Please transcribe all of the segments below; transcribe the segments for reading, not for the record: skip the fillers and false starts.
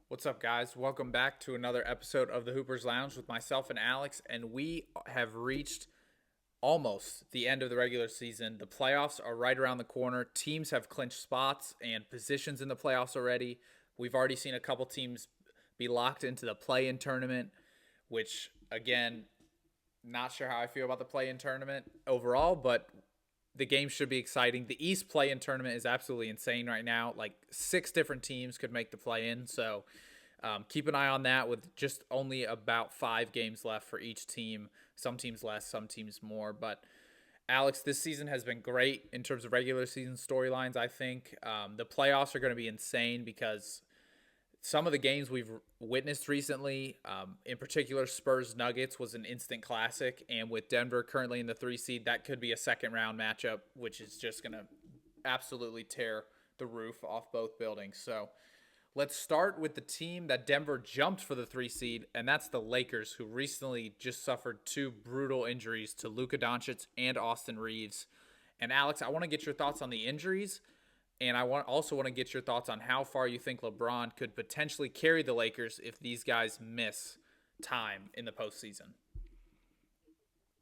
What's up, guys? Welcome back to another episode of the Hoopers Lounge with myself and Alex. And we have reached almost the end of the regular season. The playoffs are right around the corner. Teams have clinched spots and positions in the playoffs already. We've already seen a couple teams be locked into the play in tournament, which, again, not sure how I feel about the play in tournament overall, but the game should be exciting. The East play in tournament is absolutely insane right now. Like six different teams could make the play in. So keep an eye on that with just only about 5 games left for each team. Some teams less, some teams more. But Alex, this season has been great in terms of regular season storylines, I think. The playoffs are going to be insane because some of the games we've witnessed recently, in particular, Spurs Nuggets was an instant classic, and with Denver currently in the 3 seed, that could be a second round matchup, which is just gonna absolutely tear the roof off both buildings. So let's start with the team that Denver jumped for the 3 seed, and that's the Lakers, who recently just suffered two brutal injuries to Luka Doncic and Austin Reeves. And Alex, I want to get your thoughts on the injuries, and also want to get your thoughts on how far you think LeBron could potentially carry the Lakers if these guys miss time in the postseason.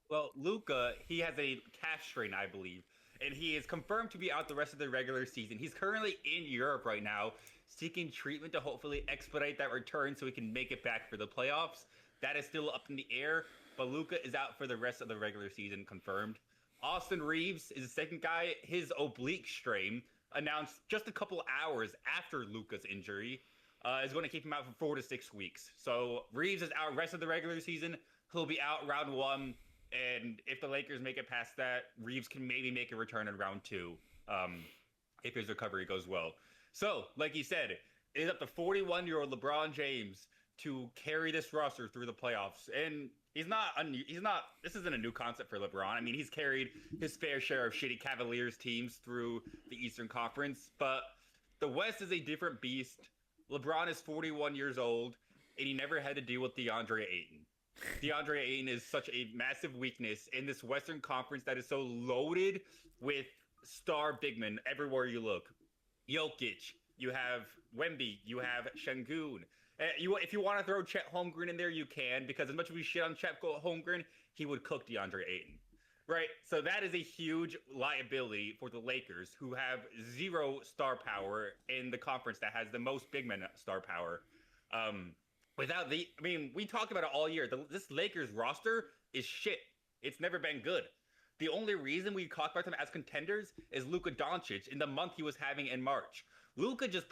Well, Luca, he has a calf strain, I believe, and he is confirmed to be out the rest of the regular season. He's currently in Europe right now, seeking treatment to hopefully expedite that return so he can make it back for the playoffs. That is still up in the air, but Luca is out for the rest of the regular season, confirmed. Austin Reeves is the second guy. His oblique strain, announced just a couple hours after Luca's injury, is going to keep him out for 4 to 6 weeks. So Reeves is out rest of the regular season. He'll be out round one, and if the Lakers make it past that, Reeves can maybe make a return in round two, if his recovery goes well. So, like you said, it is up to 41-year-old LeBron James to carry this roster through the playoffs. And he's not this isn't a new concept for LeBron. I mean, he's carried his fair share of shitty Cavaliers teams through the Eastern Conference, but the West is a different beast. LeBron is 41 years old, and he never had to deal with DeAndre Ayton. DeAndre Ayton is such a massive weakness in this Western Conference that is so loaded with star big men everywhere you look. Jokic, you have Wemby, you have Şengün. If you want to throw Chet Holmgren in there, you can, because as much as we shit on Chet Holmgren, he would cook DeAndre Ayton. Right? So that is a huge liability for the Lakers, who have zero star power in the conference that has the most big men star power. Um, I mean, we talked about it all year. This Lakers roster is shit. It's never been good. The only reason we talk about them as contenders is Luka Doncic in the month he was having in March. Luka just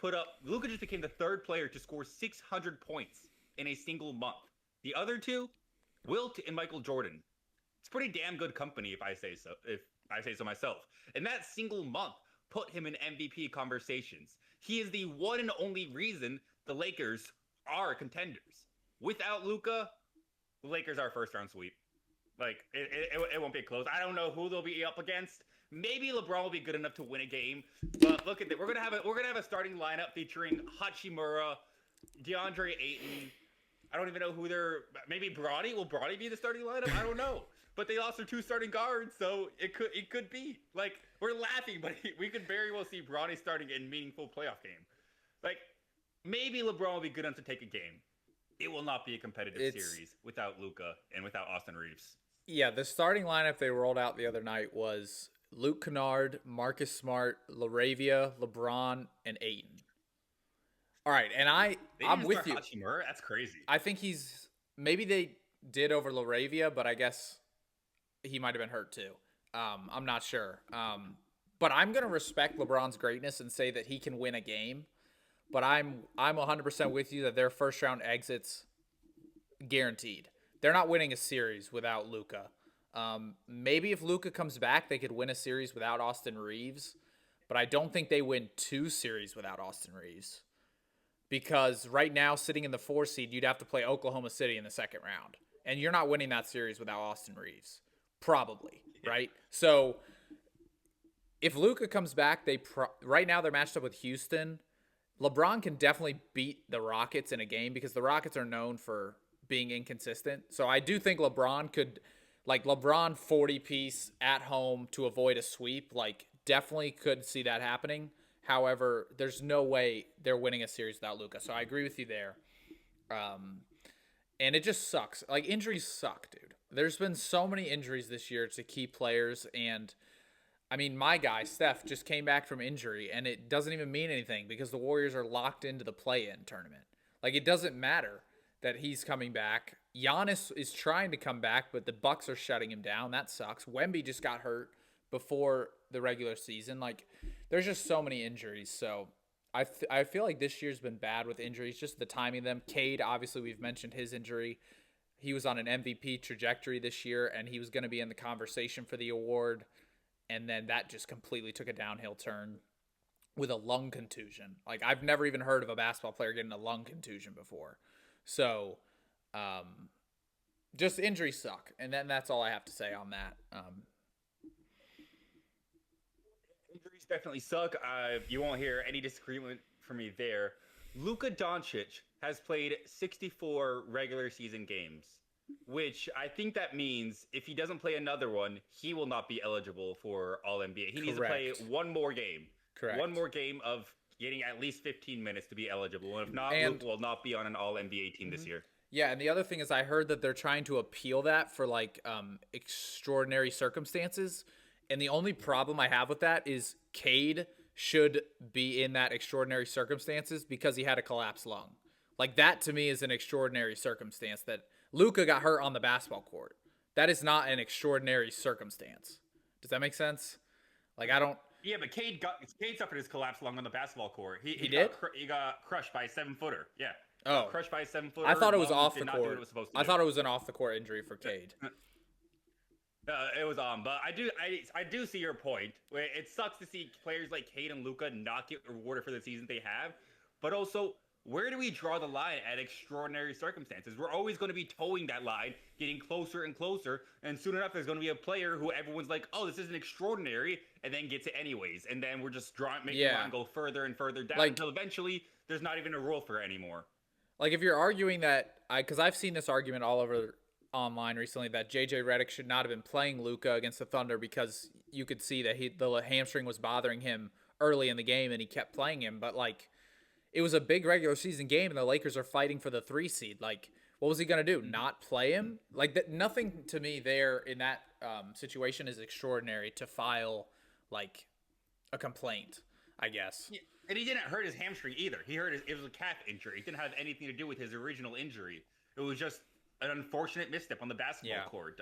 became the third player to score 600 points in a single month. The other two, Wilt and Michael Jordan. It's pretty damn good company if I say so myself. And that single month put him in MVP conversations. He is the one and only reason the Lakers are contenders. Without Luka, the Lakers are a first round sweep. Like it won't be close. I don't know who they'll be up against. Maybe LeBron will be good enough to win a game. But look at that. We're gonna have a starting lineup featuring Hachimura, DeAndre Ayton. I don't even know who they're. Maybe Bronny. Will Bronny be the starting lineup? I don't know. But they lost their two starting guards, so it could be. Like, we're laughing, but we could very well see Bronny starting in meaningful playoff game. Like, maybe LeBron will be good enough to take a game. It will not be a competitive It's series without Luka and without Austin Reeves. Yeah, the starting lineup they rolled out the other night was Luke Kennard, Marcus Smart, Laravia, LeBron, and Ayton. All right, and They I'm didn't with start you. Hachimura. That's crazy. I think he's maybe they did over Laravia, but I guess he might have been hurt too. I'm not sure. But I'm gonna respect LeBron's greatness and say that he can win a game. But I'm 100% with you that their first round exits guaranteed. They're not winning a series without Luca. Maybe if Luca comes back, they could win a series without Austin Reeves. But I don't think they win 2 series without Austin Reeves, because right now, sitting in the 4 seed, you'd have to play Oklahoma City in the second round, and you're not winning that series without Austin Reeves, probably, Yeah. right? So if Luca comes back, right now they're matched up with Houston. LeBron can definitely beat the Rockets in a game because the Rockets are known for being inconsistent. So I do think LeBron could, like LeBron 40 piece at home to avoid a sweep, like definitely could see that happening. However, there's no way they're winning a series without Luka. So I agree with you there. Um, and it just sucks. Like, injuries suck, dude. There's been so many injuries this year to key players, and I mean, my guy Steph just came back from injury, and it doesn't even mean anything because the Warriors are locked into the play-in tournament. Like, it doesn't matter that he's coming back. Giannis is trying to come back, but the Bucks are shutting him down. That sucks. Wemby just got hurt before the regular season. Like, there's just so many injuries. So I feel like this year's been bad with injuries, just the timing of them. Cade, obviously, we've mentioned his injury. He was on an MVP trajectory this year, and he was going to be in the conversation for the award. And then that just completely took a downhill turn with a lung contusion. Like, I've never even heard of a basketball player getting a lung contusion before. So, just injuries suck. And then that's all I have to say on that. Injuries definitely suck. You won't hear any disagreement from me there. Luka Doncic has played 64 regular season games, which I think that means if he doesn't play another one, he will not be eligible for All-NBA. He needs to play one more game. Correct. One more game of getting at least 15 minutes to be eligible. And if not, Luka will not be on an All-NBA team this year. Yeah, and the other thing is I heard that they're trying to appeal that for, like, extraordinary circumstances. And the only problem I have with that is Cade should be in that extraordinary circumstances because he had a collapsed lung. Like, that to me is an extraordinary circumstance that Luka got hurt on the basketball court. That is not an extraordinary circumstance. Does that make sense? Like, I don't. Yeah, but Cade suffered his collapsed lung on the basketball court. He did? He got crushed by a 7-footer. Yeah. Oh. Crushed by a 7-footer. I thought it was off the court. I thought it was an off the court injury for Cade. It was on, but I do see your point. Where it sucks to see players like Cade and Luka not get rewarded for the season they have, but also, where do we draw the line at extraordinary circumstances? We're always going to be towing that line, getting closer and closer, and soon enough there's going to be a player who everyone's like, oh, this isn't extraordinary, and then gets it anyways, and then we're just making the line go further and further down until eventually there's not even a rule for it anymore. Like, if you're arguing that, because I've seen this argument all over online recently that JJ Redick should not have been playing Luka against the Thunder because you could see that the hamstring was bothering him early in the game and he kept playing him, but like, it was a big regular season game and the Lakers are fighting for the 3 seed. Like, what was he going to do? Not play him? Like, that, nothing to me there in that situation is extraordinary to file like a complaint, I guess. Yeah. And he didn't hurt his hamstring either. It was a calf injury. It didn't have anything to do with his original injury. It was just an unfortunate misstep on the basketball court.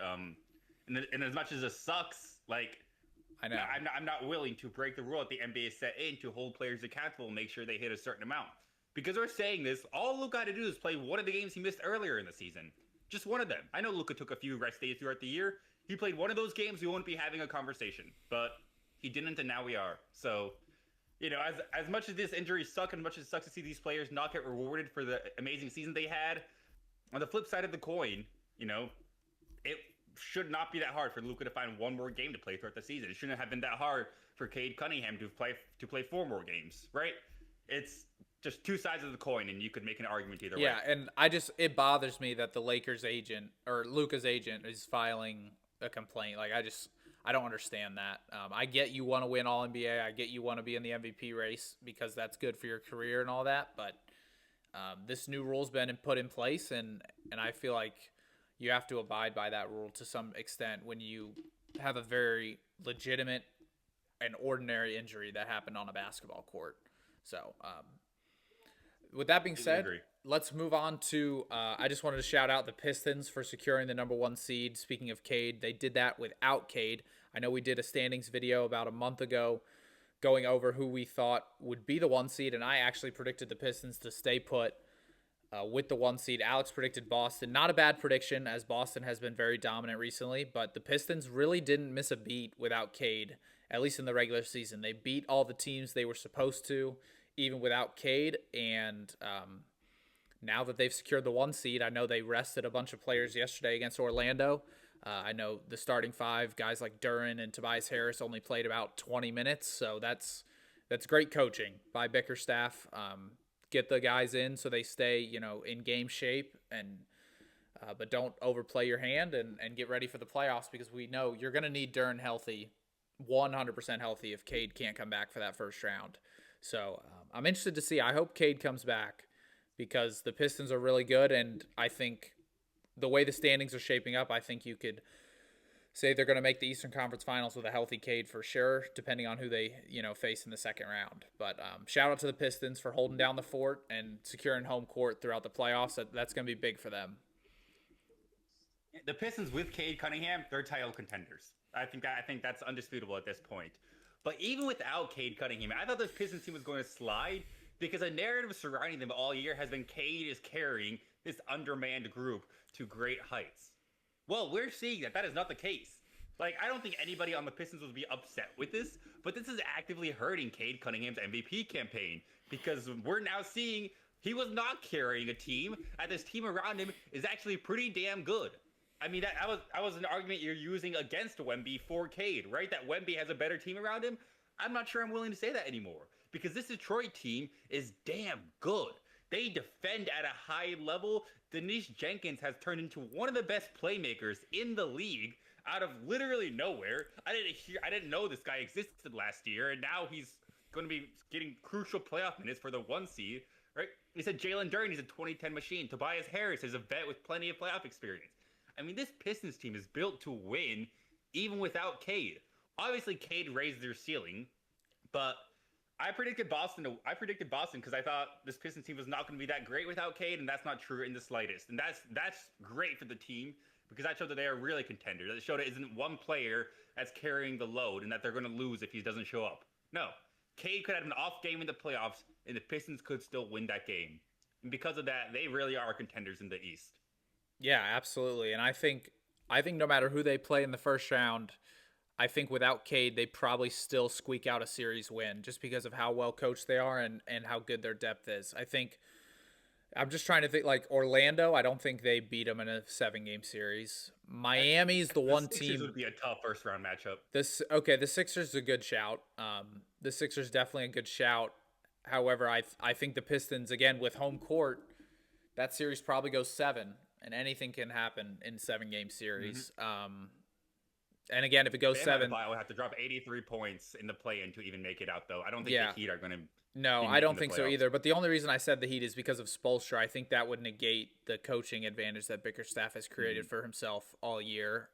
And as much as it sucks, like, I know I'm not willing to break the rule that the NBA set in to hold players accountable and make sure they hit a certain amount. Because we're saying this, all Luka had to do is play one of the games he missed earlier in the season. Just one of them. I know Luka took a few rest days throughout the year. He played one of those games, we won't be having a conversation. But he didn't, and now we are. So, you know, as much as this injury sucks and as much as it sucks to see these players not get rewarded for the amazing season they had, on the flip side of the coin, you know, it should not be that hard for Luka to find one more game to play throughout the season. It shouldn't have been that hard for Cade Cunningham to play 4 more games, right? It's just two sides of the coin, and you could make an argument either way. Yeah, and it bothers me that the Lakers agent or Luka's agent is filing a complaint. Like, I don't understand that. I get you want to win All NBA. I get you want to be in the MVP race because that's good for your career and all that. But this new rule's been put in place, and I feel like you have to abide by that rule to some extent when you have a very legitimate and ordinary injury that happened on a basketball court. So, with that being said, let's move on to I just wanted to shout out the Pistons for securing the #1 seed. Speaking of Cade, they did that without Cade. I know we did a standings video about a month ago going over who we thought would be the 1 seed, and I actually predicted the Pistons to stay put with the 1 seed. Alex predicted Boston. Not a bad prediction, as Boston has been very dominant recently, but the Pistons really didn't miss a beat without Cade, at least in the regular season. They beat all the teams they were supposed to, even without Cade, and now that they've secured the 1 seed, I know they rested a bunch of players yesterday against Orlando. I know the starting 5, guys like Duren and Tobias Harris, only played about 20 minutes, so that's great coaching by Bickerstaff. Get the guys in so they stay, in game shape, and but don't overplay your hand and get ready for the playoffs, because we know you're going to need Duren healthy, 100% healthy, if Cade can't come back for that first round. So I'm interested to see. I hope Cade comes back because the Pistons are really good, and I think the way the standings are shaping up, I think you could say they're going to make the Eastern Conference Finals with a healthy Cade for sure, depending on who they face in the second round. But shout out to the Pistons for holding down the fort and securing home court throughout the playoffs. That's going to be big for them. The Pistons with Cade Cunningham, they're title contenders. I think that's undisputable at this point. But even without Cade Cunningham, I thought this Pistons team was going to slide because a narrative surrounding them all year has been Cade is carrying this undermanned group to great heights. Well, we're seeing that is not the case. Like, I don't think anybody on the Pistons would be upset with this, but this is actively hurting Cade Cunningham's MVP campaign because we're now seeing he was not carrying a team, and this team around him is actually pretty damn good. I mean, that was an argument you're using against Wemby for Cade, right? That Wemby has a better team around him. I'm not sure I'm willing to say that anymore because this Detroit team is damn good. They defend at a high level. Denise Jenkins has turned into one of the best playmakers in the league out of literally nowhere. I didn't know this guy existed last year, and now he's going to be getting crucial playoff minutes for the 1 seed, right? He said Jalen Duren is a 2010 machine. Tobias Harris is a vet with plenty of playoff experience. I mean, this Pistons team is built to win even without Cade. Obviously, Cade raised their ceiling, but I predicted Boston because I thought this Pistons team was not going to be that great without Cade, and that's not true in the slightest. And that's great for the team because that showed that they are really contenders. That showed it isn't one player that's carrying the load and that they're going to lose if he doesn't show up. No, Cade could have an off game in the playoffs, and the Pistons could still win that game. And because of that, they really are contenders in the East. Yeah, absolutely. And I think no matter who they play in the first round, I think without Cade, they probably still squeak out a series win just because of how well coached they are and how good their depth is. I'm just trying to think like Orlando. I don't think they beat them in a 7-game series. Miami's the one Sixers team would be a tough first round matchup. The Sixers is a good shout. The Sixers definitely a good shout. However, I think the Pistons again with home court, that series probably goes 7, and anything can happen in 7-game series. Mm-hmm. And again, if it goes 7, I will have to drop 83 points in the play-in to even make it out, though. I don't think the Heat are going to. No, I don't think so either. But the only reason I said the Heat is because of Spoelstra. I think that would negate the coaching advantage that Bickerstaff has created for himself all year.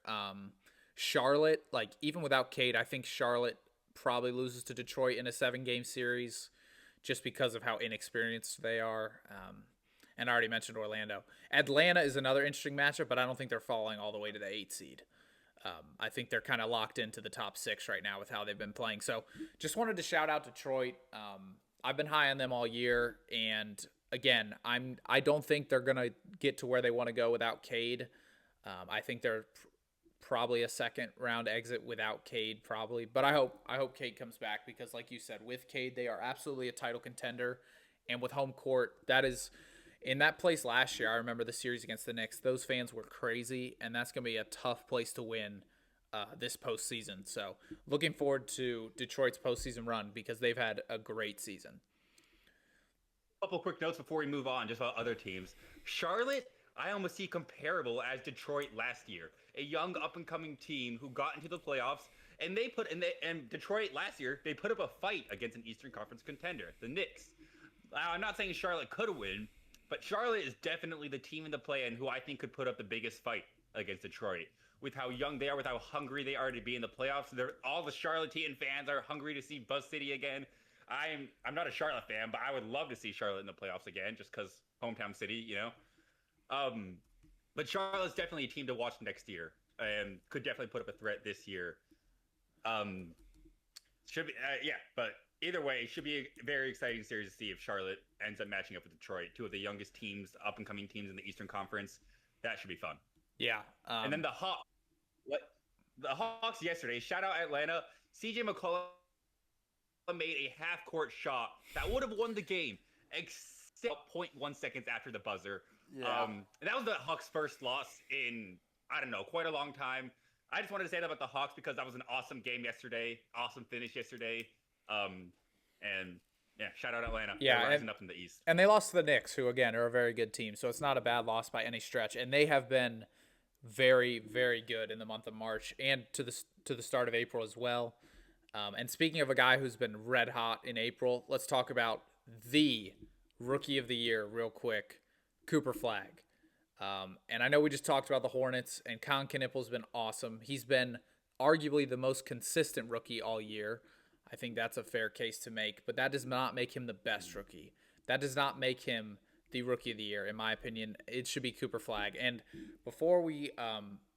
Charlotte, like even without Cade, I think Charlotte probably loses to Detroit in a 7-game series just because of how inexperienced they are. And I already mentioned Orlando. Atlanta is another interesting matchup, but I don't think they're falling all the way to the 8 seed. I think they're kind of locked into the top 6 right now with how they've been playing. So just wanted to shout out Detroit. I've been high on them all year. And again, I don't think they're going to get to where they want to go without Cade. I think they're probably a second round exit without Cade probably. But I hope Cade comes back because like you said, with Cade, they are absolutely a title contender. And with home court, that is in that place last year. I remember the series against the Knicks. Those fans were crazy, and that's going to be a tough place to win this postseason. So looking forward to Detroit's postseason run because they've had a great season. A couple quick notes before we move on, just about other teams. Charlotte, I almost see comparable as Detroit last year. A young up-and-coming team who got into the playoffs, and Detroit last year, they put up a fight against an Eastern Conference contender, the Knicks. I'm not saying Charlotte could win, but Charlotte is definitely the team in the play-in who I think could put up the biggest fight against Detroit. With how young they are, with how hungry they are to be in the playoffs. All the Charlottean fans are hungry to see Buzz City again. I'm not a Charlotte fan, but I would love to see Charlotte in the playoffs again, just because hometown city, you know. But Charlotte's definitely a team to watch next year, and could definitely put up a threat this year. But either way, it should be a very exciting series to see if Charlotte ends up matching up with Detroit, two of the youngest teams, up-and-coming teams in the Eastern Conference. That should be fun. Yeah. And then the Hawks yesterday, shout out Atlanta. CJ McCollum made a half-court shot that would have won the game, except 0.1 seconds after the buzzer. Yeah. And that was the Hawks' first loss in, I don't know, quite a long time. I just wanted to say that about the Hawks because that was an awesome game yesterday, awesome finish yesterday. And yeah, shout out Atlanta. Yeah, they're rising up in the East. And they lost to the Knicks, who again are a very good team. So it's not a bad loss by any stretch. And they have been very, very good in the month of March and to the start of April as well. And speaking of a guy who's been red hot in April, let's talk about the rookie of the year real quick, Cooper Flag. And I know we just talked about the Hornets, and Colin Knippel's been awesome. He's been arguably the most consistent rookie all year. I think that's a fair case to make, but that does not make him the best rookie. That does not make him the rookie of the year, in my opinion. It should be Cooper Flag. And before we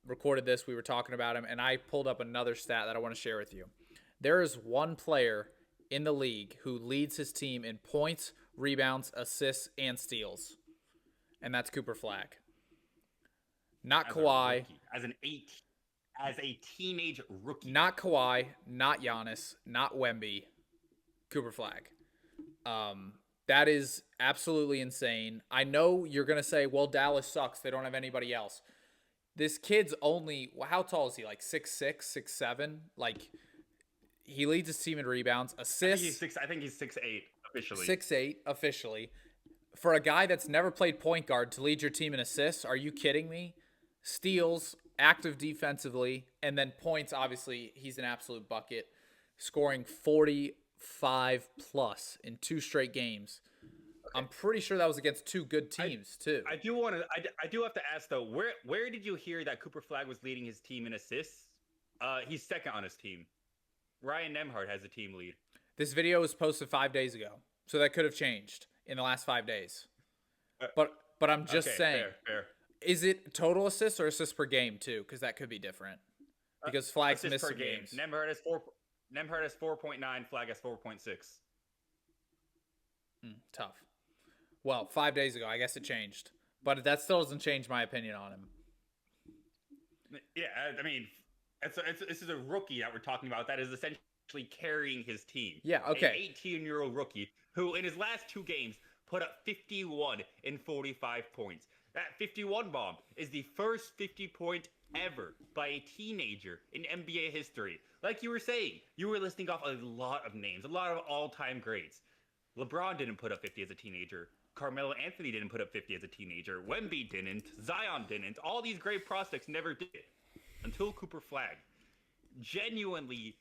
recorded this, we were talking about him, and I pulled up another stat that I want to share with you. There is one player in the league who leads his team in points, rebounds, assists, and steals, and that's Cooper Flag. Not As Kawhi. rookie, as a teenage rookie. Not Kawhi. Not Giannis. Not Wemby. Cooper Flag. That is absolutely insane. I know you're going to say, well, Dallas sucks. They don't have anybody else. This kid's only, how tall is he? Like 6'6", 6'7"? Like, he leads his team in rebounds, assists. I think he's 6'8" officially. 6'8" officially. For a guy that's never played point guard to lead your team in assists, are you kidding me? Steals, active defensively, and then points, obviously, he's an absolute bucket. Scoring 45 plus in 2 straight games. Okay. I'm pretty sure that was against 2 good teams, too. I do have to ask, though, where did you hear that Cooper Flag was leading his team in assists? He's second on his team. Ryan Nembhard has the team lead. This video was posted 5 days ago, so that could have changed in the last 5 days. But I'm just saying, fair. Is it total assists or assists per game too? Because that could be different. Because Flag's missed some games. Nembhard has 4.9. Flag has 4.6. Tough. Well, 5 days ago, I guess it changed, but that still doesn't change my opinion on him. Yeah, I mean, this is a rookie that we're talking about that is essentially carrying his team. Yeah, okay. An 18-year-old rookie who, in his last 2 games, put up 51 and 45 points. That 51 bomb is the first 50-point ever by a teenager in NBA history. Like you were saying, you were listing off a lot of names, a lot of all-time greats. LeBron didn't put up 50 as a teenager. Carmelo Anthony didn't put up 50 as a teenager. Wemby didn't. Zion didn't. All these great prospects never did until Cooper Flag. Genuinely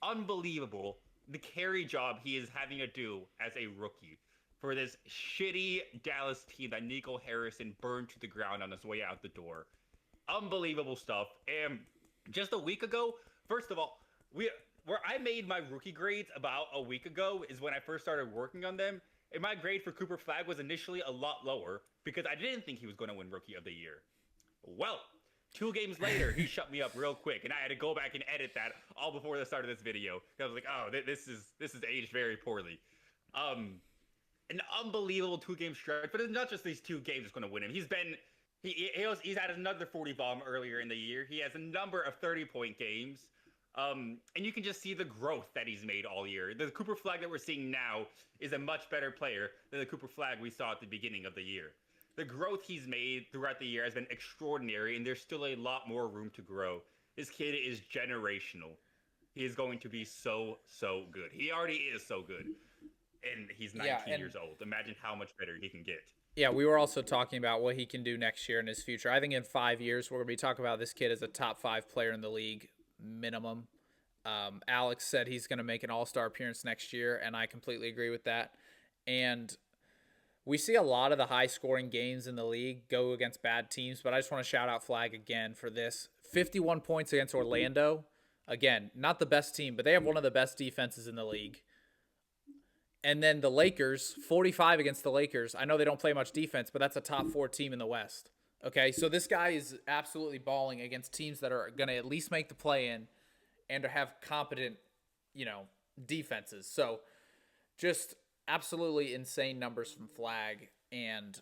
unbelievable the carry job he is having to do as a rookie for this shitty Dallas team that Nico Harrison burned to the ground on his way out the door. Unbelievable stuff. And just a week ago, first of all, where I made my rookie grades about a week ago is when I first started working on them. And my grade for Cooper Flag was initially a lot lower because I didn't think he was going to win Rookie of the Year. Well, 2 games later, he shut me up real quick, and I had to go back and edit that all before the start of this video. I was like, oh, this is aged very poorly. An unbelievable 2-game stretch, but it's not just these 2 games that's going to win him. He's had another 40 bomb earlier in the year. He has a number of 30-point games. And you can just see the growth that he's made all year. The Cooper Flag that we're seeing now is a much better player than the Cooper Flag we saw at the beginning of the year. The growth he's made throughout the year has been extraordinary, and there's still a lot more room to grow. This kid is generational. He is going to be so good. He already is so good. And he's 19 years old. Imagine how much better he can get. Yeah, we were also talking about what he can do next year in his future. I think in 5 years, we're going to be talking about this kid as a top 5 player in the league, minimum. Alex said he's going to make an all-star appearance next year, and I completely agree with that. And we see a lot of the high-scoring games in the league go against bad teams, but I just want to shout out Flag again for this. 51 points against Orlando. Again, not the best team, but they have one of the best defenses in the league. And then the Lakers, 45 against the Lakers. I know they don't play much defense, but that's a top 4 team in the West. Okay, so this guy is absolutely balling against teams that are going to at least make the play-in and to have competent, defenses. So just absolutely insane numbers from Flag. And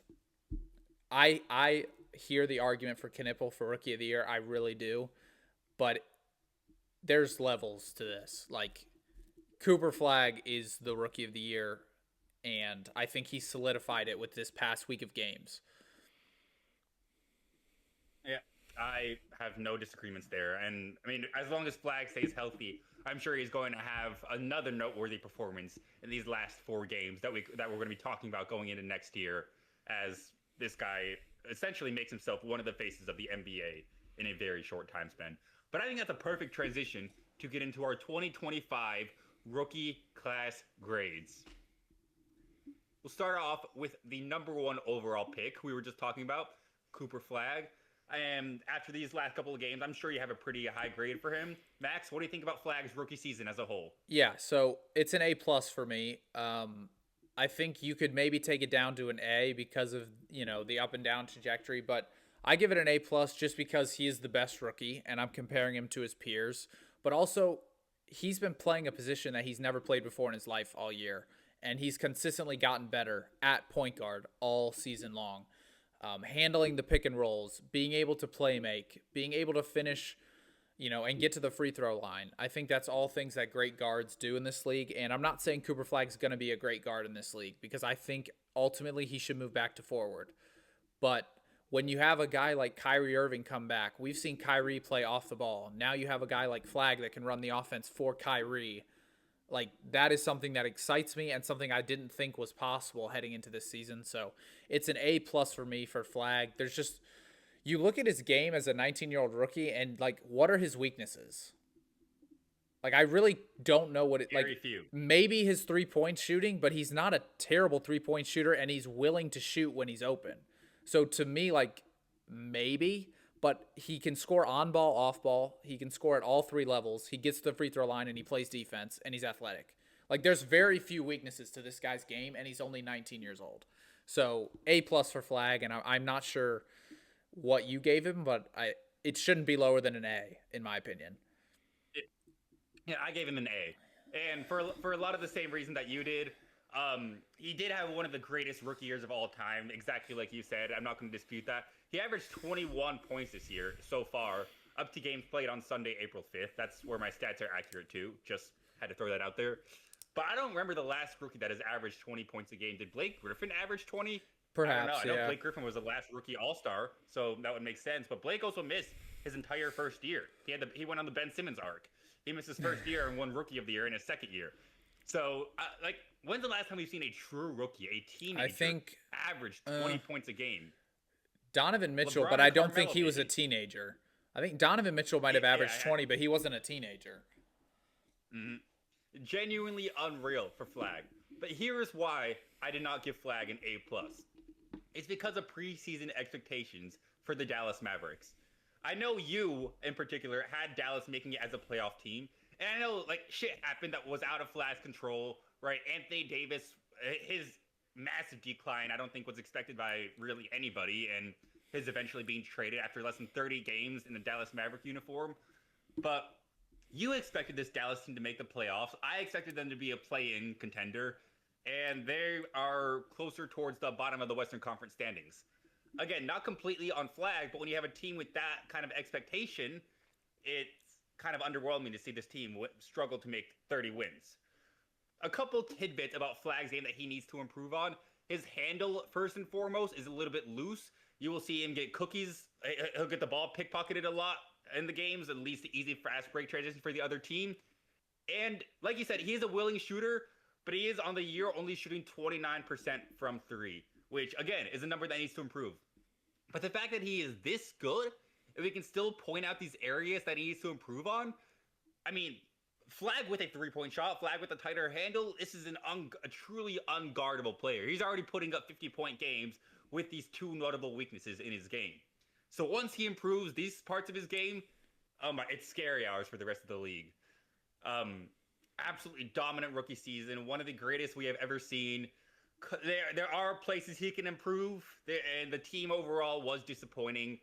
I hear the argument for Knippel for Rookie of the Year. I really do. But there's levels to this. Like, Cooper Flag is the Rookie of the Year, and I think he solidified it with this past week of games. Yeah, I have no disagreements there. And, I mean, as long as Flag stays healthy, I'm sure he's going to have another noteworthy performance in these last 4 games that we're going to be talking about going into next year, as this guy essentially makes himself one of the faces of the NBA in a very short time span. But I think that's a perfect transition to get into our 2025 rookie class grades. We'll start off with the number 1 overall pick we were just talking about, Cooper Flagg. And after these last couple of games, I'm sure you have a pretty high grade for him. Max, what do you think about Flagg's rookie season as a whole? Yeah, so it's an A plus for me. I think you could maybe take it down to an A because of, the up and down trajectory, but I give it an A plus just because he is the best rookie and I'm comparing him to his peers. But also, he's been playing a position that he's never played before in his life all year, and he's consistently gotten better at point guard all season long. Handling the pick and rolls, being able to play make, being able to finish, and get to the free throw line. I think that's all things that great guards do in this league. And I'm not saying Cooper Flagg's going to be a great guard in this league because I think ultimately he should move back to forward. But when you have a guy like Kyrie Irving come back, we've seen Kyrie play off the ball. Now you have a guy like Flagg that can run the offense for Kyrie. Like, that is something that excites me and something I didn't think was possible heading into this season. So it's an A plus for me for Flagg. There's just, you look at his game as a 19-year-old rookie and what are his weaknesses? I really don't know what it, Very few. Maybe his 3-point shooting, but he's not a terrible 3-point shooter and he's willing to shoot when he's open. So to me, maybe, but he can score on ball, off ball. He can score at all 3 levels. He gets to the free throw line and he plays defense and he's athletic. There's very few weaknesses to this guy's game and he's only 19 years old. So A plus for Flagg, and I'm not sure what you gave him, but it shouldn't be lower than an A in my opinion. Yeah, I gave him an A, and for a lot of the same reason that you did. He did have one of the greatest rookie years of all time, exactly like you said. I'm not going to dispute that. He averaged 21 points this year so far, up to games played on Sunday, April 5th. That's where my stats are accurate too. Just had to throw that out there. But I don't remember the last rookie that has averaged 20 points a game. Did Blake Griffin average 20? Perhaps, I know Blake Griffin was the last rookie All-Star, so that would make sense. But Blake also missed his entire first year. He went on the Ben Simmons arc. He missed his first year and won Rookie of the Year in his second year. So, when's the last time we've seen a true rookie, a teenager, I think average 20 points a game? Donovan Mitchell, but I don't think he was a teenager. I think Donovan Mitchell might have averaged 20, but he wasn't a teenager. Mm-hmm. Genuinely unreal for Flagg. But here is why I did not give Flagg an A+. It's because of preseason expectations for the Dallas Mavericks. I know you, in particular, had Dallas making it as a playoff team. And I know, shit happened that was out of Flagg's control, right? Anthony Davis, his massive decline, I don't think was expected by really anybody. And his eventually being traded after less than 30 games in the Dallas Maverick uniform. But you expected this Dallas team to make the playoffs. I expected them to be a play-in contender. And they are closer towards the bottom of the Western Conference standings. Again, not completely on Flagg, but when you have a team with that kind of expectation, it's kind of underwhelming to see this team struggle to make 30 wins. A couple tidbits about Flagg's game that he needs to improve on. His handle, first and foremost, is a little bit loose. You will see him get cookies. He'll get the ball pickpocketed a lot in the games and leads to easy fast break transition for the other team. And like you said, he is a willing shooter, but he is on the year only shooting 29% from 3. Which, again, is a number that needs to improve. But the fact that he is this good, if we can still point out these areas that he needs to improve on, I mean, Flagg with a 3-point shot, Flagg with a tighter handle, this is a truly unguardable player. He's already putting up 50-point games with these 2 notable weaknesses in his game. So once he improves these parts of his game, it's scary hours for the rest of the league. Absolutely dominant rookie season, one of the greatest we have ever seen. There are places he can improve, and the team overall was disappointing,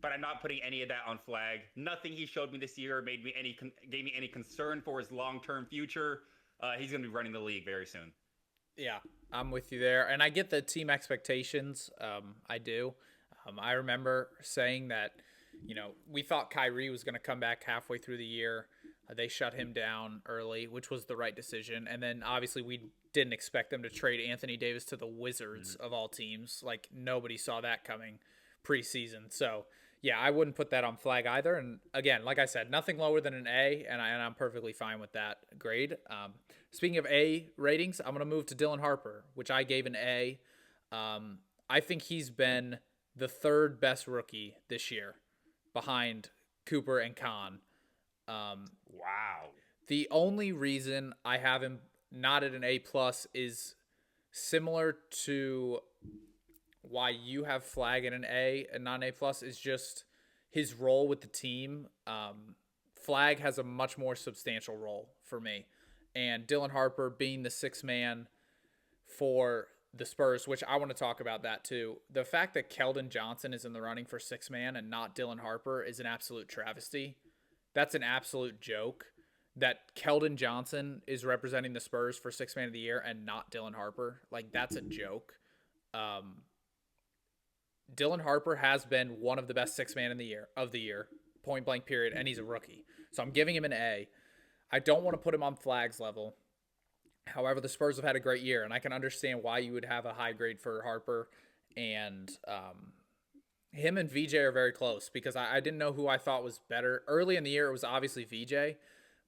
but I'm not putting any of that on Flagg. Nothing he showed me this year gave me any concern for his long-term future. He's going to be running the league very soon. Yeah, I'm with you there, and I get the team expectations. I do. I remember saying that, we thought Kyrie was going to come back halfway through the year. They shut him down early, which was the right decision. And then obviously we didn't expect them to trade Anthony Davis to the Wizards of all teams. Nobody saw that coming preseason. So yeah, I wouldn't put that on Flagg either. And again, like I said, nothing lower than an A, and I'm perfectly fine with that grade. Speaking of A ratings, I'm going to move to Dylan Harper, which I gave an A. I think he's been the 3rd best rookie this year behind Cooper and Kahn. Wow. The only reason I have him not at an A plus is similar to why you have Flag at an A and not an A plus, is just his role with the team. Flag has a much more substantial role for me, and Dylan Harper being the sixth man for the Spurs, which I want to talk about that too. The fact that Keldon Johnson is in the running for six man and not Dylan Harper is an absolute travesty. That's an absolute joke that Keldon Johnson is representing the Spurs for six man of the year and not Dylan Harper. Like, that's a joke. Um, Dylan Harper has been one of the best six man in the year, point blank period, and he's a rookie. So I'm giving him an A. I don't want to put him on Flag's level. However, the Spurs have had a great year, and I can understand why you would have a high grade for Harper. And him and VJ are very close because I didn't know who I thought was better. Early in the year, it was obviously VJ,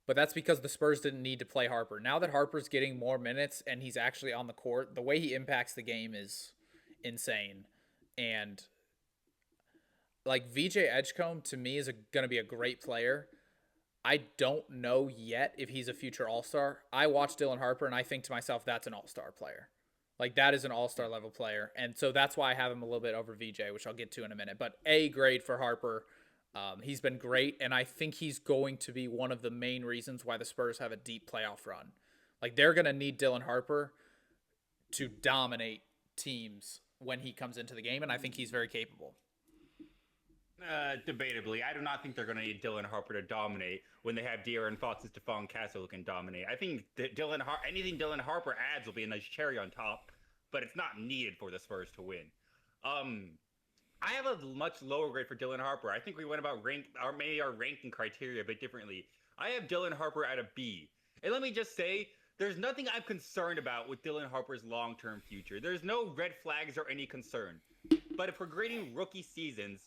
but that's because the Spurs didn't need to play Harper. Now that Harper's getting more minutes and he's actually on the court, the way he impacts the game is insane. And like, VJ Edgecombe to me is going to be a great player. I don't know yet if he's a future All-Star. I watch Dylan Harper and I think to myself, that's an All-Star player. Like, that is an All-Star level player. And so that's why I have him a little bit over VJ, which I'll get to in a minute. But A grade for Harper. He's been great, and I think he's going to be one of the main reasons why the Spurs have a deep playoff run. Like, they're going to need Dylan Harper to dominate teams when he comes into the game, and I think he's very capable. Debatably, I do not think they're going to need Dylan Harper to dominate when they have De'Aaron Fox and Stephon Castle who can dominate. I think that anything Dylan Harper adds will be a nice cherry on top, but it's not needed for the Spurs to win. I have a much lower grade for Dylan Harper. I think we went about maybe our ranking criteria a bit differently. I have Dylan Harper at a B. And let me just say, there's nothing I'm concerned about with Dylan Harper's long-term future. There's no red flags or any concern. But if we're grading rookie seasons,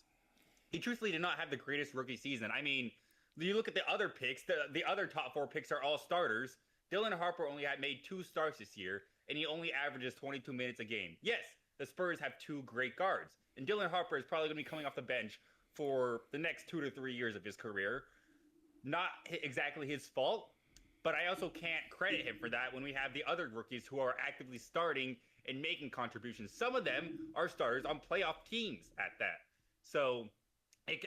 he truthfully did not have the greatest rookie season. I mean, you look at the other picks, the other top four picks are all starters. Dylan Harper only had made 2 starts this year, and he only averages 22 minutes a game. Yes, the Spurs have 2 great guards, and Dylan Harper is probably going to be coming off the bench for the next 2 to 3 years of his career. Not exactly his fault, but I also can't credit him for that when we have the other rookies who are actively starting and making contributions. Some of them are starters on playoff teams at that. So I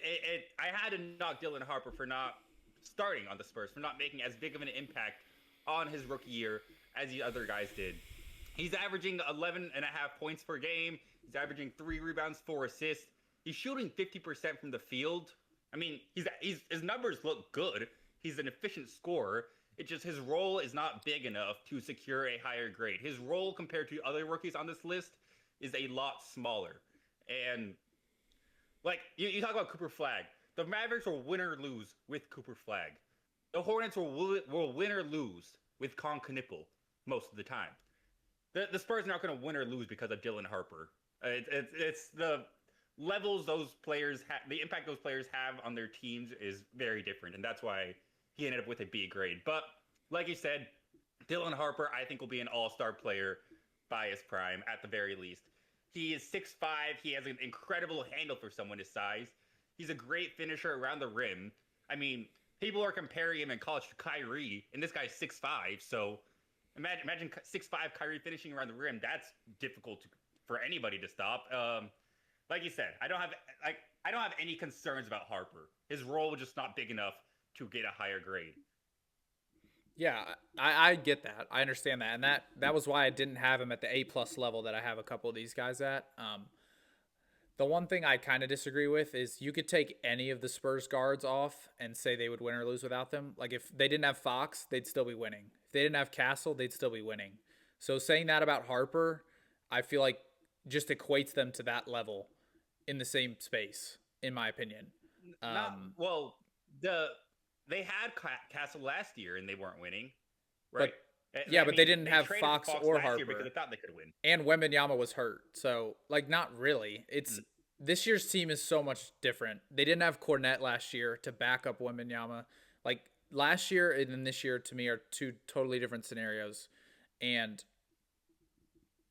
had to knock Dylan Harper for not starting on the Spurs, for not making as big of an impact on his rookie year as the other guys did. He's averaging 11.5 points per game. He's averaging 3 rebounds, 4 assists. He's shooting 50% from the field. I mean, his numbers look good. He's an efficient scorer. It's just his role is not big enough to secure a higher grade. His role compared to other rookies on this list is a lot smaller. And like, you talk about Cooper Flag. The Mavericks will win or lose with Cooper Flag. The Hornets will win or lose with Con Knipple most of the time. The Spurs are not going to win or lose because of Dylan Harper. It's the levels those players have, the impact those players have on their teams is very different, and that's why he ended up with a B grade. But like you said, Dylan Harper, I think, will be an all-star player by his prime at the very least. He is 6'5". He has an incredible handle for someone his size. He's a great finisher around the rim. I mean, people are comparing him in college to Kyrie, and this guy's 6'5". So imagine 6'5" Kyrie finishing around the rim. That's difficult for anybody to stop. Like you said, I don't have any concerns about Harper. His role was just not big enough to get a higher grade. Yeah, I get that. I understand that. And that was why I didn't have him at the A+ level that I have a couple of these guys at. The one thing I kind of disagree with is you could take any of the Spurs guards off and say they would win or lose without them. Like, if they didn't have Fox, they'd still be winning. If they didn't have Castle, they'd still be winning. So saying that about Harper, I feel like just equates them to that level in the same space, in my opinion. They had Castle last year and they weren't winning, right? But they didn't have Fox or Harper because they thought they could win. And Wembanyama was hurt, so like, not really. It's this year's team is so much different. They didn't have Cornette last year to back up Wembanyama. Like, last year and then this year to me are 2 totally different scenarios, and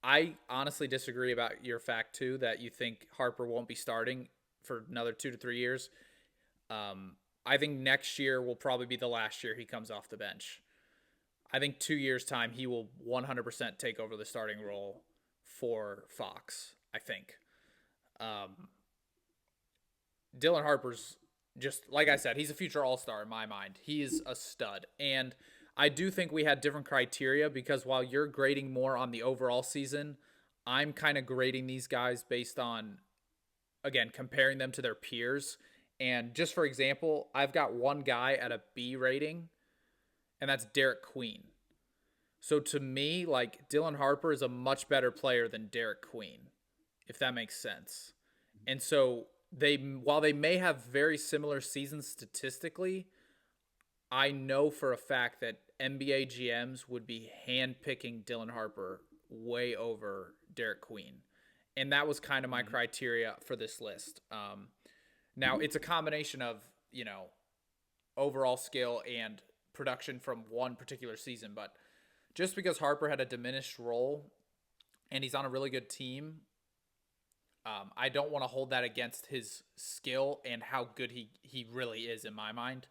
I honestly disagree about your fact too that you think Harper won't be starting for another 2 to 3 years. I think next year will probably be the last year he comes off the bench. I think 2 years time he will 100% take over the starting role for Fox. I think. Um, Dylan Harper's just like I said, he's a future All-Star in my mind. He is a stud, and I do think we had different criteria because while you're grading more on the overall season, I'm kind of grading these guys based on again comparing them to their peers. And just for example, I've got one guy at a B rating, and that's Derek Queen. So to me, like Dylan Harper is a much better player than Derek Queen, if that makes sense. And so they while they may have very similar seasons statistically, I know for a fact that NBA GMs would be handpicking Dylan Harper way over Derek Queen. And that was kind of my criteria for this list. Now, it's a combination of, overall skill and production from one particular season. But just because Harper had a diminished role and he's on a really good team, I don't want to hold that against his skill and how good he really is in my mind.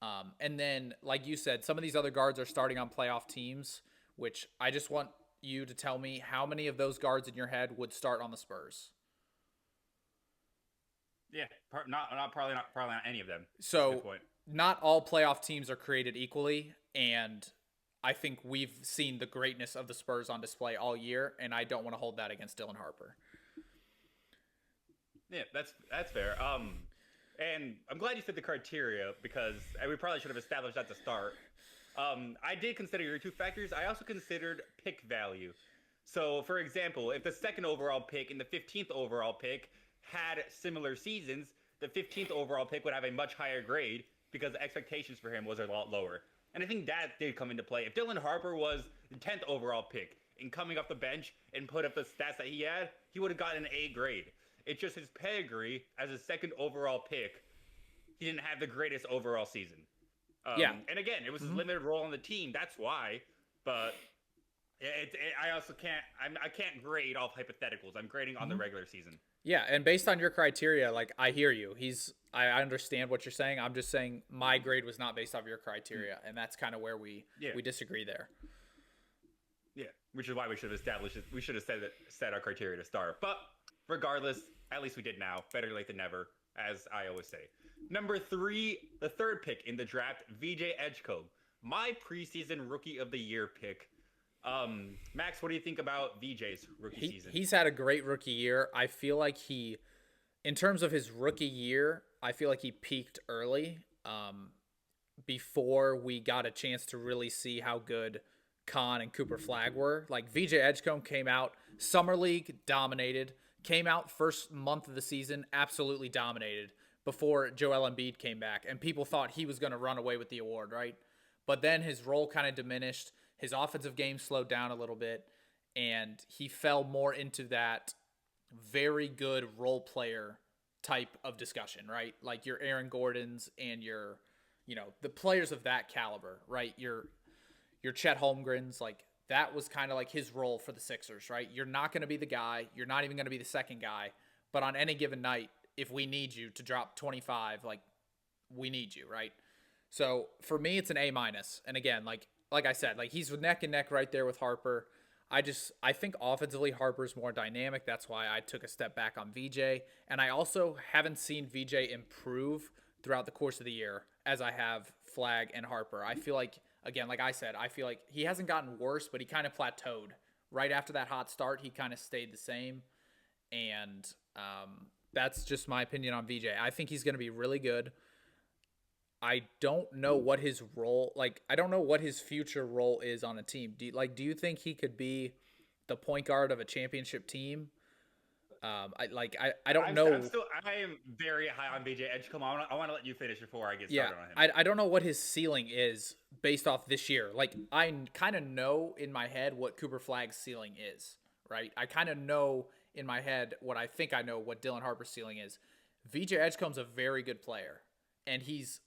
And then, like you said, some of these other guards are starting on playoff teams, which I just want you to tell me how many of those guards in your head would start on the Spurs. Yeah, probably not any of them. So not all playoff teams are created equally, and I think we've seen the greatness of the Spurs on display all year, and I don't want to hold that against Dylan Harper. Yeah, that's fair. And I'm glad you said the criteria because we probably should have established that to start. I did consider your two factors. I also considered pick value. So, for example, if the second overall pick and the 15th overall pick had similar seasons, the 15th overall pick would have a much higher grade because the expectations for him was a lot lower. And I think that did come into play. If Dylan Harper was the 10th overall pick and coming off the bench and put up the stats that he had, he would have gotten an A grade. It's just his pedigree as a second overall pick. He didn't have the greatest overall season. And again, it was his limited role on the team. That's why. But I also can't. I can't grade off hypotheticals. I'm grading on the regular season. Yeah, and based on your criteria, like I hear you. I understand what you're saying. I'm just saying my grade was not based off your criteria, and that's kind of where we disagree there. Yeah, which is why we should have established it. We should have set our criteria to start. But regardless, at least we did now. Better late than never, as I always say. Number 3, the third pick in the draft, VJ Edgecombe. My preseason Rookie of the Year pick. Max, what do you think about VJ's rookie season? He's had a great rookie year. I feel like in terms of his rookie year, I feel like he peaked early before we got a chance to really see how good Khan and Cooper Flagg were. Like VJ Edgecombe came out, Summer League dominated, came out first month of the season, absolutely dominated before Joel Embiid came back, and people thought he was going to run away with the award, right? But then his role kind of diminished. His offensive game slowed down a little bit, and he fell more into that very good role player type of discussion, right? Like your Aaron Gordons and your, the players of that caliber, right? Your Chet Holmgrens, like that was kind of like his role for the Sixers, right? You're not going to be the guy. You're not even going to be the second guy. But on any given night, if we need you to drop 25, like we need you, right? So for me, it's an A-. And again, like I said, like he's neck and neck right there with Harper. I think offensively Harper's more dynamic. That's why I took a step back on VJ. And I also haven't seen VJ improve throughout the course of the year as I have Flagg and Harper. I feel like, again, like I said, I feel like he hasn't gotten worse, but he kind of plateaued. Right after that hot start, he kind of stayed the same. And that's just my opinion on VJ. I think he's going to be really good. I don't know what his role, I don't know what his future role is on a team. Do you think he could be the point guard of a championship team? I don't know. I am very high on VJ Edgecombe. I want to let you finish before I get started on him. I don't know what his ceiling is based off this year. Like I kind of know in my head what Cooper Flagg's ceiling is, right? I kind of know in my head what I think I know what Dylan Harper's ceiling is. VJ Edgecombe's a very good player, and he's,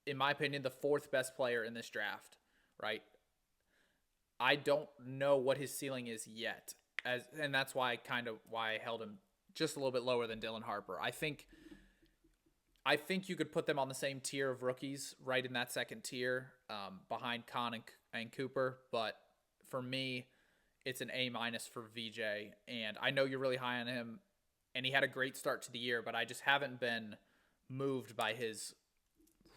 in my opinion, the fourth best player in this draft, right? I don't know what his ceiling is yet, and that's why I held him just a little bit lower than Dylan Harper. I think I think you could put them on the same tier of rookies, right in that second tier, behind Khan and Cooper. But for me, it's an A minus for VJ. And I know you're really high on him, and he had a great start to the year, but I just haven't been moved by his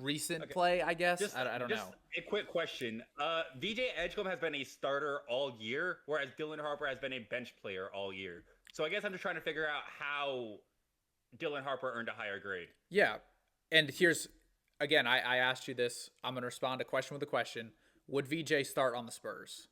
recent play, I guess. I don't know. A quick question. VJ Edgecombe has been a starter all year, whereas Dylan Harper has been a bench player all year. So I guess I'm just trying to figure out how Dylan Harper earned a higher grade. Yeah. And here's, again, I asked you this. I'm going to respond to question with a question. Would VJ start on the Spurs?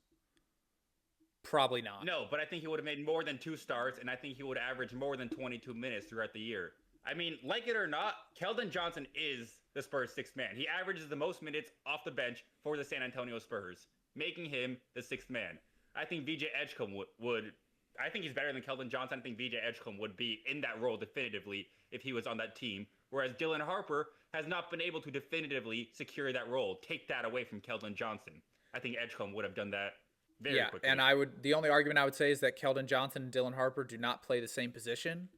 Probably not. No, but I think he would have made more than 2 starts, and I think he would average more than 22 minutes throughout the year. I mean, like it or not, Keldon Johnson is the Spurs' 6th man. He averages the most minutes off the bench for the San Antonio Spurs, making him the 6th man. I think VJ Edgecombe would I think he's better than Keldon Johnson. I think VJ Edgecombe would be in that role definitively if he was on that team, whereas Dylan Harper has not been able to definitively secure that role, take that away from Keldon Johnson. I think Edgecombe would have done that very quickly. And the only argument I would say is that Keldon Johnson and Dylan Harper do not play the same position.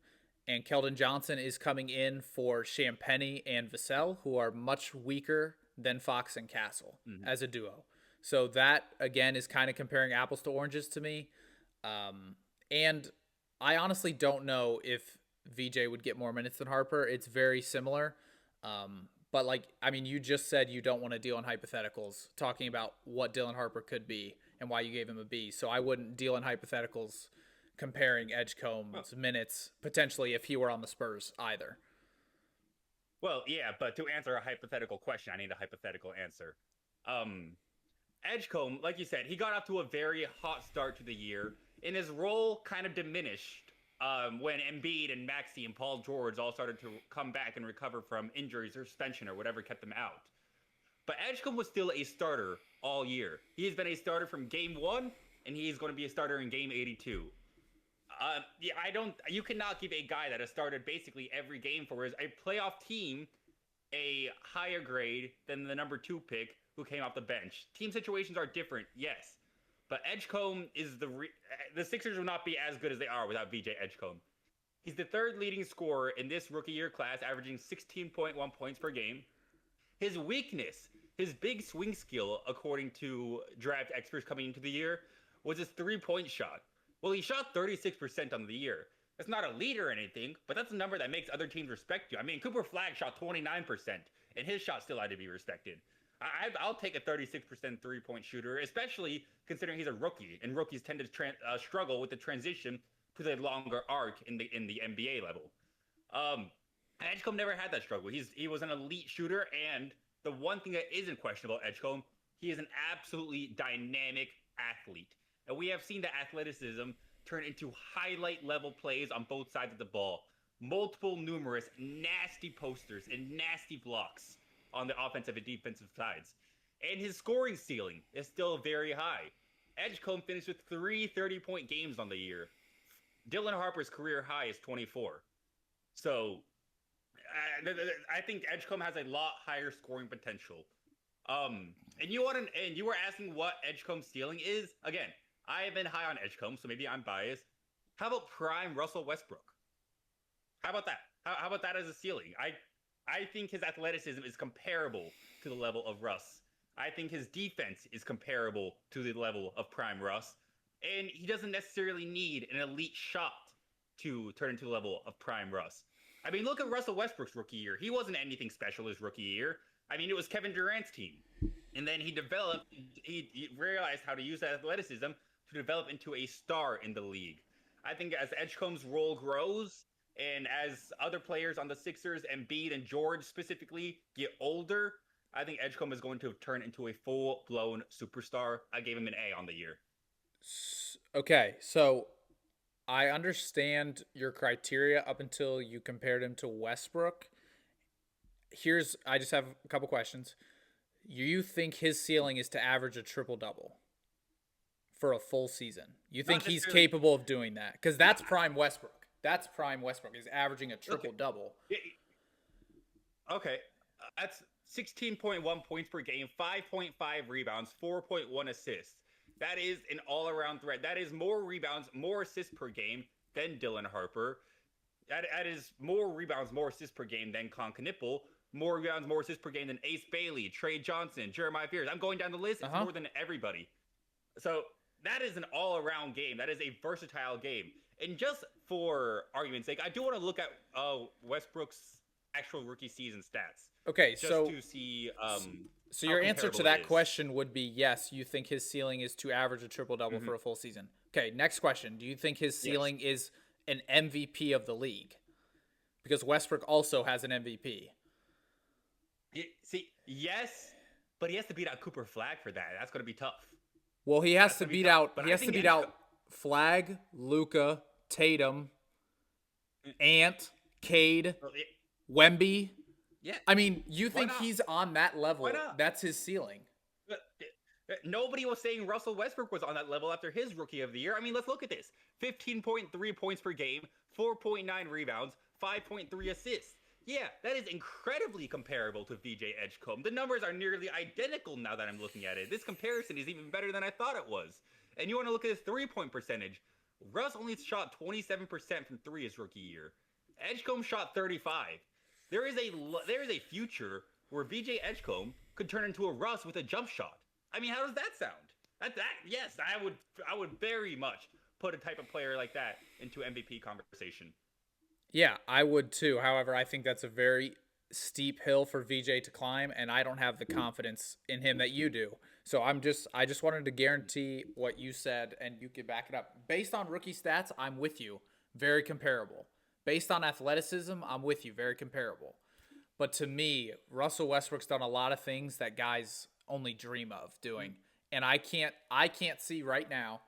And Keldon Johnson is coming in for Champagnie and Vassell, who are much weaker than Fox and Castle as a duo. So that, again, is kind of comparing apples to oranges to me. And I honestly don't know if VJ would get more minutes than Harper. It's very similar. But, you just said you don't want to deal in hypotheticals, talking about what Dylan Harper could be and why you gave him a B. So I wouldn't deal in hypotheticals comparing Edgecombe's minutes potentially if he were on the Spurs either. Well, yeah, but to answer a hypothetical question, I need a hypothetical answer. Edgecombe, like you said, he got off to a very hot start to the year, and his role kind of diminished when Embiid and Maxey and Paul George all started to come back and recover from injuries or suspension or whatever kept them out. But Edgecombe was still a starter all year. He has been a starter from game 1, and he's going to be a starter in game 82. You cannot give a guy that has started basically every game for a playoff team a higher grade than the number 2 pick who came off the bench. Team situations are different, yes. But Edgecombe is the Sixers will not be as good as they are without VJ Edgecombe. He's the 3rd leading scorer in this rookie year class, averaging 16.1 points per game. His weakness, his big swing skill, according to draft experts coming into the year, was his 3-point shot. Well, he shot 36% on the year. That's not a lead or anything, but that's a number that makes other teams respect you. I mean, Cooper Flagg shot 29%, and his shot still had to be respected. I'll take a 36% 3-point shooter, especially considering he's a rookie, and rookies tend to struggle with the transition to the longer arc in the NBA level. Edgecombe never had that struggle. He was an elite shooter, and the one thing that isn't questionable about Edgecombe, he is an absolutely dynamic athlete. And we have seen the athleticism turn into highlight-level plays on both sides of the ball. Multiple, numerous, nasty posters and nasty blocks on the offensive and defensive sides. And his scoring ceiling is still very high. Edgecombe finished with 3 30-point games on the year. Dylan Harper's career high is 24. So I think Edgecombe has a lot higher scoring potential. And you were asking what Edgecombe's ceiling is? Again, I have been high on Edgecombe, so maybe I'm biased. How about prime Russell Westbrook? How about that? How about that as a ceiling? I think his athleticism is comparable to the level of Russ. I think his defense is comparable to the level of prime Russ. And he doesn't necessarily need an elite shot to turn into the level of prime Russ. I mean, look at Russell Westbrook's rookie year. He wasn't anything special his rookie year. I mean, it was Kevin Durant's team. And then he realized how to use that athleticism to develop into a star in the league. I think as Edgecombe's role grows, and as other players on the Sixers, Embiid and George specifically, get older, I think Edgecombe is going to turn into a full-blown superstar. I gave him an A on the year. Okay, so I understand your criteria up until you compared him to Westbrook. I just have a couple questions. You think his ceiling is to average a triple-double for a full season? You think he's capable of doing that? Because that's prime Westbrook. That's prime Westbrook. He's averaging a triple-double. Okay. That's 16.1 points per game, 5.5 rebounds, 4.1 assists. That is an all-around threat. That is more rebounds, more assists per game than Dylan Harper. That is more rebounds, more assists per game than Con Knipple. More rebounds, more assists per game than Ace Bailey, Trey Johnson, Jeremiah Fears. I'm going down the list. It's more than everybody. So that is an all-around game. That is a versatile game. And just for argument's sake, I do want to look at Westbrook's actual rookie season stats. Okay, just so to see. So your answer to that question would be yes. You think his ceiling is to average a triple-double for a full season. Okay, next question. Do you think his ceiling is an MVP of the league? Because Westbrook also has an MVP. See, yes, but he has to beat out Cooper Flag for that. That's going to be tough. Well, he has to beat out. He has to beat out Flag, Luka, Tatum, Ant, Cade, Wemby. Yeah. I mean, you think he's on that level? That's his ceiling. Nobody was saying Russell Westbrook was on that level after his rookie of the year. I mean, let's look at this. 15.3 points per game, 4.9 rebounds, 5.3 assists. Yeah, that is incredibly comparable to VJ Edgecombe. The numbers are nearly identical now that I'm looking at it. This comparison is even better than I thought it was. And you want to look at his three-point percentage. Russ only shot 27% from three his rookie year. Edgecombe shot 35. There is a future where VJ Edgecombe could turn into a Russ with a jump shot. I mean, how does that sound? Yes, I would very much put a type of player like that into MVP conversation. Yeah, I would too. However, I think that's a very steep hill for VJ to climb, and I don't have the confidence in him that you do. So I just wanted to guarantee what you said, and you could back it up. Based on rookie stats, I'm with you. Very comparable. Based on athleticism, I'm with you. Very comparable. But to me, Russell Westbrook's done a lot of things that guys only dream of doing. And I can't see right now,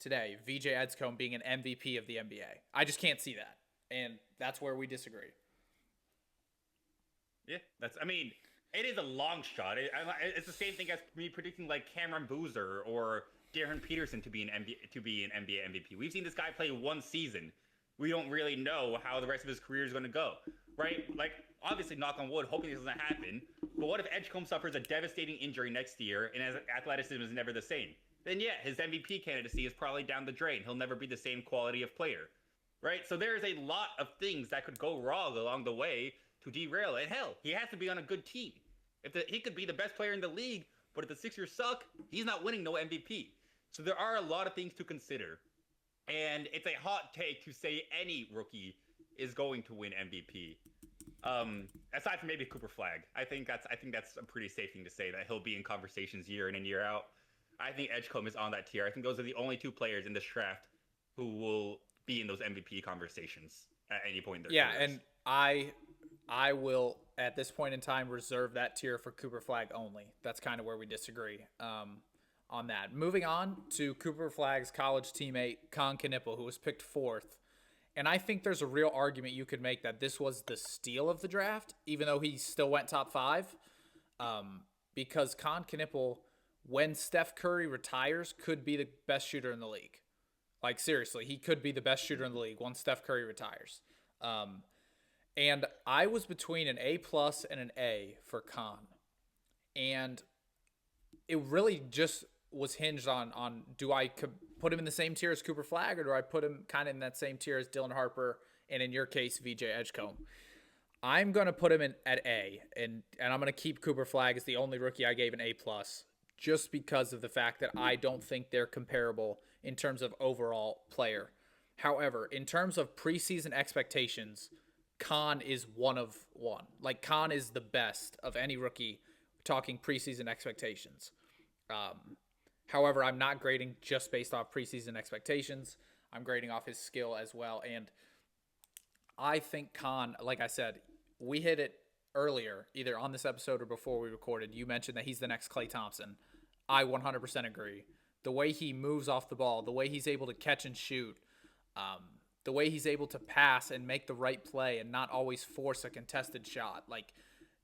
today, VJ Edgecombe being an MVP of the NBA. I just can't see that. And that's where we disagree. Yeah, it is a long shot. It's the same thing as me predicting like Cameron Boozer or Darren Peterson to be an NBA MVP. We've seen this guy play one season. We don't really know how the rest of his career is going to go, right? Like, obviously, knock on wood, hoping this doesn't happen. But what if Edgecombe suffers a devastating injury next year and his athleticism is never the same? Then yeah, his MVP candidacy is probably down the drain. He'll never be the same quality of player, right? So there's a lot of things that could go wrong along the way to derail it. And hell, he has to be on a good team. He could be the best player in the league, but if the Sixers suck, he's not winning no MVP. So there are a lot of things to consider. And it's a hot take to say any rookie is going to win MVP. Aside from maybe Cooper Flag. I think that's a pretty safe thing to say, that he'll be in conversations year in and year out. I think Edgecombe is on that tier. I think those are the only two players in this draft who will be in those MVP conversations at any point in their careers. And I will, at this point in time, reserve that tier for Cooper Flag only. That's kind of where we disagree on that. Moving on to Cooper Flag's college teammate, Con Knipple, who was picked fourth. And I think there's a real argument you could make that this was the steal of the draft, even though he still went top 5. Because Con Knipple, when Steph Curry retires, could be the best shooter in the league. Like, seriously, he could be the best shooter in the league once Steph Curry retires. And I was between an A+ and an A for Con. And it really just was hinged on do I put him in the same tier as Cooper Flag, or do I put him kind of in that same tier as Dylan Harper, and in your case, VJ Edgecombe? I'm going to put him in at A, and I'm going to keep Cooper Flag as the only rookie I gave an A+, just because of the fact that I don't think they're comparable in terms of overall player. However, in terms of preseason expectations, Con is one of one. Like, Con is the best of any rookie talking preseason expectations. However, I'm not grading just based off preseason expectations. I'm grading off his skill as well. And I think Con, like I said, we hit it earlier, either on this episode or before we recorded. You mentioned that he's the next Klay Thompson. I 100% agree. The way he moves off the ball, the way he's able to catch and shoot, the way he's able to pass and make the right play and not always force a contested shot. Like,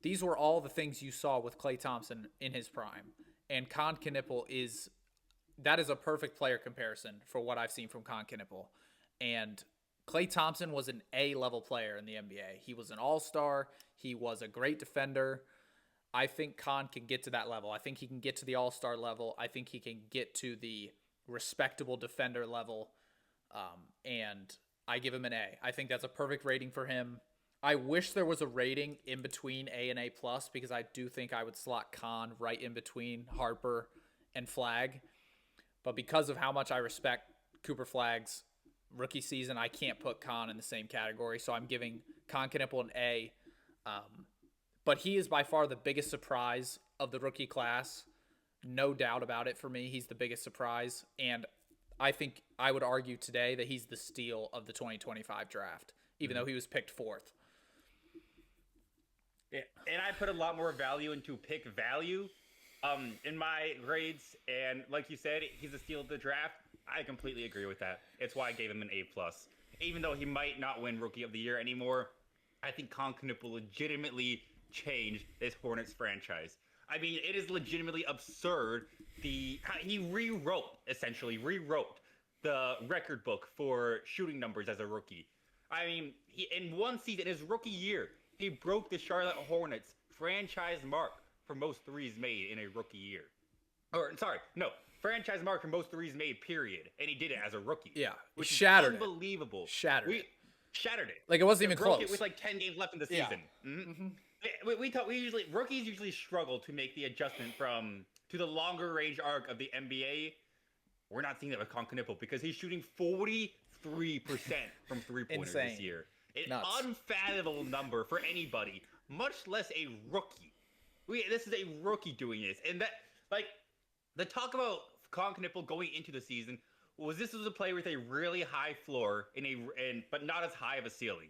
these were all the things you saw with Klay Thompson in his prime. And Con Knipple is a perfect player comparison for what I've seen from Con Knipple. And Klay Thompson was an A-level player in the NBA. He was an all-star. He was a great defender. I think Con can get to that level. I think he can get to the all-star level. I think he can get to the respectable defender level. And I give him an A. I think that's a perfect rating for him. I wish there was a rating in between A and A plus, because I do think I would slot Khan right in between Harper and Flagg. But because of how much I respect Cooper Flagg's rookie season, I can't put Khan in the same category. So I'm giving Kon Knueppel an A. But he is by far the biggest surprise of the rookie class. No doubt about it for me. He's the biggest surprise. And I think I would argue today that he's the steal of the 2025 draft, even though he was picked 4th. Yeah, and I put a lot more value into pick value in my grades. And like you said, he's a steal of the draft. I completely agree with that. It's why I gave him an A+. Even though he might not win Rookie of the Year anymore, I think Kon Knueppel legitimately changed this Hornets franchise. I mean, it is legitimately absurd. He essentially rewrote the record book for shooting numbers as a rookie. I mean, in one season, his rookie year, he broke the Charlotte Hornets franchise mark for most threes made in a rookie year. Franchise mark for most threes made, period. And he did it as a rookie. Yeah, which shattered is unbelievable. Shattered it. Shattered it. Like, it wasn't even broke close. It with like 10 games left in the season. Yeah. Mm-hmm. Rookies usually struggle to make the adjustment to the longer range arc of the NBA. We're not seeing that with Kon Knueppel because he's shooting 43% from three-pointers this year. An unfathomable number for anybody, much less a rookie. This is a rookie doing this. And that, like, the talk about Kon Knueppel going into the season was this was a player with a really high floor but not as high of a ceiling.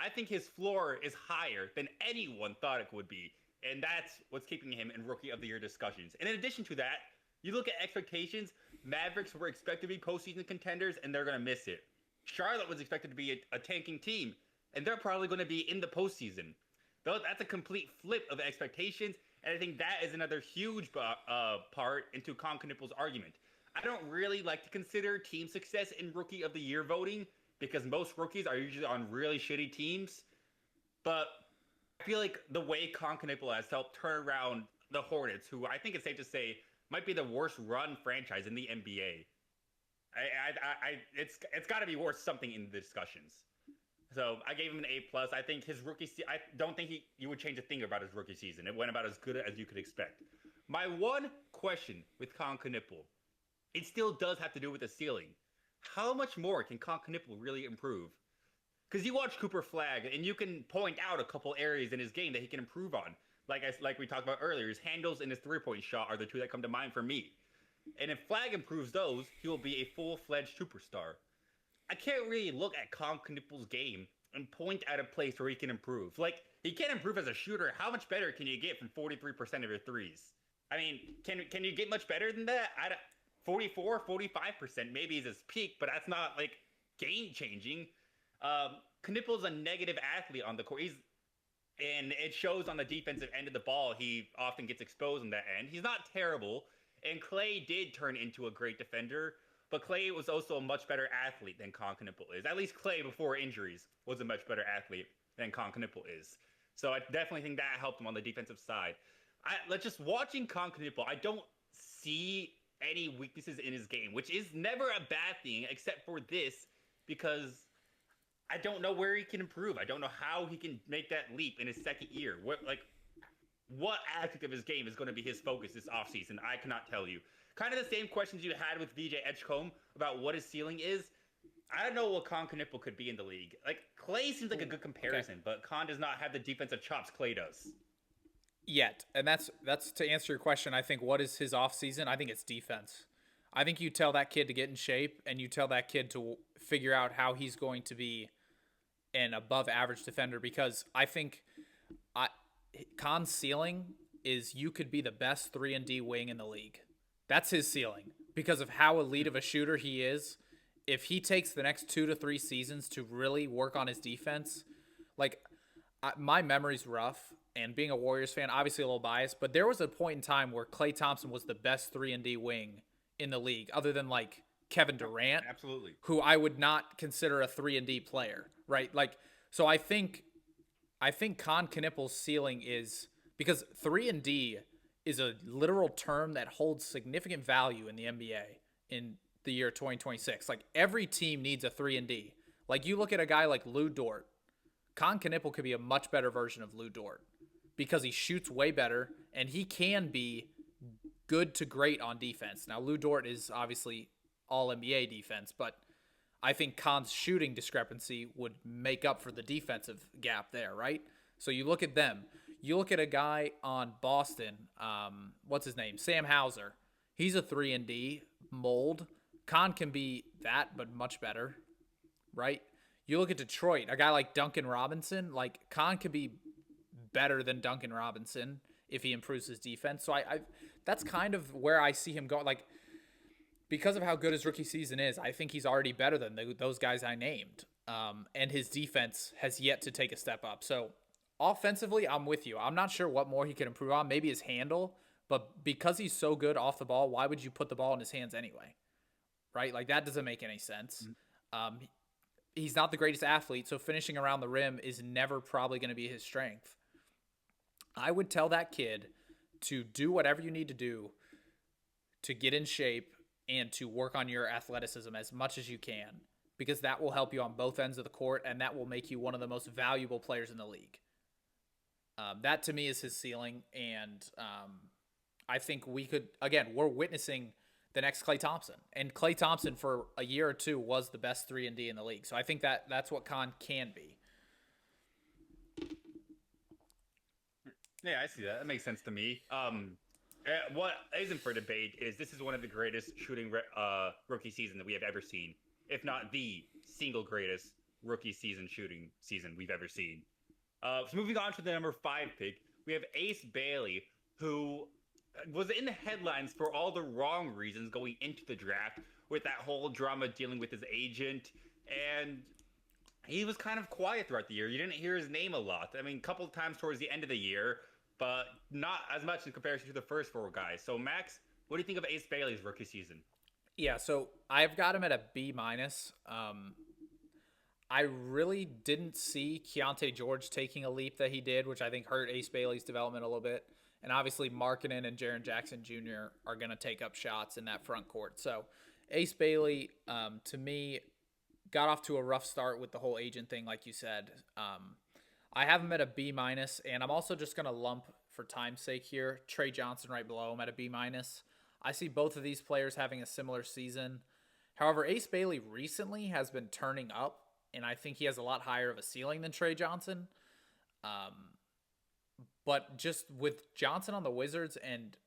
I think his floor is higher than anyone thought it would be, and that's what's keeping him in Rookie of the Year discussions. And in addition to that, you look at expectations, Mavericks were expected to be postseason contenders, and they're going to miss it. Charlotte was expected to be a tanking team, and they're probably going to be in the postseason. Though that's a complete flip of expectations, and I think that is another huge part into Kon Knueppel's argument. I don't really like to consider team success in Rookie of the Year voting, because most rookies are usually on really shitty teams. But I feel like the way Kon Knueppel has helped turn around the Hornets, who I think it's safe to say might be the worst run franchise in the NBA. It's got to be worth something in the discussions. So I gave him an A+. I think his rookie I don't think you would change a thing about his rookie season. It went about as good as you could expect. My one question with Kon Knueppel, it still does have to do with the ceiling. How much more can Kon Knueppel really improve? Because you watch Cooper Flagg, and you can point out a couple areas in his game that he can improve on. Like we talked about earlier, his handles and his three-point shot are the two that come to mind for me. And if Flagg improves those, he will be a full-fledged superstar. I can't really look at Kon Knueppel's game and point at a place where he can improve. Like, he can't improve as a shooter. How much better can you get from 43% of your threes? I mean, can you get much better than that? 44, 45% maybe is his peak, but that's not, like, game-changing. Knueppel's a negative athlete on the court. And it shows on the defensive end of the ball. He often gets exposed on that end. He's not terrible, and Klay did turn into a great defender, but Klay was also a much better athlete than Kon Knueppel is. At least Klay, before injuries, was a much better athlete than Kon Knueppel is. So I definitely think that helped him on the defensive side. Just watching Kon Knueppel, I don't see any weaknesses in his game, which is never a bad thing, except for this, because I don't know where he can improve. I don't know how he can make that leap in his second year. What aspect of his game is going to be his focus this offseason? I cannot tell you. Kind of the same questions you had with VJ Edgecombe about what his ceiling is. I don't know what Kon Knueppel could be in the league. Like, Klay seems like a good comparison, but Kon does not have the defensive chops Klay does. Yet. And that's to answer your question, I think, what is his offseason? I think it's defense. I think you tell that kid to get in shape, and you tell that kid to figure out how he's going to be an above-average defender, because I think Kon's ceiling is you could be the best 3-and-D wing in the league. That's his ceiling because of how elite of a shooter he is. If he takes the next 2 to 3 seasons to really work on his defense, my memory's rough, and being a Warriors fan, obviously a little biased, but there was a point in time where Klay Thompson was the best 3-and-D wing in the league, other than like Kevin Durant, absolutely, who I would not consider a 3-and-D player, right? So I think Kon Knueppel's ceiling is, because 3-and-D is a literal term that holds significant value in the NBA in the year 2026. Like, every team needs a 3-and-D. Like you look at a guy like Lou Dort. Con Knipple could be a much better version of Lou Dort because he shoots way better and he can be good to great on defense. Now Lou Dort is obviously all NBA defense, but I think Con's shooting discrepancy would make up for the defensive gap there, right? So you look at them. You look at a guy on Boston, what's his name? Sam Hauser. He's a 3 and D mold. Con can be that, but much better, right? You look at Detroit, a guy like Duncan Robinson, like Con could be better than Duncan Robinson if he improves his defense. So I that's kind of where I see him going. Like because of how good his rookie season is, I think he's already better than those guys I named. And his defense has yet to take a step up. So offensively, I'm with you. I'm not sure what more he can improve on. Maybe his handle, but because he's so good off the ball, why would you put the ball in his hands anyway? Right? Like that doesn't make any sense. He's not the greatest athlete, so finishing around the rim is never probably going to be his strength. I would tell that kid to do whatever you need to do to get in shape and to work on your athleticism as much as you can, because that will help you on both ends of the court and that will make you one of the most valuable players in the league. That to me is his ceiling, and I think we could, again, we're witnessing the next Klay Thompson. And Klay Thompson for a year or two was the best 3 and D in the league. So I think that's what Con can be. Yeah, I see that. That makes sense to me. What isn't for debate is this is one of the greatest shooting rookie season that we have ever seen, if not the single greatest rookie shooting season we've ever seen. So moving on to the number 5 pick, we have Ace Bailey, who was in the headlines for all the wrong reasons going into the draft, with that whole drama dealing with his agent, and he was kind of quiet throughout the year. You didn't hear his name a lot. I mean, a couple of times towards the end of the year, but not as much in comparison to the first 4 guys. So Max, what do you think of Ace Bailey's rookie season? Yeah, so I've got him at a B-. I really didn't see Keontae George taking a leap that he did, which I think hurt Ace Bailey's development a little bit. And obviously Markkanen and Jaren Jackson Jr. are going to take up shots in that front court. So Ace Bailey, to me, got off to a rough start with the whole agent thing, like you said. I have him at a B-, and I'm also just going to lump, for time's sake here, Trey Johnson right below him at a B-. I see both of these players having a similar season. However, Ace Bailey recently has been turning up, and I think he has a lot higher of a ceiling than Trey Johnson. But just with Johnson on the Wizards and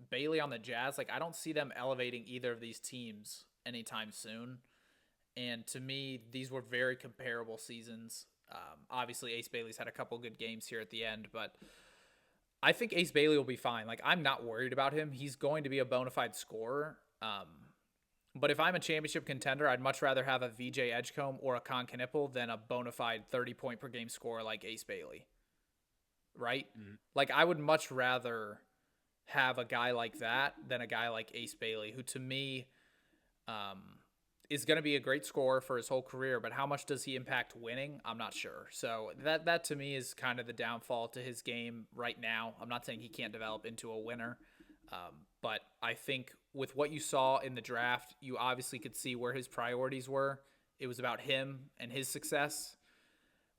Bailey on the Jazz, like I don't see them elevating either of these teams anytime soon. And to me, these were very comparable seasons. Obviously, Ace Bailey's had a couple good games here at the end, but I think Ace Bailey will be fine. Like I'm not worried about him. He's going to be a bona fide scorer. But if I'm a championship contender, I'd much rather have a VJ Edgecombe or a Con Knipple than a bona fide 30-point per game scorer like Ace Bailey. Right? Mm-hmm. Like I would much rather have a guy like that than a guy like Ace Bailey, who to me is going to be a great scorer for his whole career, but how much does he impact winning? I'm not sure. So that to me is kind of the downfall to his game right now. I'm not saying he can't develop into a winner, but I think with what you saw in the draft, you obviously could see where his priorities were. It was about him and his success.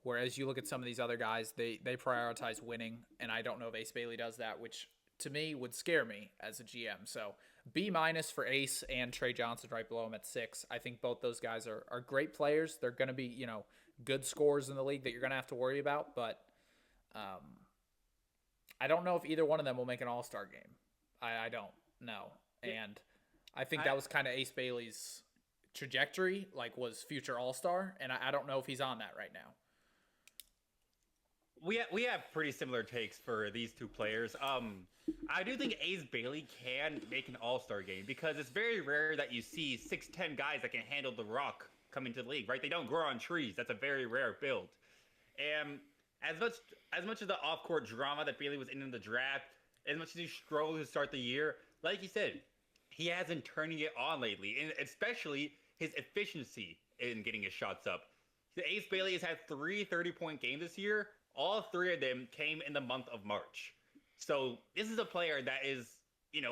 Whereas you look at some of these other guys, they prioritize winning, and I don't know if Ace Bailey does that, which to me would scare me as a GM. So B- for Ace and Trey Johnson right below him at 6. I think both those guys are great players. They're going to be, good scorers in the league that you're going to have to worry about, but I don't know if either one of them will make an all-star game. I don't know. And I think that was kind of Ace Bailey's trajectory, like was future all-star, and I don't know if he's on that right now. We have pretty similar takes for these two players. I do think Ace Bailey can make an all-star game because it's very rare that you see 6'10" guys that can handle the rock come into the league, right? They don't grow on trees. That's a very rare build. And as much as the off-court drama that Bailey was in the draft, as much as he struggled to start the year, like you said, he hasn't turning it on lately, and especially his efficiency in getting his shots up. Ace Bailey has had 3 30-point games this year. All 3 of them came in the month of March. So this is a player that is,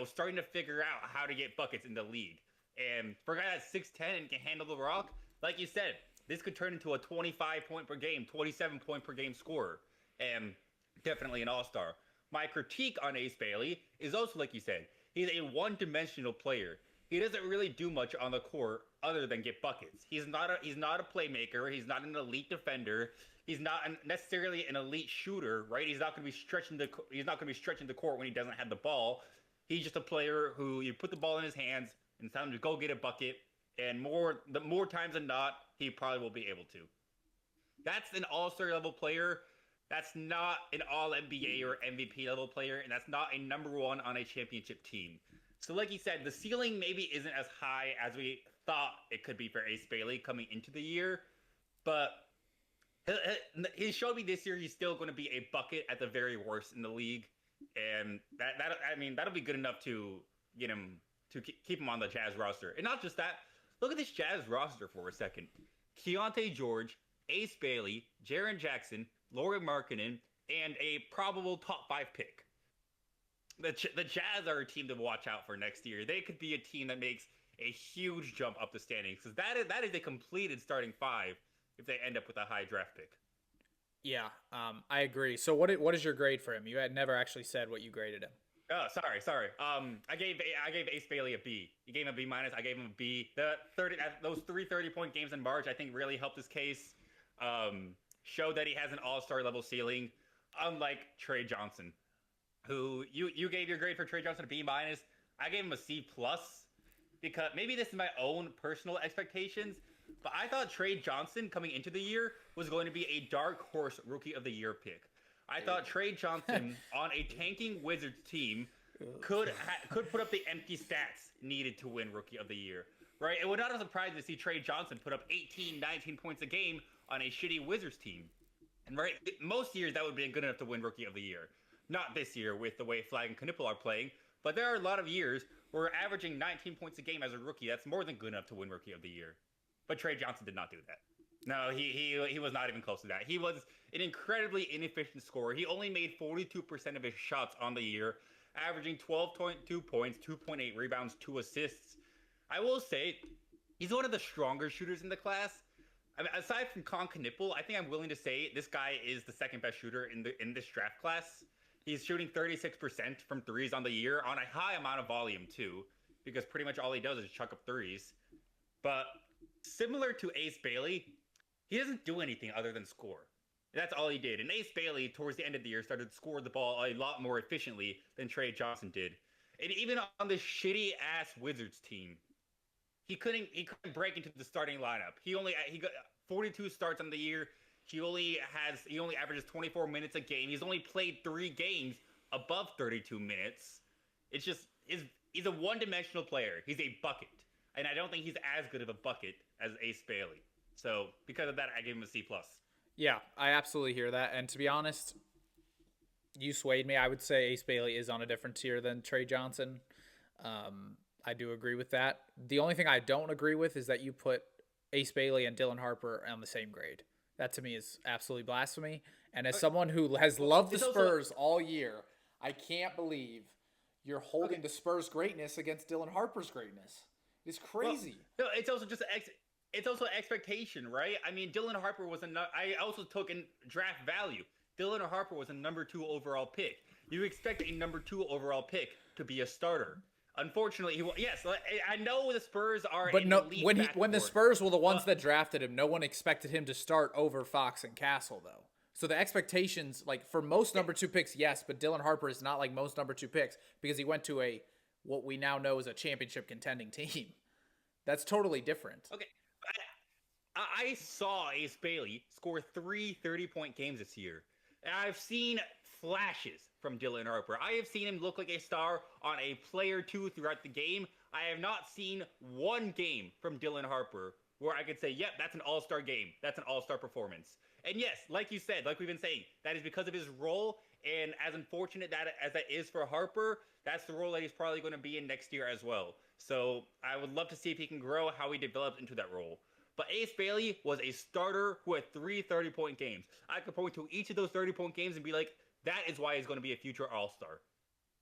starting to figure out how to get buckets in the league. And for a guy that's 6'10" and can handle the rock, like you said, this could turn into a 25 point per game, 27 point per game scorer, and definitely an all-star. My critique on Ace Bailey is also, like you said, he's a one-dimensional player. He doesn't really do much on the court other than get buckets. He's not a playmaker. He's not an elite defender. He's not necessarily an elite shooter, right? He's not going to be stretching the court when he doesn't have the ball. He's just a player who you put the ball in his hands and tell him to go get a bucket, and more times than not, he probably will be able to. That's an all-star level player. That's not an all-NBA or MVP level player, and that's not a number one on a championship team. So like you said, the ceiling maybe isn't as high as we thought it could be for Ace Bailey coming into the year, but he showed me this year he's still going to be a bucket at the very worst in the league, and that'll be good enough to get him to keep him on the Jazz roster. And not just that, look at this Jazz roster for a second. Keontae George, Ace Bailey, Jaren Jackson, Lauri Markkanen, and a probable top 5 pick. The Jazz are a team to watch out for next year. They could be a team that makes a huge jump up the standings, because that is a completed starting 5 if they end up with a high draft pick. Yeah, I agree. So what is your grade for him? You had never actually said what you graded him. Oh, sorry. I gave Ace Bailey a B. You gave him a B minus. I gave him a B. Those 3 30-point games in March, I think, really helped his case. Showed that he has an all-star level ceiling, unlike Trey Johnson, who you gave your grade for Trey Johnson a B minus. I gave him a C plus, because maybe this is my own personal expectations, but I thought Trey Johnson coming into the year was going to be a dark horse rookie of the year pick. I thought Trey Johnson on a tanking Wizards team could put up the empty stats needed to win rookie of the year, right? It would not have surprised to see Trey Johnson put up 18, 19 points a game on a shitty Wizards team. And right, most years that would be good enough to win rookie of the year. Not this year with the way Flag and Knipple are playing, but there are a lot of years where we're averaging 19 points a game as a rookie. That's more than good enough to win rookie of the year. But Trey Johnson did not do that. No, he was not even close to that. He was an incredibly inefficient scorer. He only made 42% of his shots on the year, averaging 12.2 points, 2.8 rebounds, 2 assists. I will say, he's one of the stronger shooters in the class. I mean, aside from Con Knipple, I think I'm willing to say this guy is the second best shooter in this draft class. He's shooting 36% from threes on the year on a high amount of volume too, because pretty much all he does is chuck up threes. But similar to Ace Bailey, he doesn't do anything other than score. That's all he did. And Ace Bailey, towards the end of the year, started to score the ball a lot more efficiently than Trey Johnson did. And even on this shitty-ass Wizards team, he couldn't break into the starting lineup. He got 42 starts on the year. He only averages 24 minutes a game. He's only played 3 games above 32 minutes. It's just he's a one-dimensional player. He's a bucket. And I don't think he's as good of a bucket as Ace Bailey. So because of that, I gave him a C+. Yeah, I absolutely hear that. And to be honest, you swayed me. I would say Ace Bailey is on a different tier than Trey Johnson. I do agree with that. The only thing I don't agree with is that you put Ace Bailey and Dylan Harper on the same grade. That to me is absolutely blasphemy. And as someone who has loved the Spurs all year, I can't believe you're holding the Spurs' greatness against Dylan Harper's greatness. It's crazy. Well, no, it's also just it's also expectation, right? I mean, Dylan Harper was I also took in draft value. Dylan Harper was a number 2 overall pick. You expect a number 2 overall pick to be a starter. Unfortunately, yes, I know the Spurs are. But no, when the Spurs were the ones that drafted him, no one expected him to start over Fox and Castle, though. So the expectations, like for most number 2 picks, yes, but Dylan Harper is not like most number 2 picks because he went to what we now know is a championship contending team. That's totally different. Okay. I saw Ace Bailey score 3 30-point games this year. And I've seen flashes from Dylan Harper. I have seen him look like a star on a play or two throughout the game. I have not seen one game from Dylan Harper where I could say, yep, that's an all-star game. That's an all-star performance. And yes, like you said, like we've been saying, that is because of his role. And as unfortunate as that is for Harper, that's the role that he's probably going to be in next year as well. So I would love to see if he can grow how he develops into that role. But Ace Bailey was a starter who had 3 30-point games. I could point to each of those 30-point games and be like, that is why he's going to be a future all-star.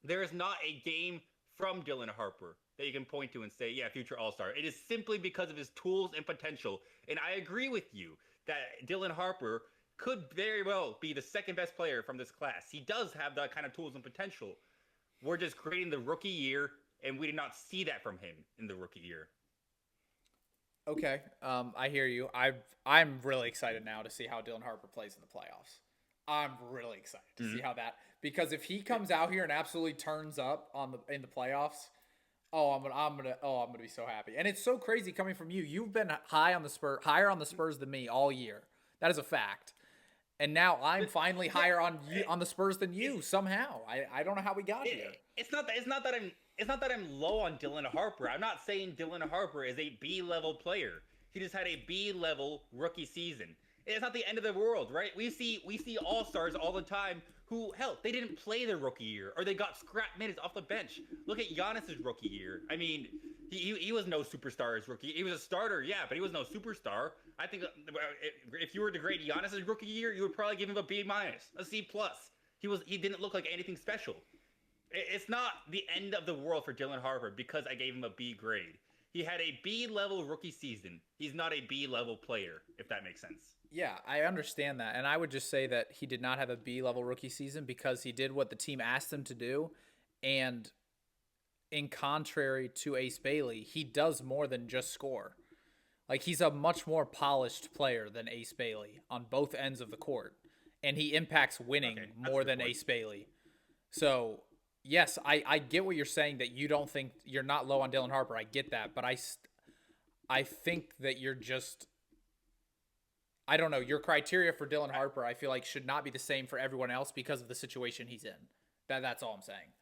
There is not a game from Dylan Harper that you can point to and say, yeah, future All-Star. It is simply because of his tools and potential. And I agree with you that Dylan Harper could very well be the second best player from this class. He does have that kind of tools and potential. We're just creating the rookie year, and we did not see that from him in the rookie year. Okay, I hear you. I'm really excited now to see how Dylan Harper plays in the playoffs. I'm really excited to see how that, because if he comes out here and absolutely turns up in the playoffs, I'm gonna be so happy. And it's so crazy coming from you. You've been higher on the Spurs than me all year. That is a fact. And now I'm finally higher on the Spurs than you somehow. I don't know how we got here. It's not that I'm low on Dylan Harper. I'm not saying Dylan Harper is a B-level player. He just had a B-level rookie season. It's not the end of the world, right? We see all-stars all the time who, hell, they didn't play their rookie year, or they got scrap minutes off the bench. Look at Giannis's rookie year. I mean, he was no superstar as rookie. He was a starter, yeah, but he was no superstar. I think if you were to grade Giannis's rookie year, you would probably give him a B-, a C+. He didn't look like anything special. It's not the end of the world for Dylan Harper because I gave him a B grade. He had a B-level rookie season. He's not a B-level player, if that makes sense. Yeah, I understand that. And I would just say that he did not have a B-level rookie season because he did what the team asked him to do. And in contrary to Ace Bailey, he does more than just score. Like, he's a much more polished player than Ace Bailey on both ends of the court. And he impacts winning more than Ace Bailey. So, yes, I get what you're saying, that you don't think you're not low on Dylan Harper. I get that. But I think that you're just, I don't know, your criteria for Dylan Harper, I feel like, should not be the same for everyone else because of the situation he's in. That's all I'm saying.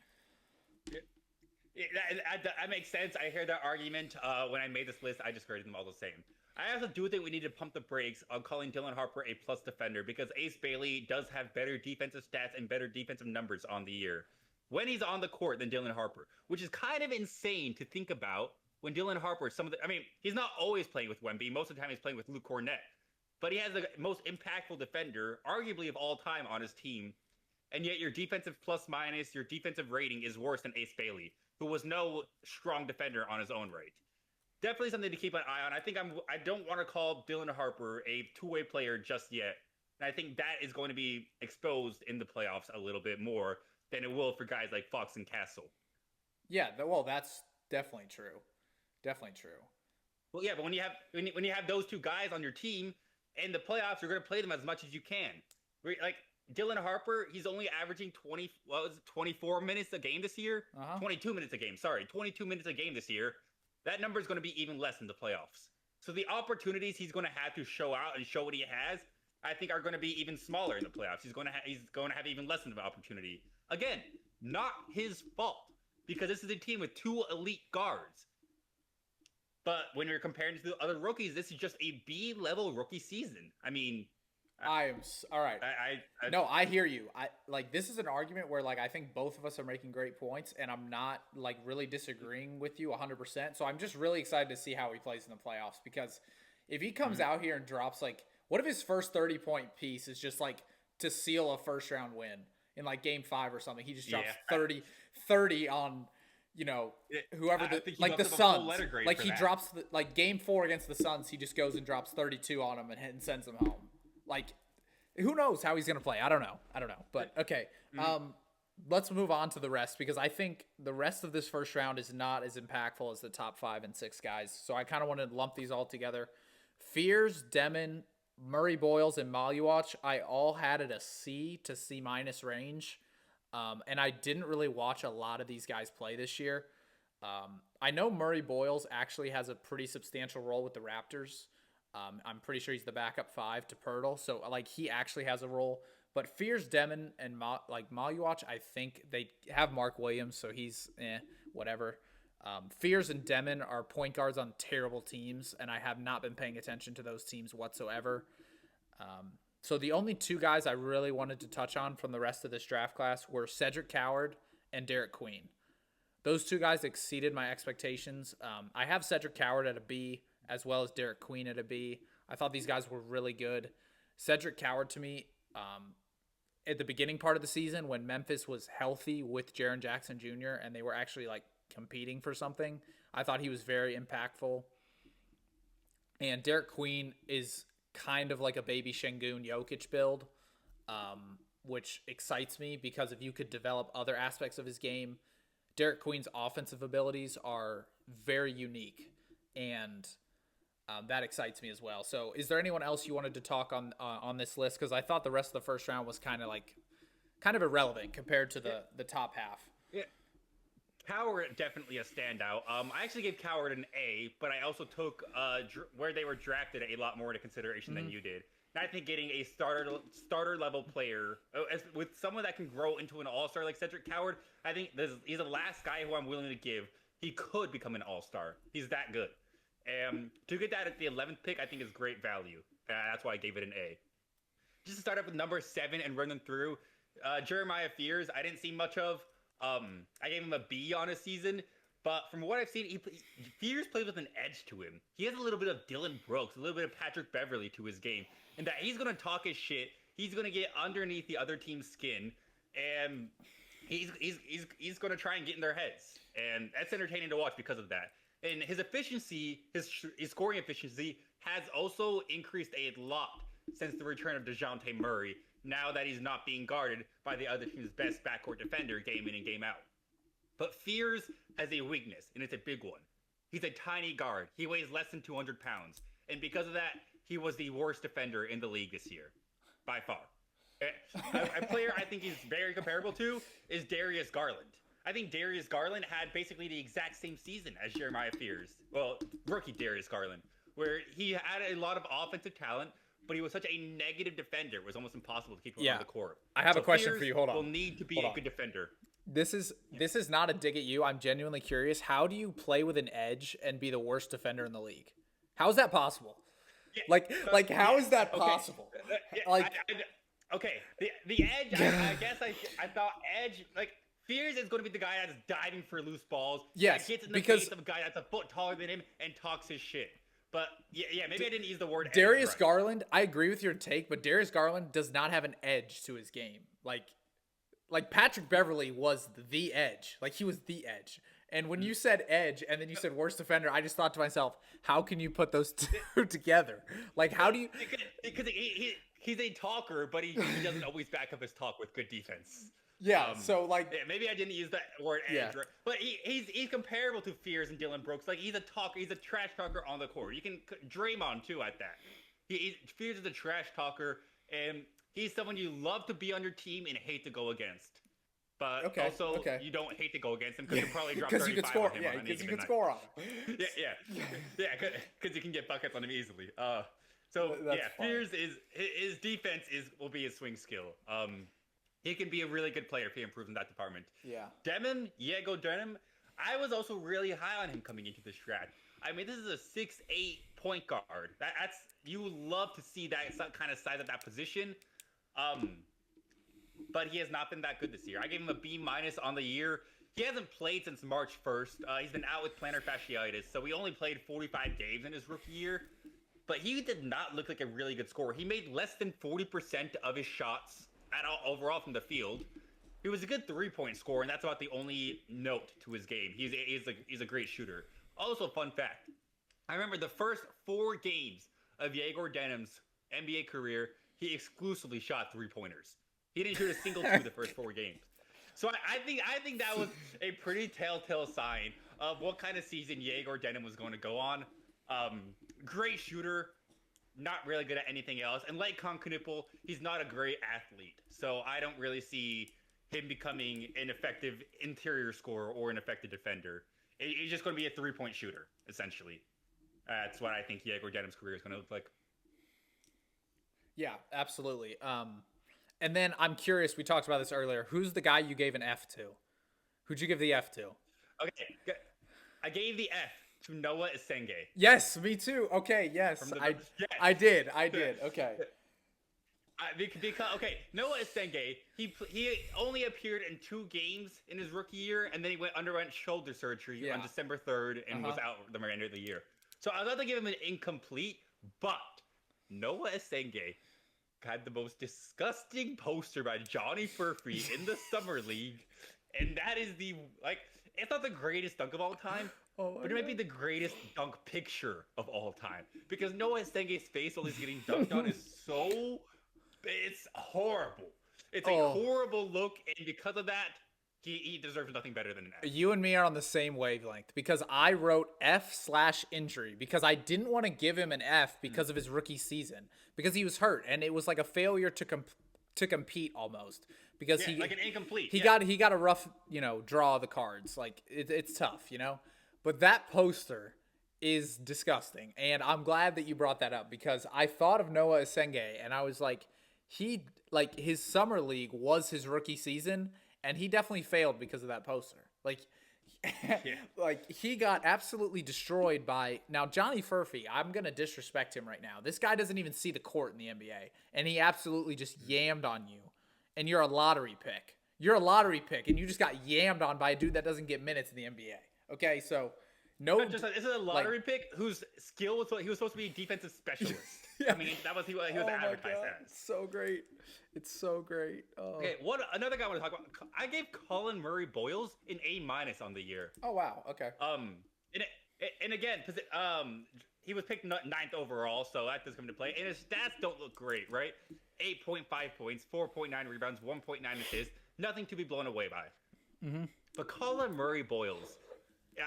That makes sense. I hear that argument. When I made this list, I just graded them all the same. I also do think we need to pump the brakes on calling Dylan Harper a plus defender because Ace Bailey does have better defensive stats and better defensive numbers on the year when he's on the court than Dylan Harper, which is kind of insane to think about when Dylan Harper, he's not always playing with Wemby. Most of the time he's playing with Luke Cornett, but he has the most impactful defender, arguably of all time, on his team. And yet your defensive plus-minus, your defensive rating is worse than Ace Bailey, who was no strong defender on his own right. Definitely something to keep an eye on. I don't want to call Dylan Harper a two-way player just yet. And I think that is going to be exposed in the playoffs a little bit more than it will for guys like Fox and Castle. Yeah, well, that's definitely true. Definitely true. Well, yeah, but when you have those two guys on your team in the playoffs, you're going to play them as much as you can. Like Dylan Harper, he's only averaging 24 minutes a game this year? 22 minutes a game. Sorry, 22 minutes a game this year. That number is going to be even less in the playoffs. So the opportunities he's going to have to show out and show what he has, I think, are going to be even smaller in the playoffs. He's going to have even less of an opportunity. Again, not his fault, because this is a team with two elite guards. But when you're comparing to the other rookies, this is just a B-level rookie season. I mean, all right. No, I hear you. This is an argument where I think both of us are making great points, and I'm not really disagreeing with you 100%. So I'm just really excited to see how he plays in the playoffs, because if he comes out here and drops what if his first 30-point piece is just to seal a first round win in game 5 or something? He just drops 30 on whoever the Suns. He drops game 4 against the Suns, he just goes and drops 32 on them and sends them home. Who knows how he's going to play? I don't know. But, okay. Let's move on to the rest, because I think the rest of this first round is not as impactful as the top 5 and 6 guys. So I kind of want to lump these all together. Fears, Demon, Murray Boyles, and Maluach, I all had at a C to C- range. And I didn't really watch a lot of these guys play this year. I know Murray Boyles actually has a pretty substantial role with the Raptors. I'm pretty sure he's the backup 5 to Pirtle. So, he actually has a role. But Fears, Demon, and Maluach, I think they have Mark Williams, so he's whatever. Fears and Demon are point guards on terrible teams, and I have not been paying attention to those teams whatsoever. So the only two guys I really wanted to touch on from the rest of this draft class were Cedric Coward and Derek Queen. Those two guys exceeded my expectations. I have Cedric Coward at a B, as well as Derek Queen at a B. I thought these guys were really good. Cedric Coward, to me, at the beginning part of the season, when Memphis was healthy with Jaren Jackson Jr., and they were actually competing for something. I thought he was very impactful. And Derek Queen is kind of like a baby Şengün Jokic build, which excites me because if you could develop other aspects of his game, Derek Queen's offensive abilities are very unique, and that excites me as well. So, is there anyone else you wanted to talk on this list? Because I thought the rest of the first round was kind of irrelevant compared to the top half. Yeah. Coward definitely a standout. I actually gave Coward an A, but I also took where they were drafted a lot more into consideration than you did. And I think getting a starter level player with someone that can grow into an all-star like Cedric Coward, I think he's the last guy who I'm willing to give. He could become an all-star. He's that good. To get that at the 11th pick, I think is great value. That's why I gave it an A. Just to start up with number 7 and run them through, Jeremiah Fears, I didn't see much of. I gave him a B on his season, but from what I've seen, Fears plays with an edge to him. He has a little bit of Dylan Brooks, a little bit of Patrick Beverley to his game, and that he's going to talk his shit. He's going to get underneath the other team's skin, and he's going to try and get in their heads, and that's entertaining to watch because of that. And his efficiency, his scoring efficiency, has also increased a lot since the return of DeJounte Murray, now that he's not being guarded by the other team's best backcourt defender game in and game out. But Fears has a weakness, and it's a big one. He's a tiny guard. He weighs less than 200 pounds. And because of that, he was the worst defender in the league this year, by far. A player I think he's very comparable to is Darius Garland. I think Darius Garland had basically the exact same season as Jeremiah Fears. Well, rookie Darius Garland, where he had a lot of offensive talent, but he was such a negative defender, it was almost impossible to keep him on the court. I have a question for you. Hold on. Will need to be a good defender. This is not a dig at you. I'm genuinely curious. How do you play with an edge and be the worst defender in the league? How is that possible? Yeah, how is that possible? Okay, the edge. I guess I thought edge Fears is going to be the guy that's diving for loose balls. Yes, that gets in the face of a guy that's a foot taller than him and talks his shit. But yeah, maybe I didn't use the word Darius edge, Garland, I agree with your take, but Darius Garland does not have an edge to his game. Like Patrick Beverley was the edge. Like he was the edge. And when you said edge and then you said worst defender, I just thought to myself, how can you put those two together? Like how do you Because he's a talker, but he doesn't always back up his talk with good defense. Yeah, maybe I didn't use that word edge, right? But he's comparable to Fears and Dylan Brooks. Like he's a talker, he's a trash talker on the court. You can Draymond too at that. Fears is a trash talker, and he's someone you love to be on your team and hate to go against. But you don't hate to go against him because you'll probably drop 35 on him on any given night. You can score on him. yeah, because you can get buckets on him easily. Fears his defense will be his swing skill. He can be a really good player if he improves in that department. Yeah. Diego Denim, I was also really high on him coming into this draft. I mean, this is a 6'8" point guard. That's you love to see that kind of size at that position. But he has not been that good this year. I gave him a B- on the year. He hasn't played since March 1st. He's been out with plantar fasciitis, so he only played 45 games in his rookie year. But he did not look like a really good scorer. He made less than 40% of his shots overall from the field. He was a good 3-point scorer, and that's about the only note to his game. He's a great shooter. Also, fun fact, I remember the first 4 games of Yegor Denim's NBA career, he exclusively shot 3-pointers. He didn't shoot a single 2 the first 4 games. So I think that was a pretty telltale sign of what kind of season Yegor Denim was going to go on. Great shooter, not really good at anything else. And like Konkanippel, he's not a great athlete. So I don't really see him becoming an effective interior scorer or an effective defender. He's just going to be a 3-point shooter, essentially. That's what I think Yegor Denim's career is going to look like. Yeah, absolutely. And then I'm curious, we talked about this earlier. Who's the guy you gave an F to? Who'd you give the F to? Okay, I gave the F to Noah Esenge. Yes, me too. Okay, yes. I did. Okay. Because Noah Esenge, he only appeared in 2 games in his rookie year, and then he underwent shoulder surgery on December 3rd and was out the remainder of the year. So I was about to give him an incomplete, but Noah Esenge had the most disgusting poster by Johnny Furphy in the Summer League, and that is it's not the greatest dunk of all time, Oh but it might be the greatest dunk picture of all time. Because Noah Senge's face while he's getting dunked on is so, it's horrible. It's a Oh. horrible look, and because of that, he deserves nothing better than an F. You and me are on the same wavelength because I wrote F/injury because I didn't want to give him an F because of his rookie season because he was hurt and it was like a failure to compete almost because Yeah, like an incomplete. he yeah. got a rough draw of the cards, like it's tough, but that poster is disgusting, and I'm glad that you brought that up because I thought of Noah Asenge and I was like, his summer league was his rookie season and he definitely failed because of that poster. Like like he got absolutely destroyed by now Johnny Furphy. I'm gonna disrespect him right now. This guy doesn't even see the court in the NBA, and he absolutely just yammed on you. And you're a lottery pick. You're a lottery pick, and you just got yammed on by a dude that doesn't get minutes in the NBA. Okay, so no, Not just this is a lottery pick whose skill was he was supposed to be a defensive specialist. Yeah. I mean, that was he was oh my advertised God, as. so great. It's so great. Oh. Okay, another guy I want to talk about? I gave Colin Murray Boyles an A- on the year. Oh wow. Okay. And again, he was picked ninth overall, so that does come into play. And his stats don't look great, right? 8.5 points, 4.9 rebounds, 1.9 assists, nothing to be blown away by. Mm-hmm. But Colin Murray Boyles,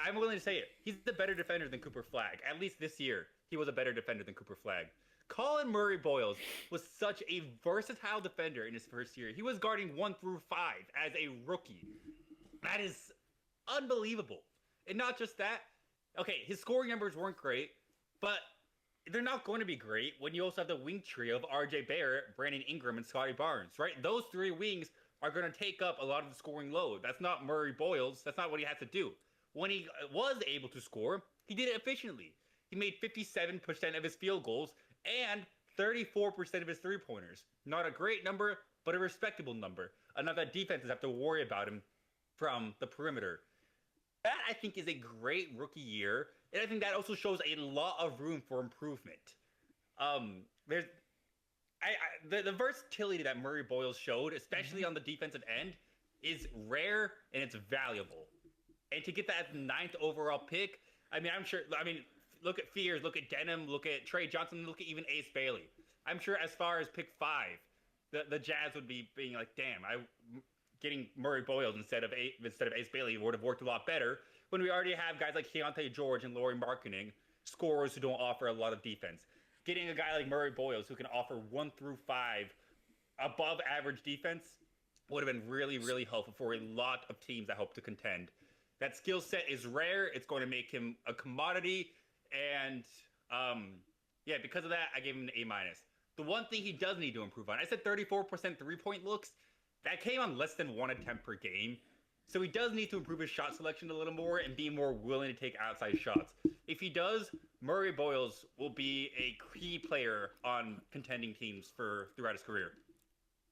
I'm willing to say it. He's the better defender than Cooper Flagg. At least this year, he was a better defender than Cooper Flagg. Colin Murray Boyles was such a versatile defender in his first year. He was guarding 1 through 5 as a rookie. That is unbelievable. And not just that. Okay, his scoring numbers weren't great, but they're not going to be great when you also have the wing trio of RJ Barrett, Brandon Ingram, and Scotty Barnes, right? Those three wings are going to take up a lot of the scoring load. That's not Murray Boyles. That's not what he has to do. When he was able to score, he did it efficiently. He made 57% of his field goals and 34% of his three-pointers. Not a great number, but a respectable number. Enough that defenses have to worry about him from the perimeter. That, I think, is a great rookie year, and I think that also shows a lot of room for improvement. The versatility that Murray Boyles showed, especially on the defensive end, is rare and it's valuable. And to get that 9th overall pick, look at Fears, look at Denham, look at Trey Johnson, look at even Ace Bailey. I'm sure as far as pick 5, the Jazz would be being like, damn, getting Murray Boyles instead of Ace Bailey would have worked a lot better when we already have guys like Keontae George and Lauri Markkanen, scorers who don't offer a lot of defense. Getting a guy like Murray Boyles who can offer 1 through 5 above average defense would have been really, really helpful for a lot of teams that hope to contend. That skill set is rare. It's going to make him a commodity. And because of that, I gave him an A-. The one thing he does need to improve on, I said 34% three-point looks. That came on less than 1 attempt per game. So he does need to improve his shot selection a little more and be more willing to take outside shots. If he does, Murray Boyles will be a key player on contending teams throughout his career.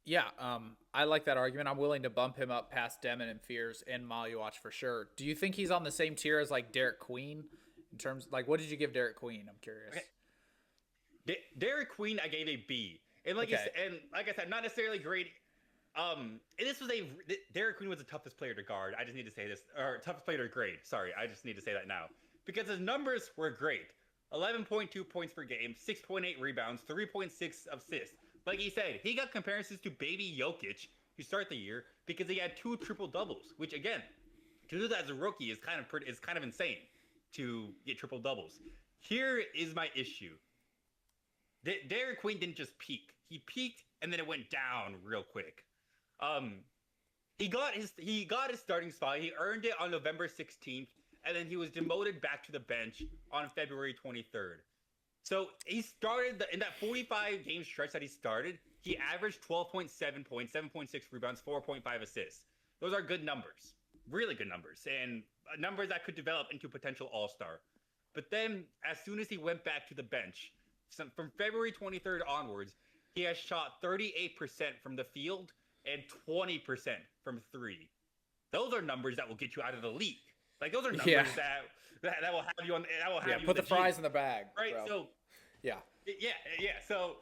Yeah, I like that argument. I'm willing to bump him up past Demon and Fears and Maluach for sure. Do you think he's on the same tier as like Derek Queen in terms what did you give Derek Queen? I'm curious. Okay. Derek Queen, I gave a B, and like I said, not necessarily great. Derek Queen was the toughest player to guard. I just need to say this, or toughest player to grade. Sorry, I just need to say that now because his numbers were great. 11.2 points per game, 6.8 rebounds, 3.6 assists. Like he said, he got comparisons to Baby Jokic to start the year because he had 2 triple doubles, which again, to do that as a rookie is kind of insane to get triple doubles. Here is my issue. Derek Queen didn't just peak. He peaked and then it went down real quick. He got his starting spot. He earned it on November 16th, and then he was demoted back to the bench on February 23rd. So he started in that 45-game stretch that he started, he averaged 12.7 points, 7.6 rebounds, 4.5 assists. Those are good numbers, really good numbers, and numbers that could develop into potential all-star. But then, as soon as he went back to the bench, from February 23rd onwards, he has shot 38% from the field and 20% from 3. Those are numbers that will get you out of the league. Like those are numbers that will have you on. That will have you put the fries in the bag, right? bro. So yeah. So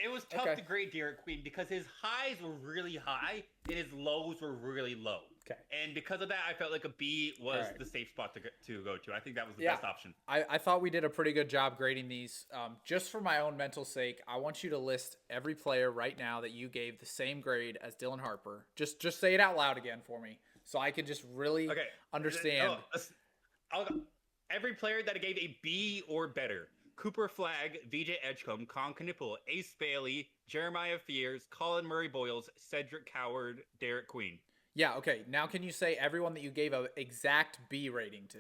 it was tough Okay. to grade Derek Queen because his highs were really high and his lows were really low. Okay. And because of that, I felt like a B was Alright. the safe spot to go to. I think that was the Yeah. best option. I thought we did a pretty good job grading these. Just for my own mental sake, I want you to list every player right now that you gave the same grade as Dylan Harper. Just say it out loud again for me, so I can just really Okay. understand. Every player that I gave a B or better: Cooper Flagg, VJ Edgecombe, Con Knipple, Ace Bailey, Jeremiah Fears, Colin Murray Boyles, Cedric Coward, Derek Queen. Yeah, okay. Now can you say everyone that you gave a exact B rating to?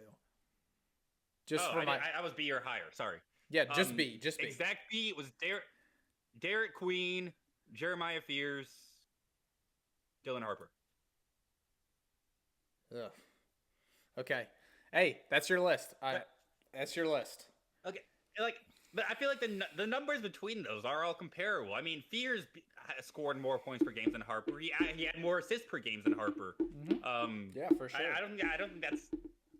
Just for my I was B or higher. Sorry. Yeah, just B, just B. Exact B was Derek Queen, Jeremiah Fears, Dylan Harper. Ugh. Okay. Hey, that's your list. That's your list. Okay, but I feel like the numbers between those are all comparable. I mean, Fears scored more points per game than Harper. He had more assists per game than Harper. Yeah, for sure. I don't think that's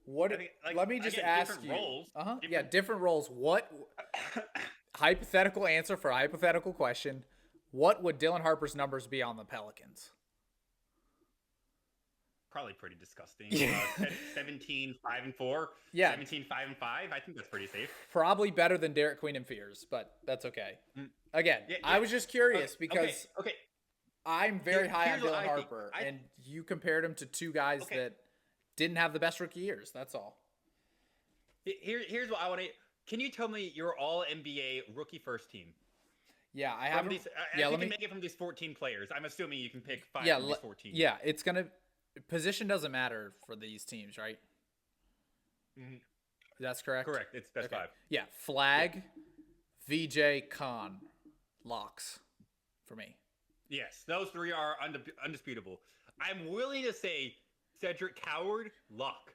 What? I think, like, let me just again, ask different you. roles. Yeah, different roles. What hypothetical answer for a hypothetical question? What would Dylan Harper's numbers be on the Pelicans? Probably pretty disgusting. Yeah. 17, 5 and 4. Yeah. 17, 5 and 5. I think that's pretty safe. Probably better than Derek Queen and Fears, but that's okay. Again, Yeah, I was just curious because okay. I'm very high on Here's what Dylan I think. Harper, and you compared him to two guys that didn't have the best rookie years. That's all. Here's what I want to. Can you tell me your All NBA rookie first team? Yeah, I have. Yeah, you can make it from these 14 players. I'm assuming you can pick 5 yeah, from these 14. Yeah, it's gonna. Position doesn't matter for these teams, right? Mm-hmm. That's correct. Correct. It's best 5. Yeah, Flag, VJ, Con, locks for me. Yes, those 3 are undisputable. I'm willing to say Cedric Coward, lock.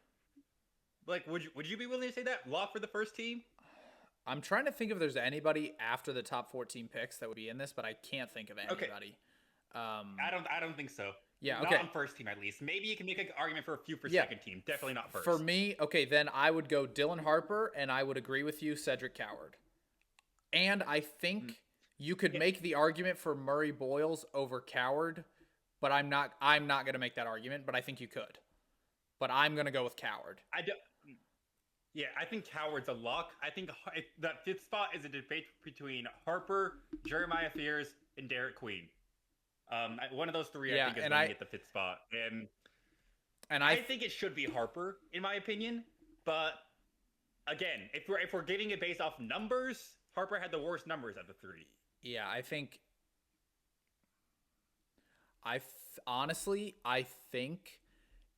Like, would you be willing to say that lock for the first team? I'm trying to think if there's anybody after the top 14 picks that would be in this, but I can't think of anybody. I don't think so. Yeah, Not okay. on first team, at least. Maybe you can make an argument for a few for Yeah. second team. Definitely not first. For me, okay, then I would go Dylan Harper, and I would agree with you, Cedric Coward. And I think you could make the argument for Murray Boyles over Coward, but I'm not going to make that argument, but I think you could. But I'm going to go with Coward. Yeah, I think Coward's a lock. I think that 5th spot is a debate between Harper, Jeremiah Fears, and Derek Queen. One of those 3, I think, is going to get the 5th spot. And I think it should be Harper, in my opinion. But again, if we're getting it based off numbers, Harper had the worst numbers at the 3. Yeah, I think. Honestly, I think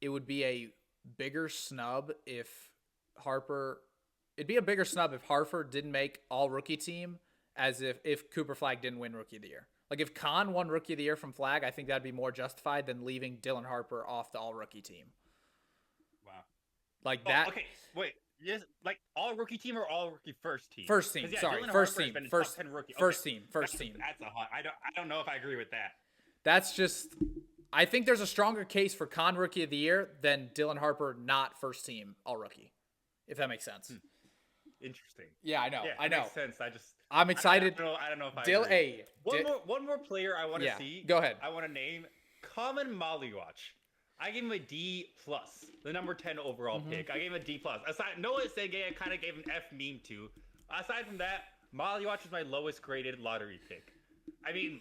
it would be a bigger snub if Harper. It'd be a bigger snub if Harper didn't make all rookie team, as if Cooper Flagg didn't win rookie of the year. Like if Con won rookie of the year from Flagg, I think that'd be more justified than leaving Dylan Harper off the all rookie team. Wow. Like that. Okay, wait. Just like all rookie team or all rookie first team? First team. Sorry, first team. First team. First team. That's a hot. I don't know if I agree with that. That's just. I think there's a stronger case for Con rookie of the year than Dylan Harper not first team all rookie, if that makes sense. Interesting. Yeah, I know. Yeah, I know. Makes sense. I'm excited. I don't know if I agree. One more player I want to see. Go ahead. I want to name Common Mollywatch. I gave him a D plus, the number 10 overall pick. I gave him a D plus. Aside, Noah Sege, I kind of gave an F meme to. Aside from that, Mollywatch is my lowest graded lottery pick. I mean,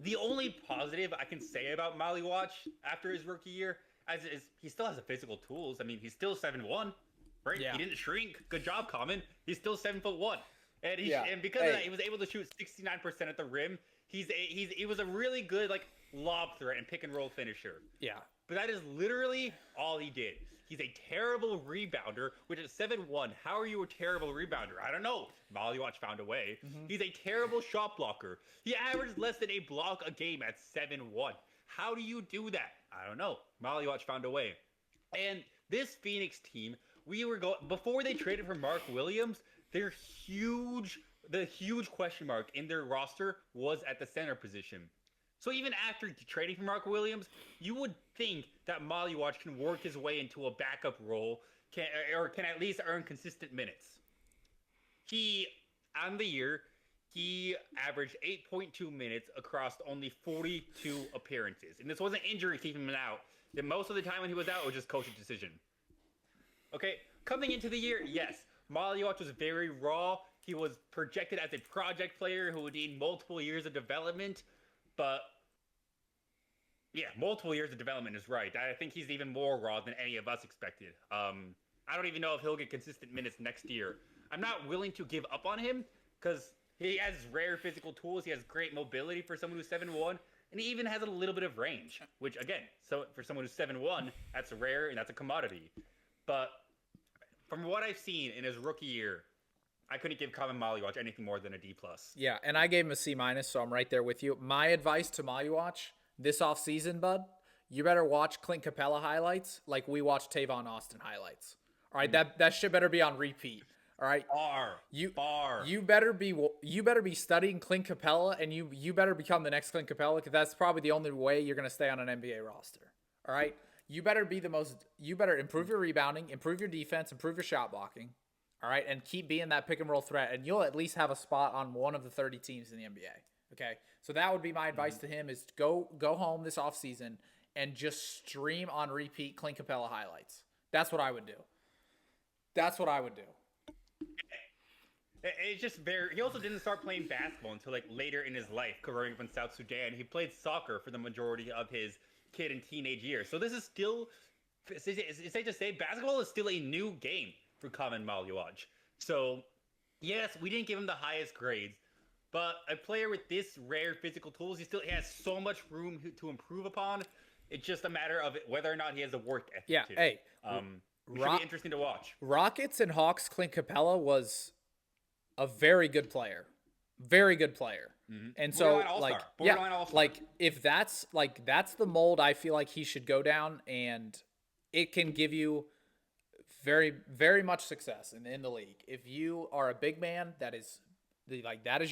the only positive I can say about Mollywatch after his rookie year is he still has the physical tools. I mean, he's still 7'1", right? Yeah. He didn't shrink. Good job, Common. He's still 7'1". And and because of that, he was able to shoot 69% at the rim. He was a really good like lob threat and pick and roll finisher. Yeah. But that is literally all he did. He's a terrible rebounder, which is 7'1". How are you a terrible rebounder? I don't know. Mollywatch found a way. He's a terrible shot blocker. He averaged less than a block a game at 7'1". How do you do that? I don't know. Mollywatch found a way. And this Phoenix team, before they traded for Mark Williams, the huge question mark in their roster was at the center position. So even after trading for Mark Williams, you would think that Mollywatch can work his way into a backup role, can at least earn consistent minutes. On the year, he averaged 8.2 minutes across only 42 appearances. And this wasn't injury keeping him out. Then most of the time when he was out, it was just coach's decision. Okay, coming into the year, yes, Malioch was very raw. He was projected as a project player who would need multiple years of development. But, yeah, multiple years of development is right. I think he's even more raw than any of us expected. I don't even know if he'll get consistent minutes next year. I'm not willing to give up on him because he has rare physical tools. He has great mobility for someone who's 7'1", and he even has a little bit of range, which, again, so for someone who's 7'1", that's rare and that's a commodity. But from what I've seen in his rookie year, I couldn't give Kevin Malioch anything more than a D+. Yeah, and I gave him a C-, so I'm right there with you. My advice to Malioch this offseason, bud, you better watch Clint Capella highlights like we watched Tavon Austin highlights. All right, that shit better be on repeat. All right, you better be studying Clint Capella, and you better become the next Clint Capella, because that's probably the only way you're gonna stay on an NBA roster. All right, you better improve your rebounding, improve your defense, improve your shot blocking. All right, and keep being that pick and roll threat, and you'll at least have a spot on one of the 30 teams in the NBA. Okay, so that would be my advice to him: is go home this offseason and just stream on repeat Clint Capella highlights. That's what I would do. It's just he also didn't start playing basketball until like later in his life, growing up in South Sudan. He played soccer for the majority of his kid and teenage years. So this is still, it's safe to say, basketball is still a new game for Kevin Malioch. So yes, we didn't give him the highest grades, but a player with this rare physical tools, he has so much room to improve upon. It's just a matter of whether or not he has a work ethic. Yeah, too. hey, It should be interesting to watch. Rockets and Hawks Clint Capella was a very good player. Mm-hmm. And so like if that's the mold I feel like he should go down, and it can give you very, very much success in the league. If you are a big man, that is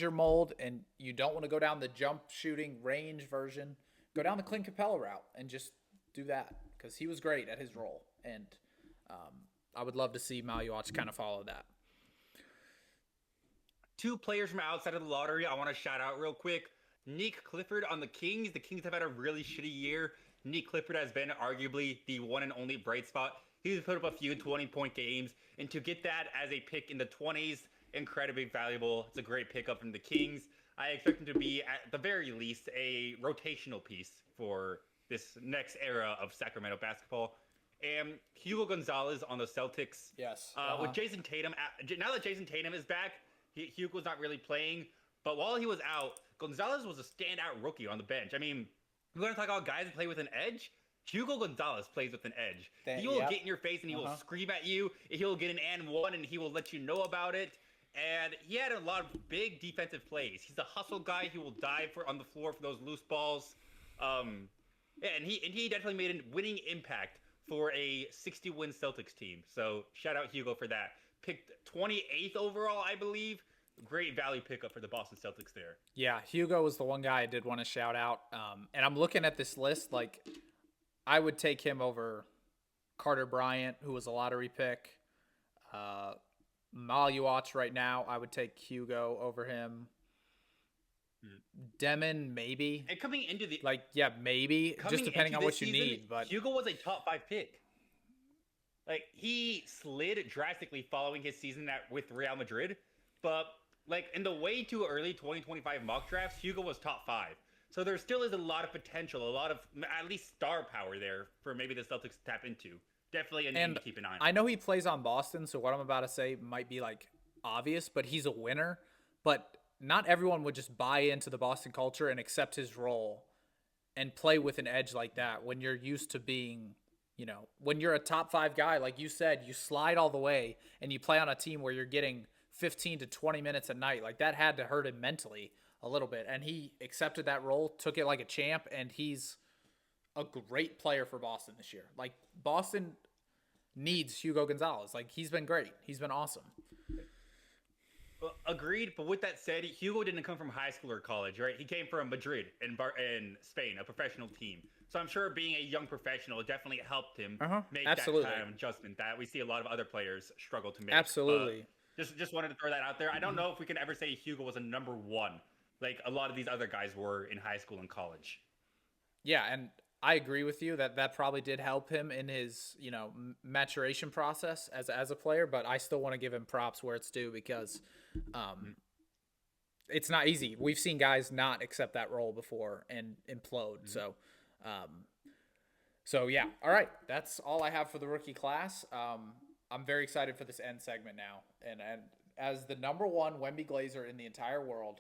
your mold, and you don't want to go down the jump shooting range version, go down the Clint Capella route and just do that, because he was great at his role. And I would love to see Malioch kind of follow that. Two players from outside of the lottery I want to shout out real quick. Nick Clifford on the Kings. The Kings have had a really shitty year. Nick Clifford has been arguably the one and only bright spot. He's put up a few 20-point games, and to get that as a pick in the 20s, incredibly valuable. It's a great pickup from the Kings. I expect him to be, at the very least, a rotational piece for this next era of Sacramento basketball. And Hugo Gonzalez on the Celtics. Yes. With Jason Tatum, now that Jason Tatum is back, Hugo's not really playing. But while he was out, Gonzalez was a standout rookie on the bench. I mean, we're going to talk about guys who play with an edge. Hugo Gonzalez plays with an edge. He will get in your face and he will scream at you. He'll get an and one and he will let you know about it. And he had a lot of big defensive plays. He's a hustle guy. He will dive on the floor for those loose balls. And he definitely made a winning impact for a 60-win Celtics team. So shout out Hugo for that. Picked 28th overall, I believe. Great value pickup for the Boston Celtics there. Yeah, Hugo was the one guy I did want to shout out. And I'm looking at this list, like, I would take him over Carter Bryant, who was a lottery pick. Malioch right now, I would take Hugo over him. Demon, maybe. And coming into the maybe, just depending on what you need. But Hugo was a top 5 pick. Like, he slid drastically following his season with Real Madrid, but like in the way too early 2025 mock drafts, Hugo was top 5. So there still is a lot of potential, a lot of at least star power there for maybe the Celtics to tap into. Definitely a name to keep an eye on. I know he plays on Boston, so what I'm about to say might be like obvious, but he's a winner. But not everyone would just buy into the Boston culture and accept his role and play with an edge like that when you're used to being, when you're a top 5 guy, like you said, you slide all the way and you play on a team where you're getting 15 to 20 minutes a night. Like, that had to hurt him mentally a little bit. And he accepted that role, took it like a champ, and he's a great player for Boston this year. Like, Boston needs Hugo Gonzalez. Like, he's been great. He's been awesome. Well, agreed. But with that said, Hugo didn't come from high school or college, right? He came from Madrid in Spain, a professional team. So I'm sure being a young professional definitely helped him make that kind of adjustment that we see a lot of other players struggle to make. Absolutely. Just wanted to throw that out there. I don't know if we can ever say Hugo was a number one, like a lot of these other guys were in high school and college. Yeah, and I agree with you that that probably did help him in his, maturation process as a player, but I still want to give him props where it's due because it's not easy. We've seen guys not accept that role before and implode. So yeah. All right, that's all I have for the rookie class. I'm very excited for this end segment now, and as the number one Wemby Glazer in the entire world,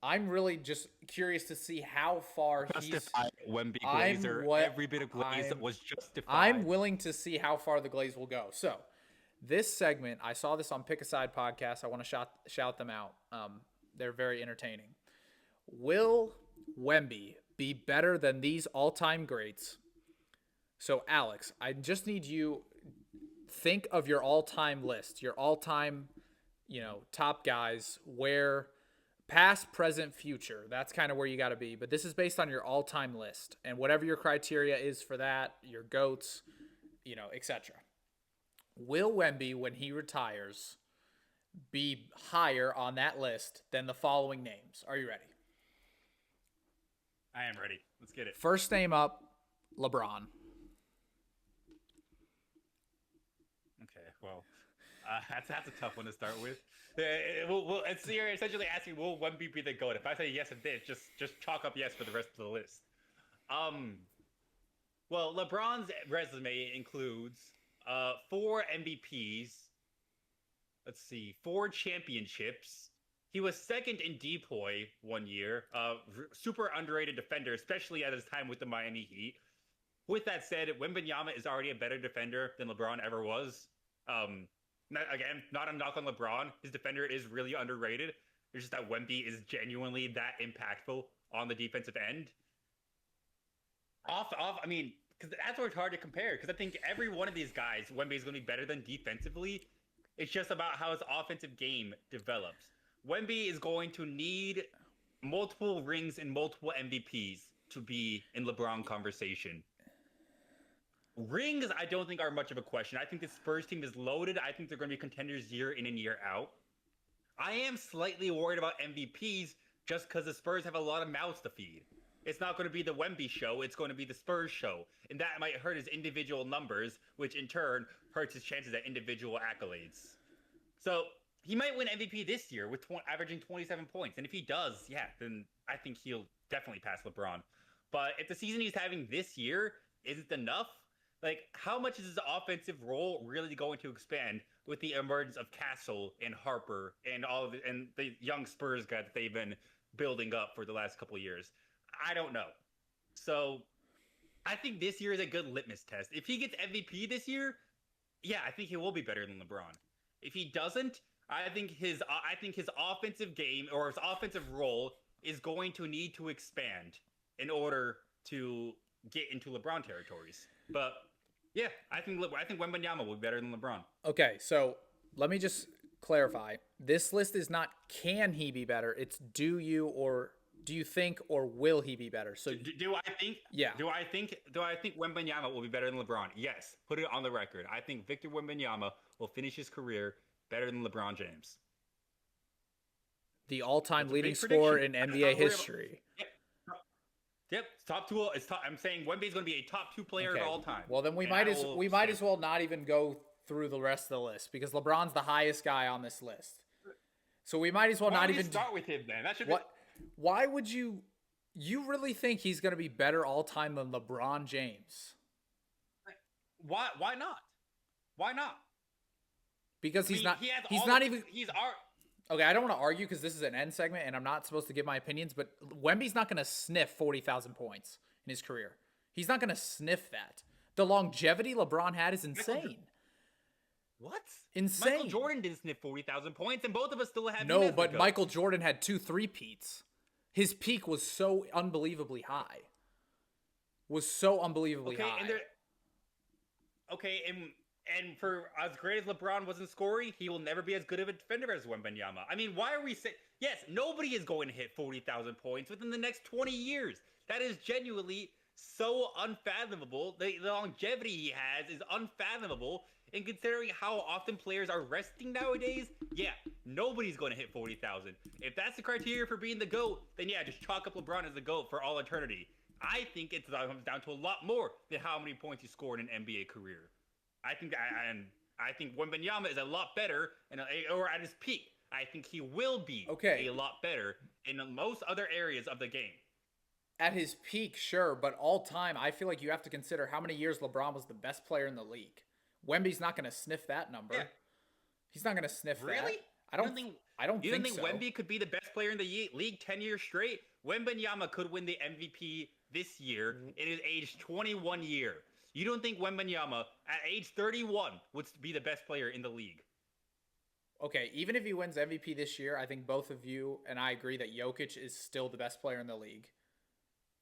I'm really just curious to see how far Justified Wemby I'm Glazer. what- Every bit of glaze I'm- was justified. I'm willing to see how far the Glaze will go. So, this segment, I saw this on Pick a Side podcast. I want to shout them out. They're very entertaining. Will Wemby be better than these all-time greats? So, Alex, I just need you think of your all-time list, your all-time, top guys where past, present, future. That's kind of where you got to be. But this is based on your all-time list and whatever your criteria is for that, your GOATs, etc. Will Wemby, when he retires, be higher on that list than the following names? Are you ready? I am ready. Let's get it. First name up, LeBron. Okay, well, that's a tough one to start with. So you're essentially asking, will Wemby be the GOAT? If I say yes to this, just chalk up yes for the rest of the list. Well, LeBron's resume includes 4 MVPs. Let's see, 4 championships. He was second in DPOY one year. Super underrated defender, especially at his time with the Miami Heat. With that said, Wembanyama is already a better defender than LeBron ever was. Not a knock on LeBron. His defender is really underrated. It's just that Wemby is genuinely that impactful on the defensive end. I mean, because that's where it's hard to compare. Because I think every one of these guys, Wemby is going to be better than defensively. It's just about how his offensive game develops. Wemby is going to need multiple rings and multiple MVPs to be in LeBron conversation. Rings, I don't think are much of a question. I think the Spurs team is loaded. I think they're going to be contenders year in and year out. I am slightly worried about MVPs just because the Spurs have a lot of mouths to feed. It's not going to be the Wemby show. It's going to be the Spurs show. And that might hurt his individual numbers, which in turn hurts his chances at individual accolades. So he might win MVP this year with averaging 27 points. And if he does, then I think he'll definitely pass LeBron. But if the season he's having this year isn't enough, like, how much is his offensive role really going to expand with the emergence of Castle and Harper and and the young Spurs guy that they've been building up for the last couple of years? I don't know. So I think this year is a good litmus test. If he gets MVP this year, I think he will be better than LeBron. If he doesn't, I think his offensive game or his offensive role is going to need to expand in order to get into LeBron territories. But I think Wembanyama will be better than LeBron. Okay, so let me just clarify. This list is not can he be better? It's do you think or will he be better? So do I think? Yeah. Do I think Wembanyama will be better than LeBron? Yes. Put it on the record. I think Victor Wembanyama will finish his career better than LeBron James. The all-time leading scorer in NBA history. Yep, top 2. I'm saying Wemby's going to be a top 2 player of all time. Well, then we might as well not even go through the rest of the list because LeBron's the highest guy on this list. So we might as well not even start with him then. That should what? Why would you really think he's going to be better all time than LeBron James? Why not? Why not? Because he's not even. Okay, I don't want to argue because this is an end segment and I'm not supposed to give my opinions, but Wemby's not going to sniff 40,000 points in his career. He's not going to sniff that. The longevity LeBron had is insane. What? Insane. Michael Jordan didn't sniff 40,000 points, and both of us still have. No, but Michael Jordan had 2 3-peats. His peak was so unbelievably high. And for as great as LeBron was in scoring, he will never be as good of a defender as Wembanyama. I mean, why are we saying... Yes, nobody is going to hit 40,000 points within the next 20 years. That is genuinely so unfathomable. The longevity he has is unfathomable. And considering how often players are resting nowadays, yeah, nobody's going to hit 40,000. If that's the criteria for being the GOAT, then yeah, just chalk up LeBron as the GOAT for all eternity. I think it comes down to a lot more than how many points he scored in an NBA career. I think Wembanyama is a lot better, or at his peak. I think he will be a lot better in most other areas of the game. At his peak, sure, but all time, I feel like you have to consider how many years LeBron was the best player in the league. Wemby's not going to sniff that number. Yeah. He's not going to sniff that. Really? I don't think You don't think Wemby could be the best player in the league 10 years straight? Wembanyama could win the MVP this year in his age 21 year. You don't think Wembanyama at age 31 would be the best player in the league? Okay, even if he wins MVP this year, I think both of you and I agree that Jokic is still the best player in the league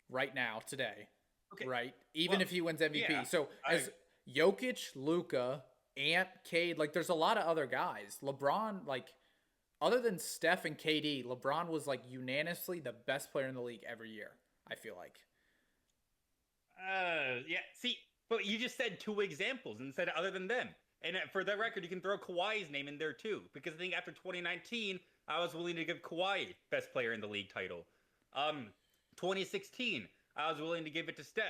right now, today. Okay. Right? Even if he wins MVP. Yeah, so as Jokic, Luka, Ant, Cade, like there's a lot of other guys. LeBron, like other than Steph and KD, LeBron was like unanimously the best player in the league every year, I feel like. Yeah, see, but you just said two examples and said other than them. And for the record, you can throw Kawhi's name in there too, because I think after 2019, I was willing to give Kawhi best player in the league title. 2016, I was willing to give it to Steph.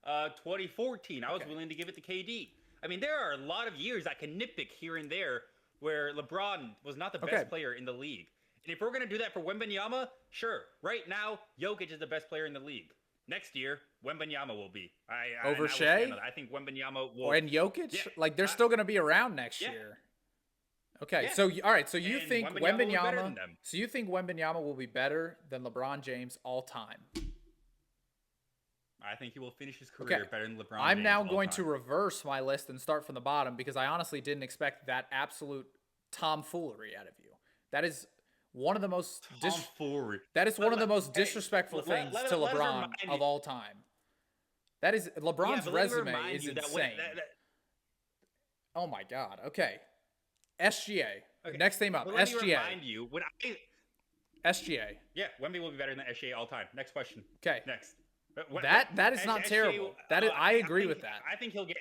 2014, I was willing to give it to KD. I mean, there are a lot of years I can nitpick here and there where LeBron was not the best player in the league. And if we're going to do that for Wembanyama, sure. Right now, Jokic is the best player in the league. Next year, Wembanyama will be. Over Shea? I think Wembanyama will. And Jokic? Yeah, like, they're still going to be around next year. Okay, yeah. So, all right, so you think Wembanyama so you think Wembanyama will be better than LeBron James all time? I think he will finish his career better than LeBron I'm James now going to reverse my list and start from the bottom because I honestly didn't expect that absolute tomfoolery out of you. That is one of the most one of the most disrespectful things to LeBron of all time. That is LeBron's resume is insane. Oh my God. Okay. SGA. Okay. Next name up. Let me remind you when SGA. Yeah, Wemby will be better than SGA all time. Next question. Okay. Next. That is not terrible. That is, I agree with that. I think he'll get.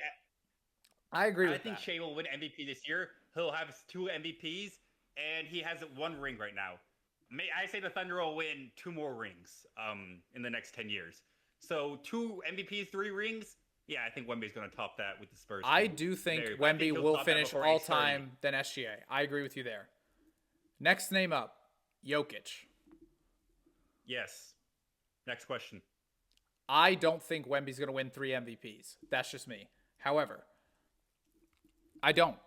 I agree with that. I think Shea will win MVP this year. He'll have 2 MVPs, and he has 1 ring right now. I say the Thunder will win 2 more rings in the next 10 years. So 2 MVPs, 3 rings. Yeah, I think Wemby's going to top that with the Spurs. I do think Wemby will finish all time than SGA. I agree with you there. Next name up, Jokic. Yes. Next question. I don't think Wemby's going to win 3 MVPs. That's just me. However, I don't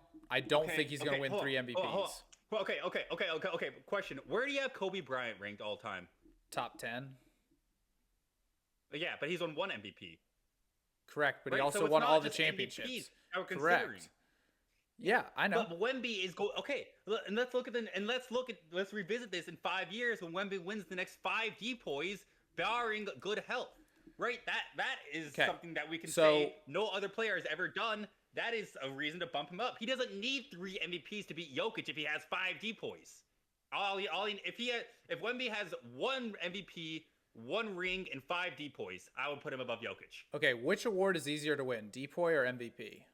think he's going to win 3 MVPs. Okay. Question. Where do you have Kobe Bryant ranked all time? Top 10. Yeah, but he's won 1 MVP. Correct, but he also won all the championships. Correct. Yeah, I know. But Wemby is okay. And let's revisit this in 5 years when Wemby wins the next 5 DPOYs, barring good health. Right, that is something that we can say no other player has ever done. That is a reason to bump him up. He doesn't need 3 MVPs to beat Jokic if he has 5 DPOYs. If Wemby has 1 MVP, 1 ring, and 5 DPOYs, I would put him above Jokic. Okay, which award is easier to win, DPOY or MVP?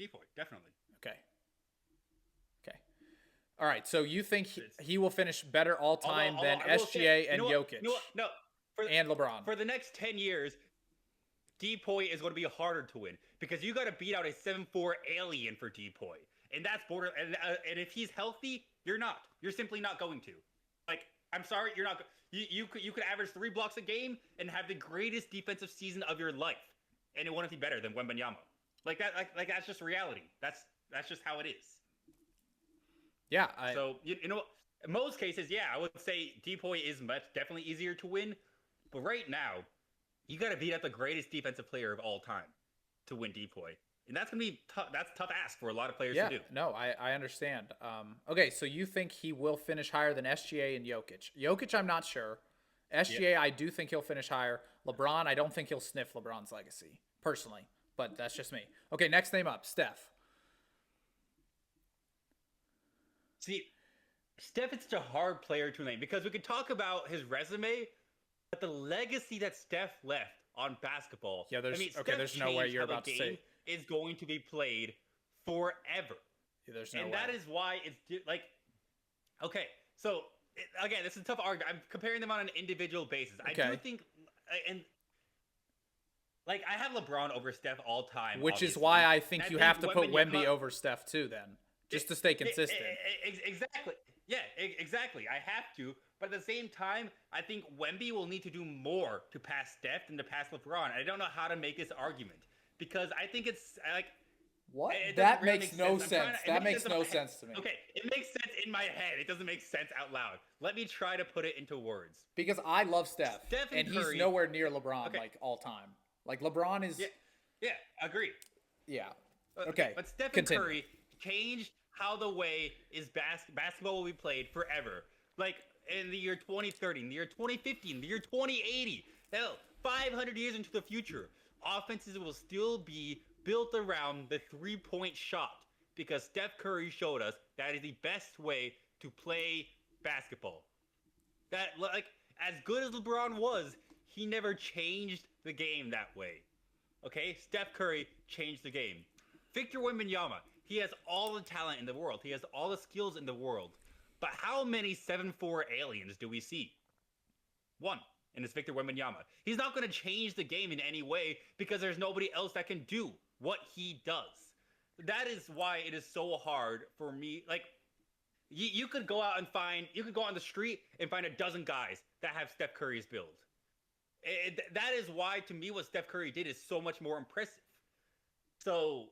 DPOY, definitely. Okay. All right, so you think he will finish better all time than SGA and Jokic? No. And LeBron. For the next 10 years, DPOY is going to be harder to win because you got to beat out a 7'4" alien for DPOY. And that's and if he's healthy, you're not. You're simply not going to. Like, I'm sorry, you're not. You could average 3 blocks a game and have the greatest defensive season of your life, and it wouldn't be better than Wembanyama. Like that. Like that's just reality. That's just how it is. Yeah. So you know, in most cases, yeah, I would say DPOY is definitely easier to win. But right now, you got to beat out the greatest defensive player of all time to win DPOY. And that's going to be tough. That's a tough ask for a lot of players to do. No, I understand. Okay, so you think he will finish higher than SGA and Jokic. Jokic, I'm not sure. SGA, I do think he'll finish higher. LeBron, I don't think he'll sniff LeBron's legacy, personally. But that's just me. Okay, next name up, Steph. See, Steph is such a hard player to name because we could talk about his resume, but the legacy that Steph left on basketball. Yeah, there's no way you're about to say. is going to be played forever. There's no And way. that is why it's like, okay, so again, this is a tough argument. I'm comparing them on an individual basis. Okay. I do think, and like I have LeBron over Steph all time, Which is obviously. why I think And you have to put Wembanyama- Wemby over Steph too, then, just to stay consistent. Exactly. Yeah, exactly. I have to. But at the same time, I think Wemby will need to do more to pass Steph than to pass LeBron. I don't know how to make this argument because I think it's like What? it doesn't That really makes make no sense. sense. It That makes makes no sense in my sense to me. Okay, it makes sense in my head. It doesn't make sense out loud. Let me try to put it into words. Because I love Steph, Steph and and he's Curry- nowhere near LeBron Okay. like all time. Like LeBron is, Yeah, agree. yeah. Okay, But Steph continue. and Curry changed how the way is basketball will be played forever. Like in the year 2030, in the year 2050, in the year 2080, hell, 500 years into the future, offenses will still be built around the three-point shot because Steph Curry showed us that is the best way to play basketball. That, like, as good as LeBron was, he never changed the game that way. Okay? Steph Curry changed the game. Victor Wembanyama, he has all the talent in the world. He has all the skills in the world. But how many 7'4" aliens do we see? One, and it's Victor Wembanyama. He's not going to change the game in any way because there's nobody else that can do what he does. That is why it is so hard for me. Like, you could go out and you could go on the street and find a dozen guys that have Steph Curry's build. That is why, to me, what Steph Curry did is so much more impressive. So,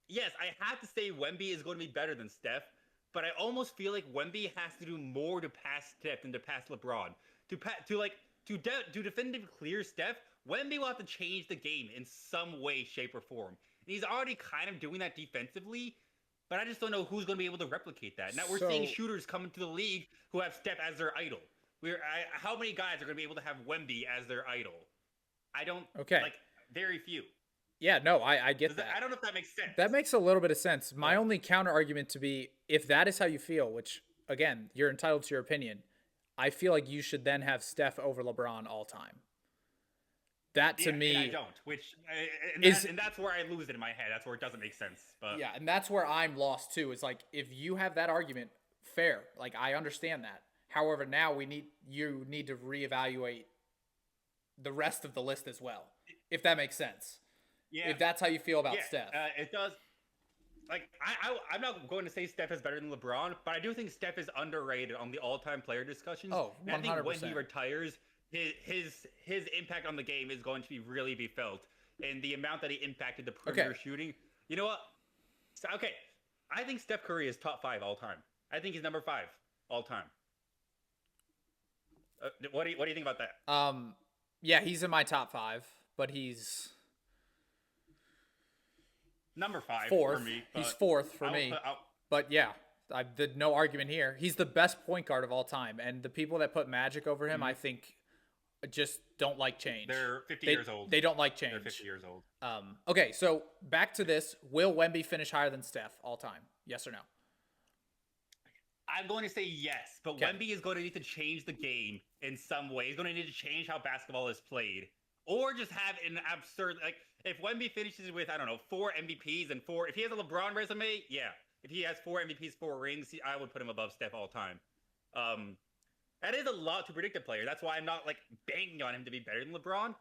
yes, I have to say Wemby is going to be better than Steph, but I almost feel like Wemby has to do more to pass Steph than to pass LeBron. To definitively clear Steph, Wemby will have to change the game in some way, shape, or form. And he's already kind of doing that defensively, but I just don't know who's going to be able to replicate that. Now we're seeing shooters come into the league who have Steph as their idol. How many guys are going to be able to have Wemby as their idol? I don't. Okay. Like, very few. Yeah, no, I get that. I don't know if that makes sense. That makes a little bit of sense. My only counter argument to be, if that is how you feel, which again, you're entitled to your opinion, I feel like you should then have Steph over LeBron all time. That to me, and I don't. And that's where I lose it in my head. That's where it doesn't make sense. But yeah, and that's where I'm lost too. It's like if you have that argument, fair. Like I understand that. However, now you need to reevaluate the rest of the list as well, if that makes sense. Yeah. If that's how you feel about Steph. It does. Like I'm not going to say Steph is better than LeBron, but I do think Steph is underrated on the all-time player discussions. Oh, 100%. And I think when he retires, his impact on the game is going to be felt, and the amount that he impacted the perimeter shooting. You know what? So, okay, I think Steph Curry is top 5 all time. I think he's number 5 all time. What do you think about that? Yeah, he's in my top 5, but he's number 5 fourth. for me. He's fourth for me. But yeah, did no argument here. He's the best point guard of all time, and the people that put Magic over him, I think, just don't like change. They're 50 years old. They don't like change. They're 50 years old. Okay, so back to this. Will Wemby finish higher than Steph all time? Yes or no? I'm going to say yes, but Wemby is going to need to change the game in some way. He's going to need to change how basketball is played. Or just have an absurd, like, if Wemby finishes with, I don't know, 4 MVPs and 4, if he has a LeBron resume, yeah. If he has 4 MVPs, 4 rings, I would put him above Steph all time. That is a lot to predict a player. That's why I'm not, like, banking on him to be better than LeBron.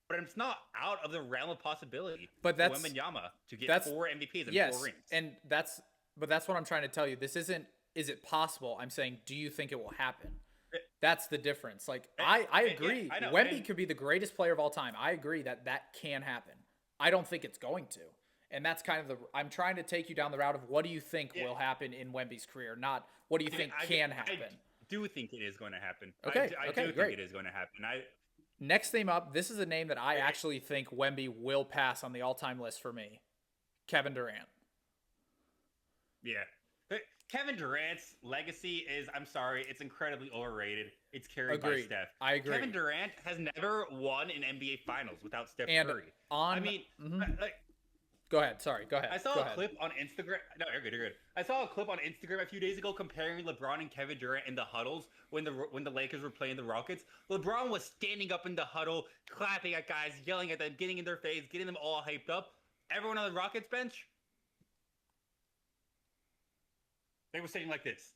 But it's not out of the realm of possibility but that's, for Wembanyama to get 4 MVPs and 4 rings. And that's what I'm trying to tell you. This isn't, is it possible? I'm saying, do you think it will happen? That's the difference. Like, I agree. I know, Wemby could be the greatest player of all time. I agree that can happen. I don't think it's going to. And that's kind of I'm trying to take you down the route of what do you think will happen in Wemby's career, not what do you think can happen. I do think it is going to happen. Okay, I do great. think it is going to happen. Next name up, this is a name that I actually think Wemby will pass on the all-time list for me. Kevin Durant. Yeah. But Kevin Durant's legacy is, I'm sorry, it's incredibly overrated. It's carried by Steph. I agree. Kevin Durant has never won an NBA Finals without Steph Curry. Go ahead. Sorry. Go ahead. I saw a clip on Instagram. No, you're good. You're good. I saw a clip on Instagram a few days ago comparing LeBron and Kevin Durant in the huddles when the Lakers were playing the Rockets. LeBron was standing up in the huddle, clapping at guys, yelling at them, getting in their face, getting them all hyped up. everyone on the Rockets bench, they were sitting like this.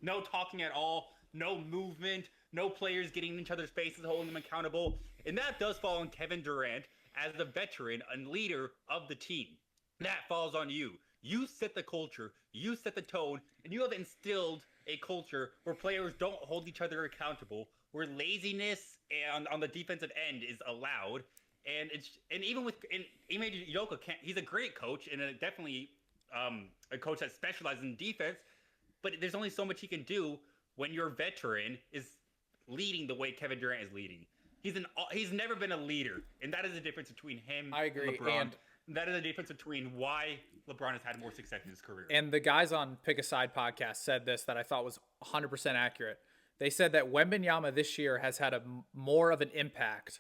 No talking at all, no movement, no players getting in each other's faces, holding them accountable. And that does fall on Kevin Durant as the veteran and leader of the team. That falls on you. You set the culture, you set the tone, and you have instilled a culture where players don't hold each other accountable, where laziness on the defensive end is allowed. And even with Ime Udoka, he's a great coach and definitely a coach that specializes in defense, but there's only so much he can do when your veteran is leading the way Kevin Durant is leading. He's never been a leader, and that is the difference between him I agree. and LeBron. And that is the difference between why LeBron has had more success in his career. And the guys on Pick a Side podcast said this that I thought was 100% accurate. They said that Wembanyama this year has had more of an impact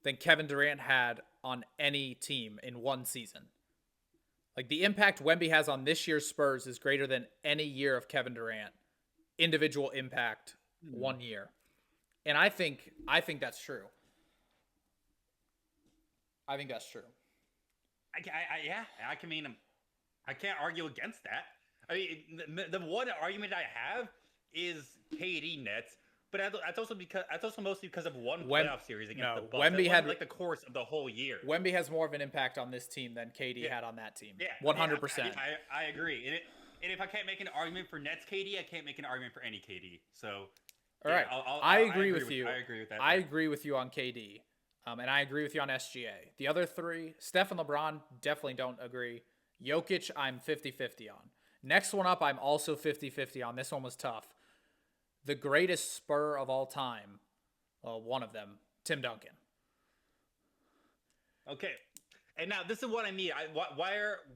than Kevin Durant had on any team in one season. Like the impact Wemby has on this year's Spurs is greater than any year of Kevin Durant. Individual impact 1 year. And I think that's true. I think that's true. I can't argue against that. I mean, the one argument I have is KD Nets, but that's also mostly because of one playoff series against the Bucks. Wemby had like the course of the whole year. Wemby has more of an impact on this team than KD had on that team. Yeah, 100%. I agree. And if I can't make an argument for Nets KD, I can't make an argument for any KD. So, all right, I agree with you. I agree with that. I agree with you on KD, and I agree with you on SGA. The other three, Steph and LeBron, definitely don't agree. Jokic, I'm 50-50 on. Next one up, I'm also 50-50 on. This one was tough. The greatest Spur of all time, well, one of them, Tim Duncan. Okay. And now this is what I mean.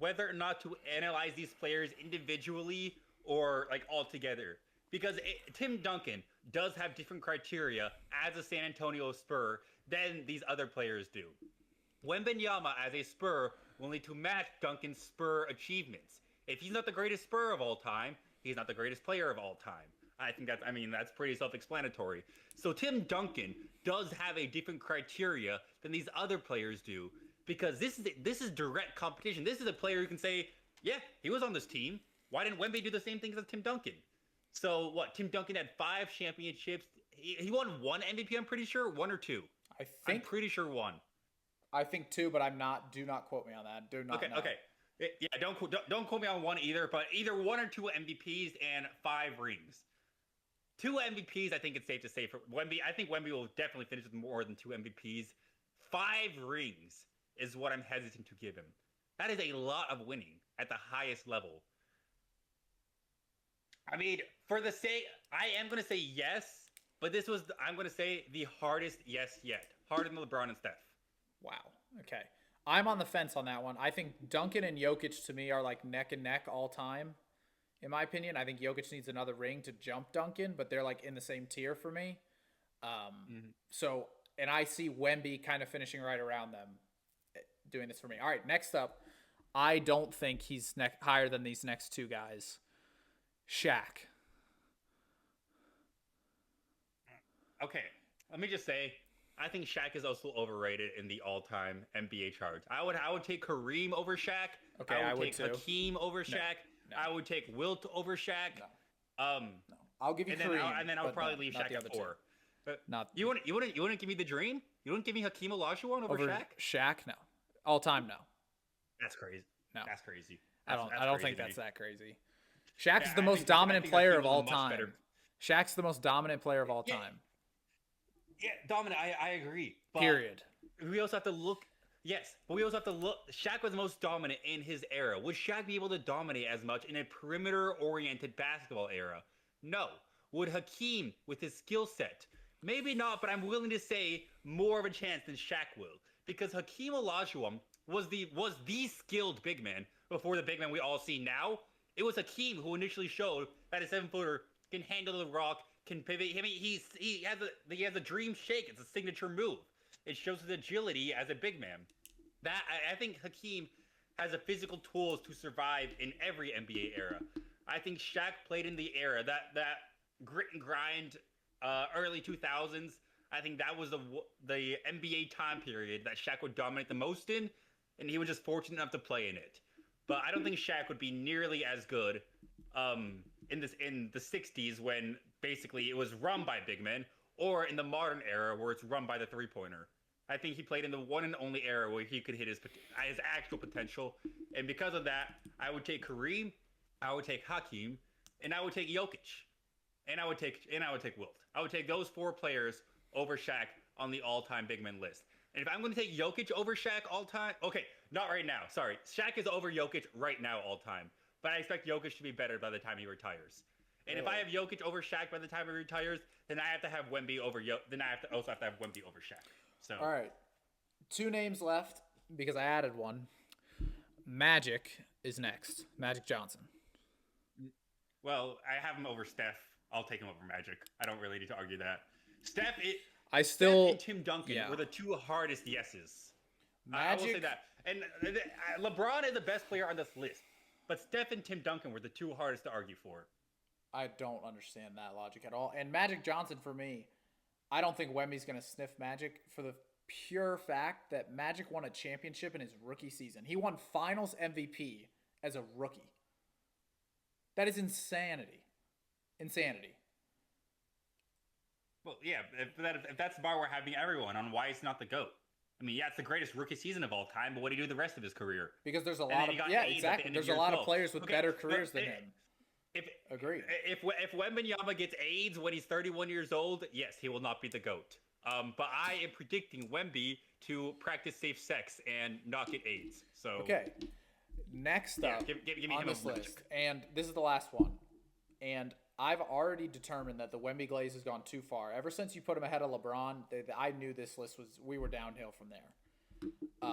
Whether or not to analyze these players individually or like all together. Because Tim Duncan does have different criteria as a San Antonio Spur than these other players do. Wembanyama as a Spur will need to match Duncan's Spur achievements. If he's not the greatest Spur of all time, he's not the greatest player of all time. I think that's pretty self-explanatory. So Tim Duncan does have a different criteria than these other players do because this is direct competition. This is a player who can say, yeah, he was on this team. Why didn't Wemby do the same things as Tim Duncan? So what? Tim Duncan had 5 championships. He won 1 MVP, I'm pretty sure. 1 or 2. I'm pretty sure 1. I think 2, but I'm not. Do not quote me on that. Do not. Okay. Yeah, don't quote me on 1 either. But either 1 or 2 MVPs and 5 rings. 2 MVPs, I think it's safe to say for Wemby. I think Wemby will definitely finish with more than 2 MVPs. 5 rings is what I'm hesitant to give him. That is a lot of winning at the highest level. I mean, for the sake, I am going to say yes, but I'm going to say the hardest yes yet. Harder than LeBron and Steph. Wow. Okay. I'm on the fence on that one. I think Duncan and Jokic to me are like neck and neck all time. In my opinion, I think Jokic needs another ring to jump Duncan, but they're like in the same tier for me. So, and I see Wemby kind of finishing right around them doing this for me. All right, next up, I don't think he's higher than these next 2 guys. Shaq. Okay, let me just say, I think Shaq is also overrated in the all-time NBA charts. I would take Kareem over Shaq. Okay, I would take too. Hakeem over Shaq. No. I would take Wilt over Shaq. No. I'll give you Kareem. And then I would probably leave Shaq at 4. You wouldn't give me the dream? You wouldn't give me Hakeem Olajuwon over Shaq? Shaq? No. All time, no. That's crazy. No. That's crazy. I don't think that's that crazy. Shaq is the most dominant player of all time. Shaq's the most dominant player of all time. Yeah, dominant. I agree. But period. We also have to look. Yes, but we also have to look. Shaq was the most dominant in his era. Would Shaq be able to dominate as much in a perimeter-oriented basketball era? No. Would Hakeem, with his skill set? Maybe not, but I'm willing to say more of a chance than Shaq will. Because Hakeem Olajuwon was the skilled big man before the big man we all see now. It was Hakeem who initially showed that a 7-footer can handle the rock, can pivot. I mean, he has a dream shake. It's a signature move. It shows his agility as a big man. I think Hakeem has the physical tools to survive in every NBA era. I think Shaq played in the era that grit and grind, early 2000s. I think that was the NBA time period that Shaq would dominate the most in. and he was just fortunate enough to play in it. But I don't think Shaq would be nearly as good in the 60s when basically it was run by big men, or in the modern era where it's run by the three-pointer. I think he played in the one and only era where he could hit his actual potential, and because of that, I would take Kareem, I would take Hakeem, and I would take Jokic, and I would take Wilt. I would take those 4 players over Shaq on the all-time big men list. And if I'm going to take Jokic over Shaq all time, okay, not right now. Sorry, Shaq is over Jokic right now all time, but I expect Jokic to be better by the time he retires. And if I have Jokic over Shaq by the time he retires, then I have to have Wemby over Then I also have to have Wemby over Shaq. So all right, 2 names left because I added one. Magic is next. Magic Johnson. Well, I have him over Steph. I'll take him over Magic. I don't really need to argue that. Steph and Tim Duncan were the 2 hardest yeses. I will say that. And LeBron is the best player on this list, but Steph and Tim Duncan were the 2 hardest to argue for. I don't understand that logic at all. And Magic Johnson, for me, I don't think Wemby's going to sniff Magic for the pure fact that Magic won a championship in his rookie season. He won Finals MVP as a rookie. That is insanity. Insanity. Well, yeah, if that's the bar we're having everyone on why it's not the GOAT. I mean, yeah, it's the greatest rookie season of all time, but what did he do the rest of his career? Because there's a lot of exactly. There's a lot of players with better careers than him. Agreed. If Wembanyama gets AIDS when he's 31 years old, yes, he will not be the GOAT. But I am predicting Wemby to practice safe sex and not get AIDS. So okay. Next up give me on him this a list, and this is the last one, and I've already determined that the Wemby glaze has gone too far. Ever since you put him ahead of LeBron, I knew this list we were downhill from there.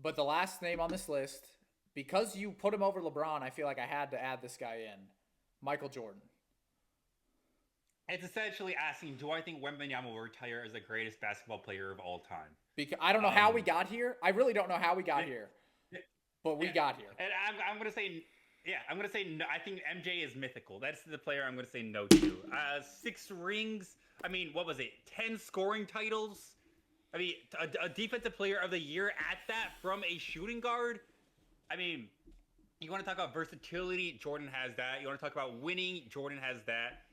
But the last name on this list, because you put him over LeBron, I feel like I had to add this guy in, Michael Jordan. It's essentially asking, do I think Wembanyama will retire as the greatest basketball player of all time? Because I don't know how we got here. I really don't know how we got here. But we got here. And I'm going to say, I'm going to say no. I think MJ is mythical. That's the player I'm going to say no to. 6 rings. I mean, what was it? 10 scoring titles. I mean, a defensive player of the year at that from a shooting guard. I mean, you want to talk about versatility? Jordan has that. You want to talk about winning? Jordan has that.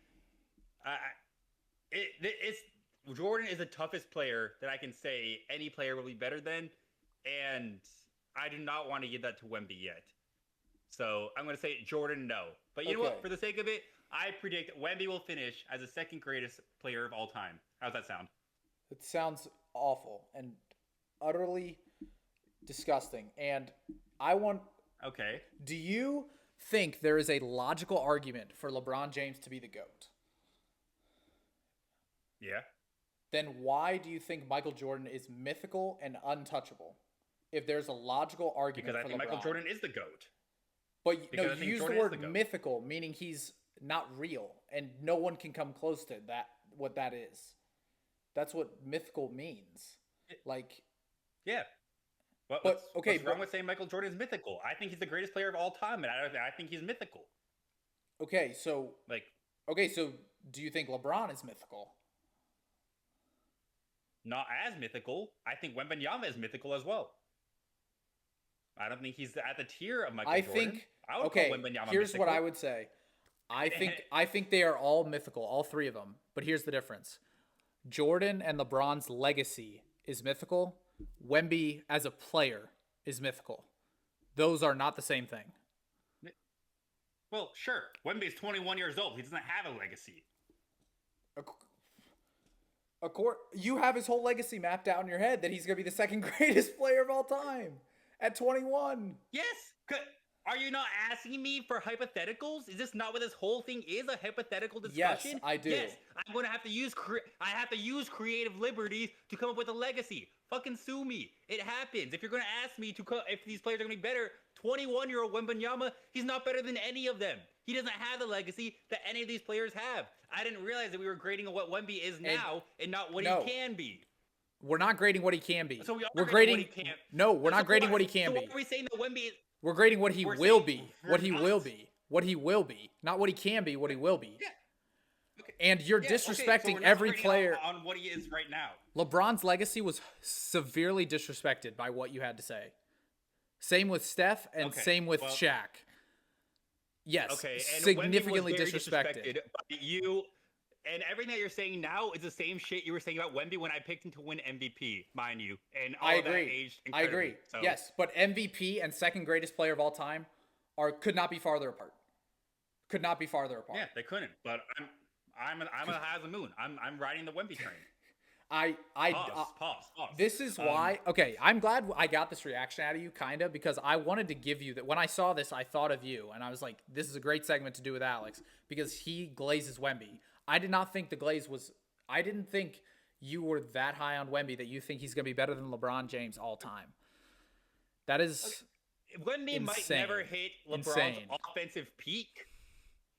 Jordan is the toughest player that I can say any player will be better than. And I do not want to give that to Wemby yet. So I'm going to say Jordan, no. But you know what? For the sake of it, I predict Wemby will finish as the 2nd greatest player of all time. How's that sound? It sounds awful and utterly disgusting. And I want... Okay. Do you think there is a logical argument for LeBron James to be the GOAT? Yeah. Then why do you think Michael Jordan is mythical and untouchable? If there's a logical argument because I for think LeBron. Michael Jordan is the GOAT. But no, you use the word mythical, meaning he's not real, and no one can come close to that. What that is, that's what mythical means. Yeah. What's wrong with saying Michael Jordan is mythical? I think he's the greatest player of all time, and I think he's mythical. Okay, so do you think LeBron is mythical? Not as mythical. I think Wembanyama is mythical as well. I don't think he's at the tier of Michael Jordan. I would call Wembanyama here's mythical. what I would say. I think they are all mythical, all 3 of them. But here's the difference. Jordan and LeBron's legacy is mythical. Wemby as a player is mythical. Those are not the same thing. Well, sure. Wemby is 21 years old. He doesn't have a legacy. You have his whole legacy mapped out in your head that he's going to be the 2nd greatest player of all time at 21. Yes. Are you not asking me for hypotheticals? Is this not what this whole thing is? A hypothetical discussion? Yes, I do. Yes, I'm going to have to use creative liberties to come up with a legacy. Fucking sue me. It happens. If you're going to ask me if these players are going to be better, 21-year-old Wembanyama, he's not better than any of them. He doesn't have the legacy that any of these players have. I didn't realize that we were grading what Wemby is now and not what he can be. We're not grading what he can be. So we're grading what he can. No, we're not grading what he can be. So are we saying that Wemby is... We're grading what he will be. What he will be. What he will be. Not what he can be, what he will be. Yeah. Okay. And you're disrespecting every player on what he is right now. LeBron's legacy was severely disrespected by what you had to say. Same with Steph, and Okay, same with well, Shaq. Yes, okay, and Wemby was significantly very disrespected. by you, and everything that you're saying now is the same shit you were saying about Wemby when I picked him to win MVP, mind you, and I all of that agree. aged I incredibly. agree. So Yes, but MVP and second greatest player of all time could not be farther apart. Could not be farther yeah, apart. they couldn't. But I'm a high as a moon. I'm riding the Wemby train. I I Pause. This is why. Okay, I'm glad I got this reaction out of you, kinda, because I wanted to give you that. When I saw this, I thought of you, and I was like, "This is a great segment to do with Alex because he glazes Wemby." I did not think the glaze was. I didn't think you were that high on Wemby that you think he's gonna be better than LeBron James all time. That is Wemby might insane. never hit LeBron's Insane. offensive peak,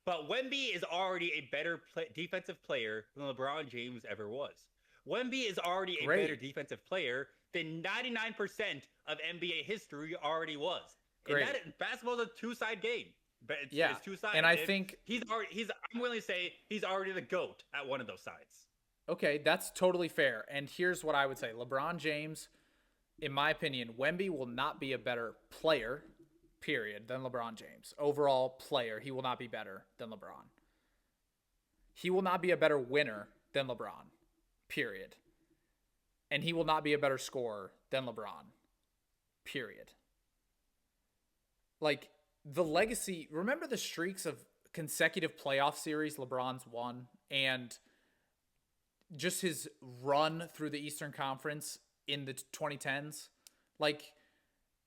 but Wemby is already a better defensive player than LeBron James ever was. Wemby is already a better Great. defensive player than 99% of NBA history already was. Great. And basketball is a two-side game. But Yeah, it's two-sided. and I think I'm willing to say he's already the GOAT at one of those sides. okay, that's totally fair. And here's what I would say: LeBron James, in my opinion, Wemby will not be a better player, period, than LeBron James. Overall player, he will not be better than LeBron. He will not be a better winner than LeBron, period. And he will not be a better scorer than LeBron, period. Like the legacy, remember the streaks of consecutive playoff series LeBron's won and just his run through the Eastern Conference in the 2010s? Like,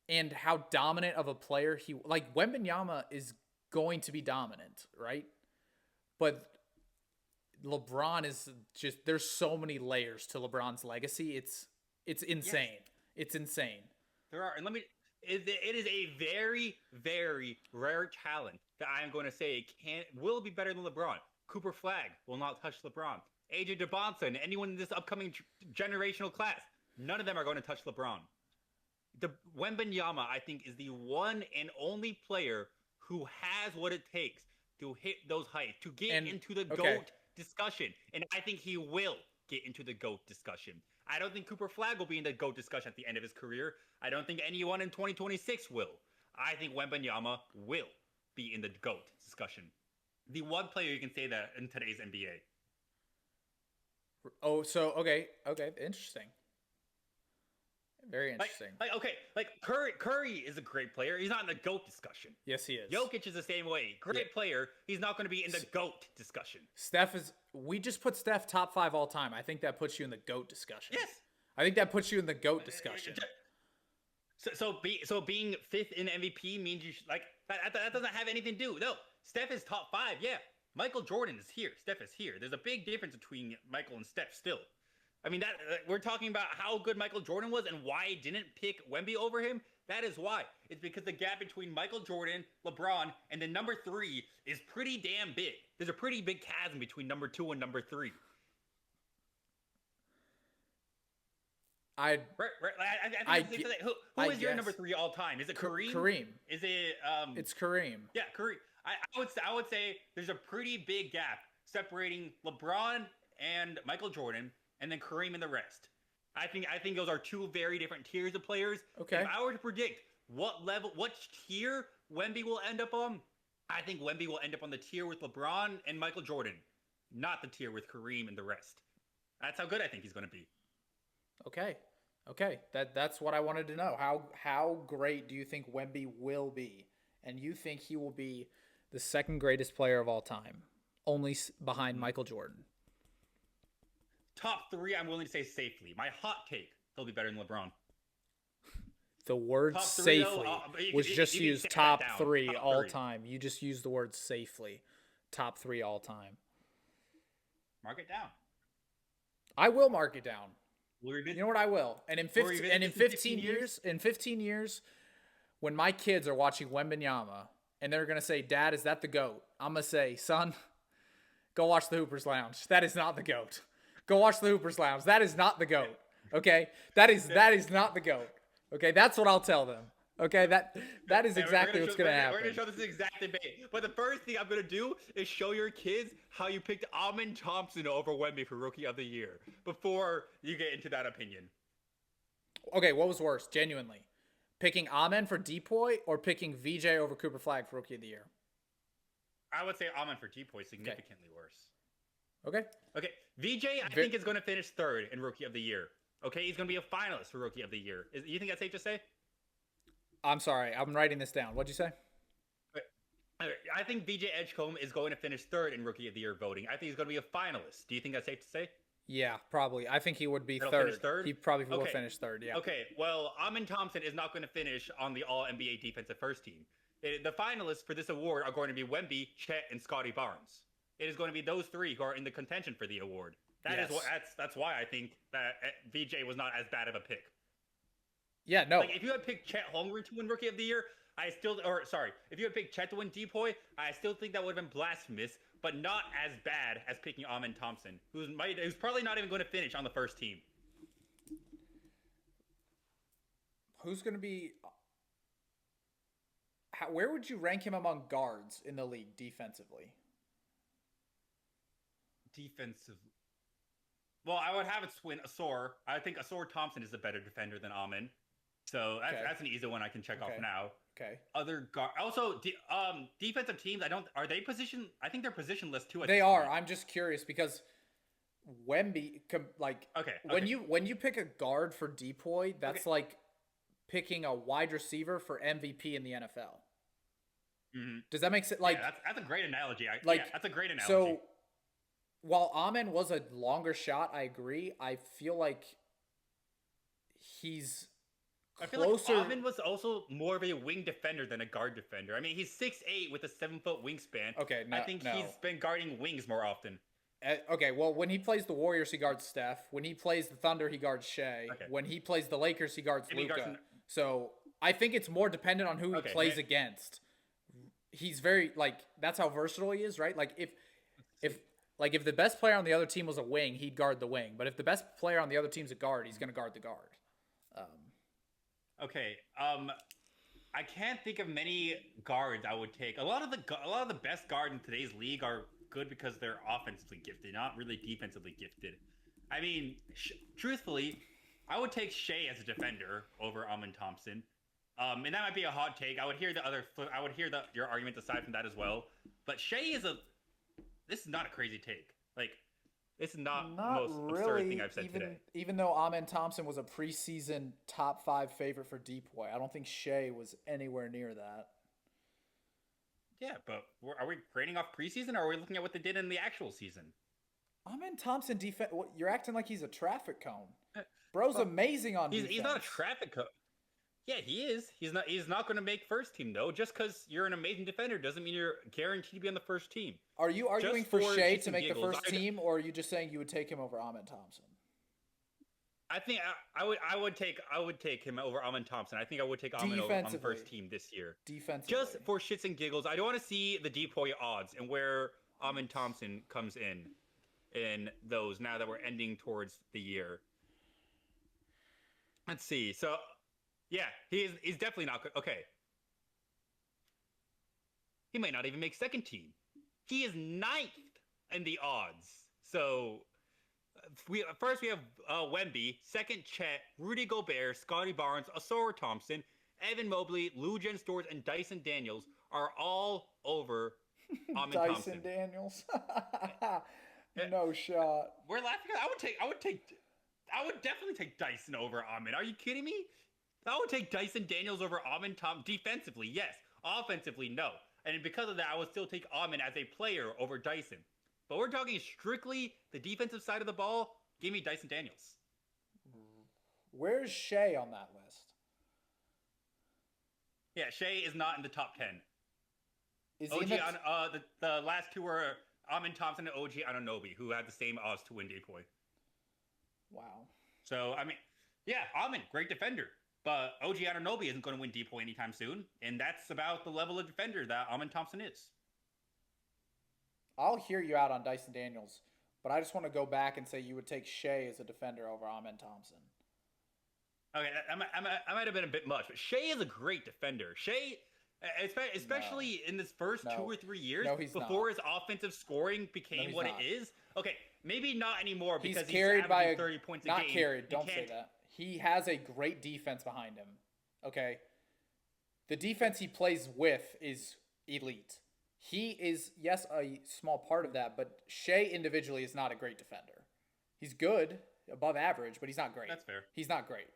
and how dominant of a player like Wembanyama is going to be dominant, right? But LeBron is just, there's so many layers to LeBron's legacy. It's insane. Yes. It's insane. There are, and it is a very, very rare talent that I am going to say will be better than LeBron. Cooper Flagg will not touch LeBron. AJ DeBonson, anyone in this upcoming generational class, none of them are going to touch LeBron. The Wembanyama, I think, is the one and only player who has what it takes to hit those heights, to get into the GOAT discussion. And I think he will get into the GOAT discussion. I don't think Cooper Flagg will be in the GOAT discussion at the end of his career. I don't think anyone in 2026 will. I think Wembanyama will be in the GOAT discussion. The one player you can say that in today's NBA. Oh, so okay, interesting. Very interesting. Curry is a great player. He's not in the GOAT discussion. Yes, he is. Jokic is the same way. Great player. He's not going to be in the GOAT discussion. We just put Steph top 5 all time. I think that puts you in the GOAT discussion. Yes. I think that puts you in the GOAT discussion. So being fifth in MVP means you should, that doesn't have anything to do. No, Steph is top 5. Yeah. Michael Jordan is here. Steph is here. There's a big difference between Michael and Steph still. I mean, that we're talking about how good Michael Jordan was and why I didn't pick Wemby over him. That is why. It's because the gap between Michael Jordan, LeBron, and then number 3 is pretty damn big. There's a pretty big chasm between number 2 and number 3. Who is your number 3 all time? Is it Kareem? Kareem. Is it It's Kareem. Yeah, Kareem. I would say there's a pretty big gap separating LeBron and Michael Jordan, and then Kareem and the rest. I think those are 2 very different tiers of players. Okay. If I were to predict what tier Wemby will end up on, I think Wemby will end up on the tier with LeBron and Michael Jordan, not the tier with Kareem and the rest. That's how good I think he's going to be. Okay. That's what I wanted to know. How great do you think Wemby will be? And you think he will be the second greatest player of all time, only behind Michael Jordan. Top 3, I'm willing to say safely. My hot take, he'll be better than LeBron. The word top safely was just used top 3 all time. You just used the word safely. Top 3 all time. Mark it down. I will mark it down. You know what, I will. And in 15 years, when my kids are watching Wembanyama and they're going to say, "Dad, is that the GOAT?" I'm going to say, "Son, go watch the Hoopers Lounge. That is not the GOAT. Go watch the Hoopers Lounge. That is not the GOAT." Okay? That is not the GOAT. Okay? That's what I'll tell them. Okay? That is exactly what's going to happen. We're going to show this exact debate. But the first thing I'm going to do is show your kids how you picked Amen Thompson over Wemby for Rookie of the Year before you get into that opinion. Okay, what was worse? Genuinely. Picking Amen for Depoy or picking VJ over Cooper Flag for Rookie of the Year? I would say Amon for Depoy is significantly worse. Okay. Okay, VJ, I think is going to finish third in Rookie of the Year. Okay, he's going to be a finalist for Rookie of the Year. You think that's safe to say? I'm sorry. I'm writing this down. What'd you say? I think VJ Edgecombe is going to finish third in Rookie of the Year voting. I think he's going to be a finalist. Do you think that's safe to say? Yeah, probably. I think he would be He'll third. finish third? He probably will finish third, yeah. Okay, well, Amin Thompson is not going to finish on the All-NBA defensive first team. The finalists for this award are going to be Wemby, Chet, and Scotty Barnes. It is going to be those three who are in the contention for the award. That's why I think that VJ was not as bad of a pick. Yeah, no. Like, if you had picked Chet Holmgren to win Rookie of the Year, if you had picked Chet to win Depoy, I still think that would have been blasphemous, but not as bad as picking Amin Thompson, who's probably not even going to finish on the first team. Who's going to be... where would you rank him among guards in the league defensively? Well, I would have it swing Asor. I think Asor Thompson is a better defender than Amin. So that's an easy one I can check off now. Okay. Other guard. Also, defensive teams. Are they position? I think they're positionless too. They are. I'm just curious because Wemby, when you pick a guard for Depoy, that's like picking a wide receiver for MVP in the NFL. Mm-hmm. Does that make sense? Like, yeah, that's a great analogy. That's a great analogy. So, while Amen was a longer shot, I agree. I feel like he's closer. Like Amen was also more of a wing defender than a guard defender. I mean, he's 6'8" with a 7-foot wingspan. Okay, I think he's been guarding wings more often. Okay, well, when he plays the Warriors, he guards Steph. When he plays the Thunder, he guards Shea. Okay. When he plays the Lakers, he guards Luka. So I think it's more dependent on who he plays against. He's very that's how versatile he is, right? Like if the best player on the other team was a wing, he'd guard the wing. But if the best player on the other team's a guard, he's going to guard the guard. I can't think of many guards I would take. A lot of the best guards in today's league are good because they're offensively gifted, not really defensively gifted. I mean, truthfully, I would take Shea as a defender over Amin Thompson. And that might be a hot take. I would hear your arguments aside from that as well. But Shea this is not a crazy take. Like, this is not the most really absurd thing I've said today. Even though Amin Thompson was a preseason top 5 favorite for Depoy, I don't think Shea was anywhere near that. Yeah, but are we grading off preseason, or are we looking at what they did in the actual season? Amin Thompson defense. You're acting like he's a traffic cone. Bro's amazing on defense. He's not a traffic cone. Yeah, he is. He's not going to make first team though. Just because you're an amazing defender doesn't mean you're guaranteed to be on the first team. Are you arguing for Shea to make the first team, or are you just saying you would take him over Amin Thompson? I think I would take him over Amin Thompson. I think I would take Amin over on the first team this year. Defensively, just for shits and giggles. I don't want to see the Depoy odds and where Amin Thompson comes in those. Now that we're ending towards the year, let's see. So. Yeah, he's definitely not good. Okay. He might not even make second team. He is 9th in the odds. So, first we have Wemby, second Chet, Rudy Gobert, Scotty Barnes, Asor Thompson, Evan Mobley, Lou Jen Stores, and Dyson Daniels are all over Amin Thompson. Dyson Daniels? No shot. We're laughing. I would definitely take Dyson over Amin. Are you kidding me? I would take Dyson Daniels over Amin Thompson defensively, yes. Offensively, no. And because of that, I would still take Amin as a player over Dyson. But we're talking strictly the defensive side of the ball. Give me Dyson Daniels. Where's Shea on that list? Yeah, Shea is not in the top 10. Is OG the last two were Amin Thompson and OG Anunoby, who had the same odds to win Depoy. Wow. So, I mean, yeah, Amin, great defender. But OG Anunoby isn't going to win Depoy anytime soon, and that's about the level of defender that Amin Thompson is. I'll hear you out on Dyson Daniels, but I just want to go back and say you would take Shea as a defender over Amin Thompson. Okay, I might have been a bit much, but Shea is a great defender. Shea, especially in this first 2 or 3 years, before his offensive scoring became what it is. Okay, maybe not anymore because he's carried by 30 points a game. Not carried, don't say that. He has a great defense behind him. Okay. The defense he plays with is elite. He is, yes, a small part of that, but Shea individually is not a great defender. He's good, above average, but he's not great. That's fair. He's not great.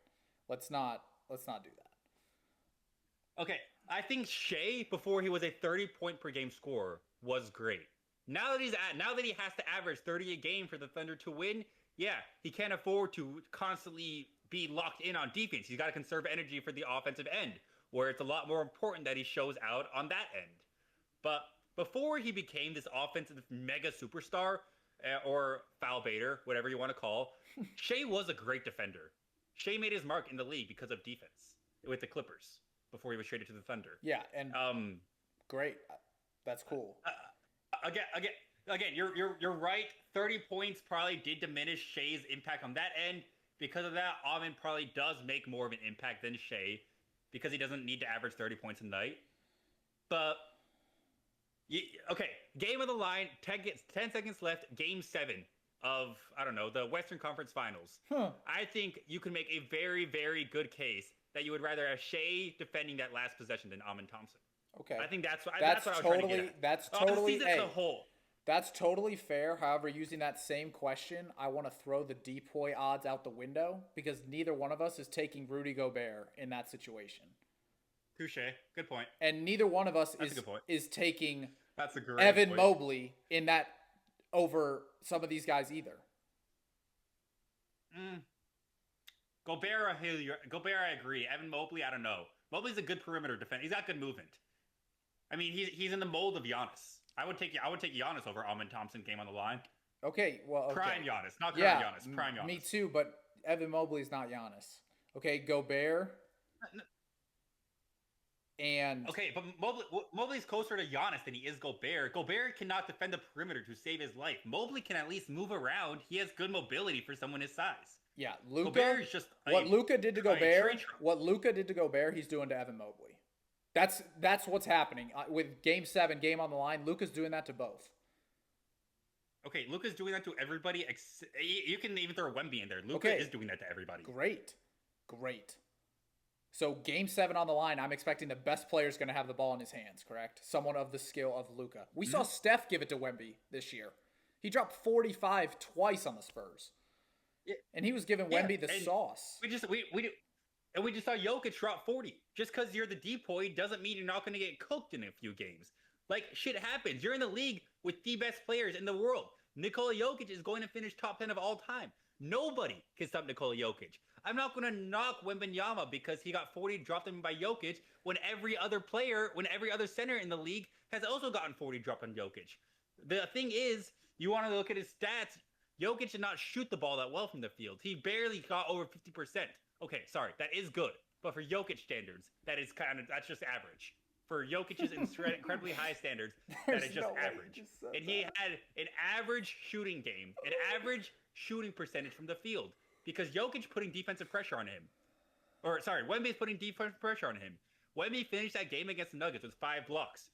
Let's not do that. Okay, I think Shea, before he was a 30-point per game scorer, was great. Now that he has to average 30 a game for the Thunder to win, yeah, he can't afford to constantly be locked in on defense. He's got to conserve energy for the offensive end, where it's a lot more important that he shows out on that end. But before he became this offensive mega superstar, or foul baiter, whatever you want to call, Shea was a great defender. Shea made his mark in the league because of defense with the Clippers before he was traded to the Thunder. Yeah, and great. That's cool. Again, you're right. 30 points probably did diminish Shea's impact on that end. Because of that, Amen probably does make more of an impact than Shea because he doesn't need to average 30 points a night. But okay, game of the line, 10 seconds left, game 7 of, I don't know, the Western Conference Finals. I think you can make a very, very good case that you would rather have Shea defending that last possession than Amen Thompson. Okay. I think that's what I was trying to get at. That's totally, the season as a whole. That's totally fair. However, using that same question, I want to throw the DPOY odds out the window because neither one of us is taking Rudy Gobert in that situation. Touche. Good point. And neither one of us is taking Evan Mobley in that over some of these guys either. Gobert, I agree. Evan Mobley, I don't know. Mobley's a good perimeter defender. He's got good movement. I mean, he's in the mold of Giannis. I would take Giannis over Amen Thompson game on the line. Okay, well, okay. Prime Giannis, not current Giannis. Prime Giannis. Me too, but Evan Mobley's not Giannis. Okay, Gobert. And okay, but Mobley's closer to Giannis than he is Gobert. Gobert cannot defend the perimeter to save his life. Mobley can at least move around. He has good mobility for someone his size. Yeah, Luka. What Luka did to Gobert, he's doing to Evan Mobley. That's what's happening with Game 7, game on the line. Luka's doing that to both. Okay, Luka's doing that to everybody. You can even throw Wemby in there. Luka is doing that to everybody. Great. So Game 7 on the line, I'm expecting the best player is going to have the ball in his hands, correct? Someone of the skill of Luka. We saw Steph give it to Wemby this year. He dropped 45 twice on the Spurs. Yeah. And he was giving Wemby the sauce. We just saw Jokic drop 40. Just because you're the DPOY doesn't mean you're not going to get cooked in a few games. Like, shit happens. You're in the league with the best players in the world. Nikola Jokic is going to finish top 10 of all time. Nobody can stop Nikola Jokic. I'm not going to knock Wembanyama because he got 40 dropped on him by Jokic when every other center in the league has also gotten 40 dropped on Jokic. The thing is, you want to look at his stats. Jokic did not shoot the ball that well from the field. He barely got over 50%. Okay, sorry, that is good. But for Jokic standards, that's just average. For Jokic's incredibly high standards, that is just average. And he had an average shooting game, an average shooting percentage from the field. Because Jokic putting defensive pressure on him. Wemby's putting defensive pressure on him. Wemby finished that game against the Nuggets with 5 blocks.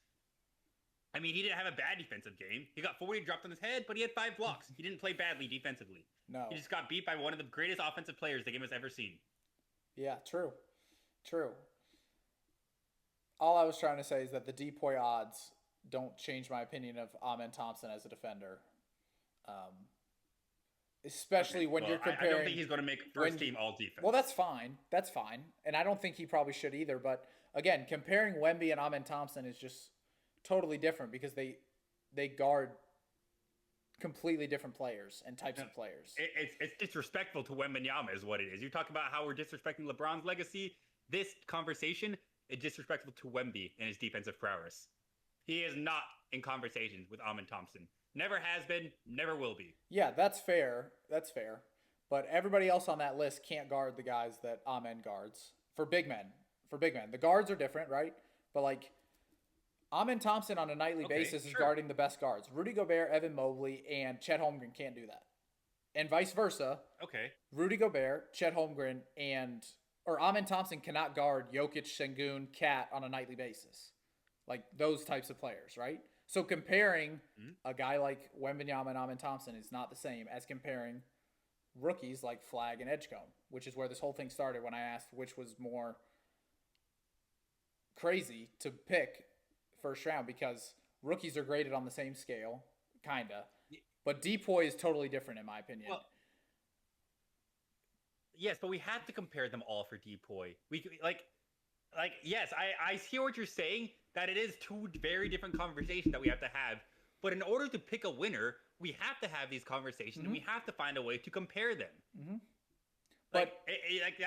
I mean, he didn't have a bad defensive game. He got 40 dropped on his head, but he had 5 blocks. He didn't play badly defensively. No. He just got beat by one of the greatest offensive players the game has ever seen. Yeah, true. All I was trying to say is that the DPOY odds don't change my opinion of Amen Thompson as a defender. Especially when you're comparing... I don't think he's going to make first team all defense. Well, that's fine. And I don't think he probably should either. But again, comparing Wemby and Amen Thompson is just totally different because they guard completely different players and types of players. It's disrespectful to Wembanyama is what it is. You talk about how we're disrespecting LeBron's legacy. This conversation is disrespectful to Wemby and his defensive prowess. He is not in conversations with Amen Thompson. Never has been, never will be. Yeah, that's fair. But everybody else on that list can't guard the guys that Amen guards. For big men. The guards are different, right? But like Amen Thompson on a nightly basis is guarding the best guards. Rudy Gobert, Evan Mobley, and Chet Holmgren can't do that. And vice versa. Okay. Rudy Gobert, Chet Holmgren, or Amen Thompson cannot guard Jokic, Sengun, Cat on a nightly basis. Like those types of players, right? So comparing a guy like Wembanyama and Amen Thompson is not the same as comparing rookies like Flag and Edgecombe, which is where this whole thing started when I asked which was more crazy to pick first round because rookies are graded on the same scale, kinda. But DPOY is totally different in my opinion. Well, yes, but we have to compare them all for DPOY. Like yes, I hear what you're saying, that it is two very different conversations that we have to have. But in order to pick a winner, we have to have these conversations and we have to find a way to compare them. Like,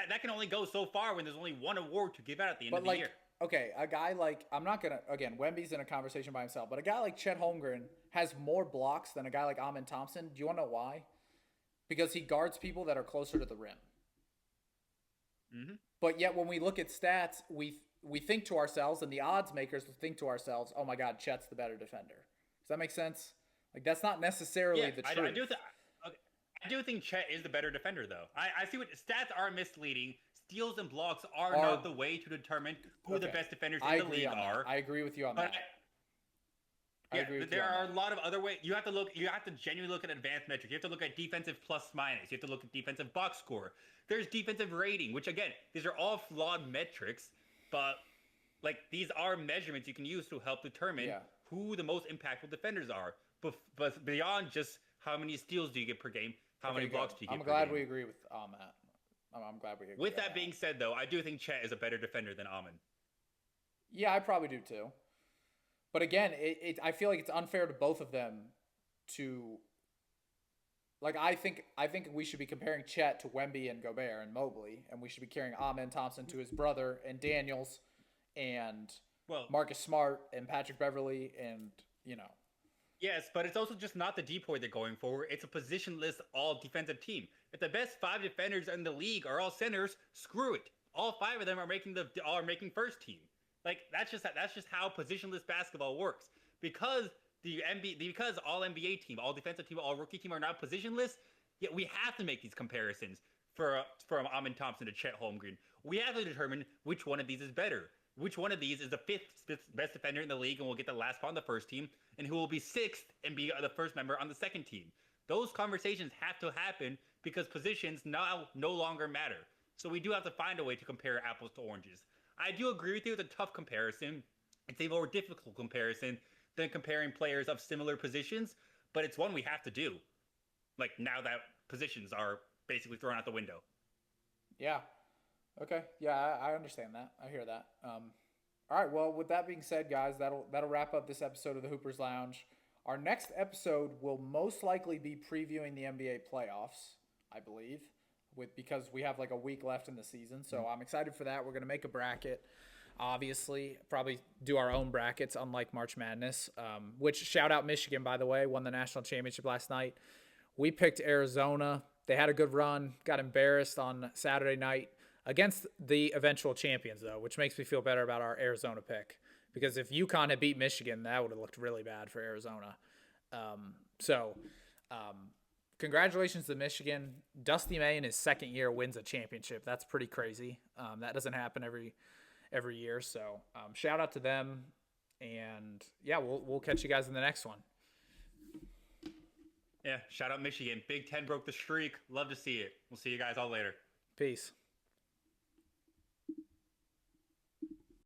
that can only go so far when there's only one award to give out at the end of the year. Okay, a guy like, I'm not gonna, again, Wemby's in a conversation by himself, but a guy like Chet Holmgren has more blocks than a guy like Amin Thompson. Do you want to know why? Because he guards people that are closer to the rim. But yet when we look at stats, we think to ourselves, and the odds makers think to ourselves, oh my God, Chet's the better defender. Does that make sense? Like, that's not necessarily the truth. I do think Chet is the better defender, though. I see what stats are misleading. Steals and blocks are not the way to determine who the best defenders in the league are. I agree with you on that. There are a lot of other ways. You have to genuinely look at advanced metrics. You have to look at defensive plus minus. You have to look at defensive box score. There's defensive rating, which again, these are all flawed metrics, but like these are measurements you can use to help determine who the most impactful defenders are. But beyond just how many steals do you get per game, how many blocks do you get per game. I'm glad we agree with that. I'm glad we agree. With that being said, though, I do think Chet is a better defender than Amin. Yeah, I probably do too. But again, I feel like it's unfair to both of them to, like, I think we should be comparing Chet to Wemby and Gobert and Mobley, and we should be comparing Amin Thompson to his brother and Daniels and Marcus Smart and Patrick Beverley and, you know. Yes, but it's also just not the DPOY they're going for. It's a positionless all defensive team. If the best 5 defenders in the league are all centers, screw it. All 5 of them are making first team. Like that's just how positionless basketball works. Because because all NBA team, all defensive team, all rookie team are not positionless, yet we have to make these comparisons from Amin Thompson to Chet Holmgren. We have to determine which one of these is better. Which one of these is the 5th best defender in the league and will get the last spot on the first team, and who will be 6th and be the first member on the second team. Those conversations have to happen because positions now no longer matter. So we do have to find a way to compare apples to oranges. I do agree with you, it's a tough comparison. It's a more difficult comparison than comparing players of similar positions, but it's one we have to do. Like, now that positions are basically thrown out the window. Yeah. Okay. Yeah, I understand that. I hear that. All right. Well, with that being said, guys, that'll wrap up this episode of the Hoopers Lounge. Our next episode will most likely be previewing the NBA playoffs, I believe, because we have like a week left in the season. So I'm excited for that. We're going to make a bracket, obviously, probably do our own brackets, unlike March Madness, which, shout out Michigan, by the way, won the national championship last night. We picked Arizona. They had a good run, got embarrassed on Saturday night against the eventual champions, though, which makes me feel better about our Arizona pick. Because if UConn had beat Michigan, that would have looked really bad for Arizona. Congratulations to Michigan. Dusty May in his second year wins a championship. That's pretty crazy. That doesn't happen every year. So shout out to them. And yeah, we'll catch you guys in the next one. Yeah, shout out Michigan. Big Ten broke the streak. Love to see it. We'll see you guys all later. Peace.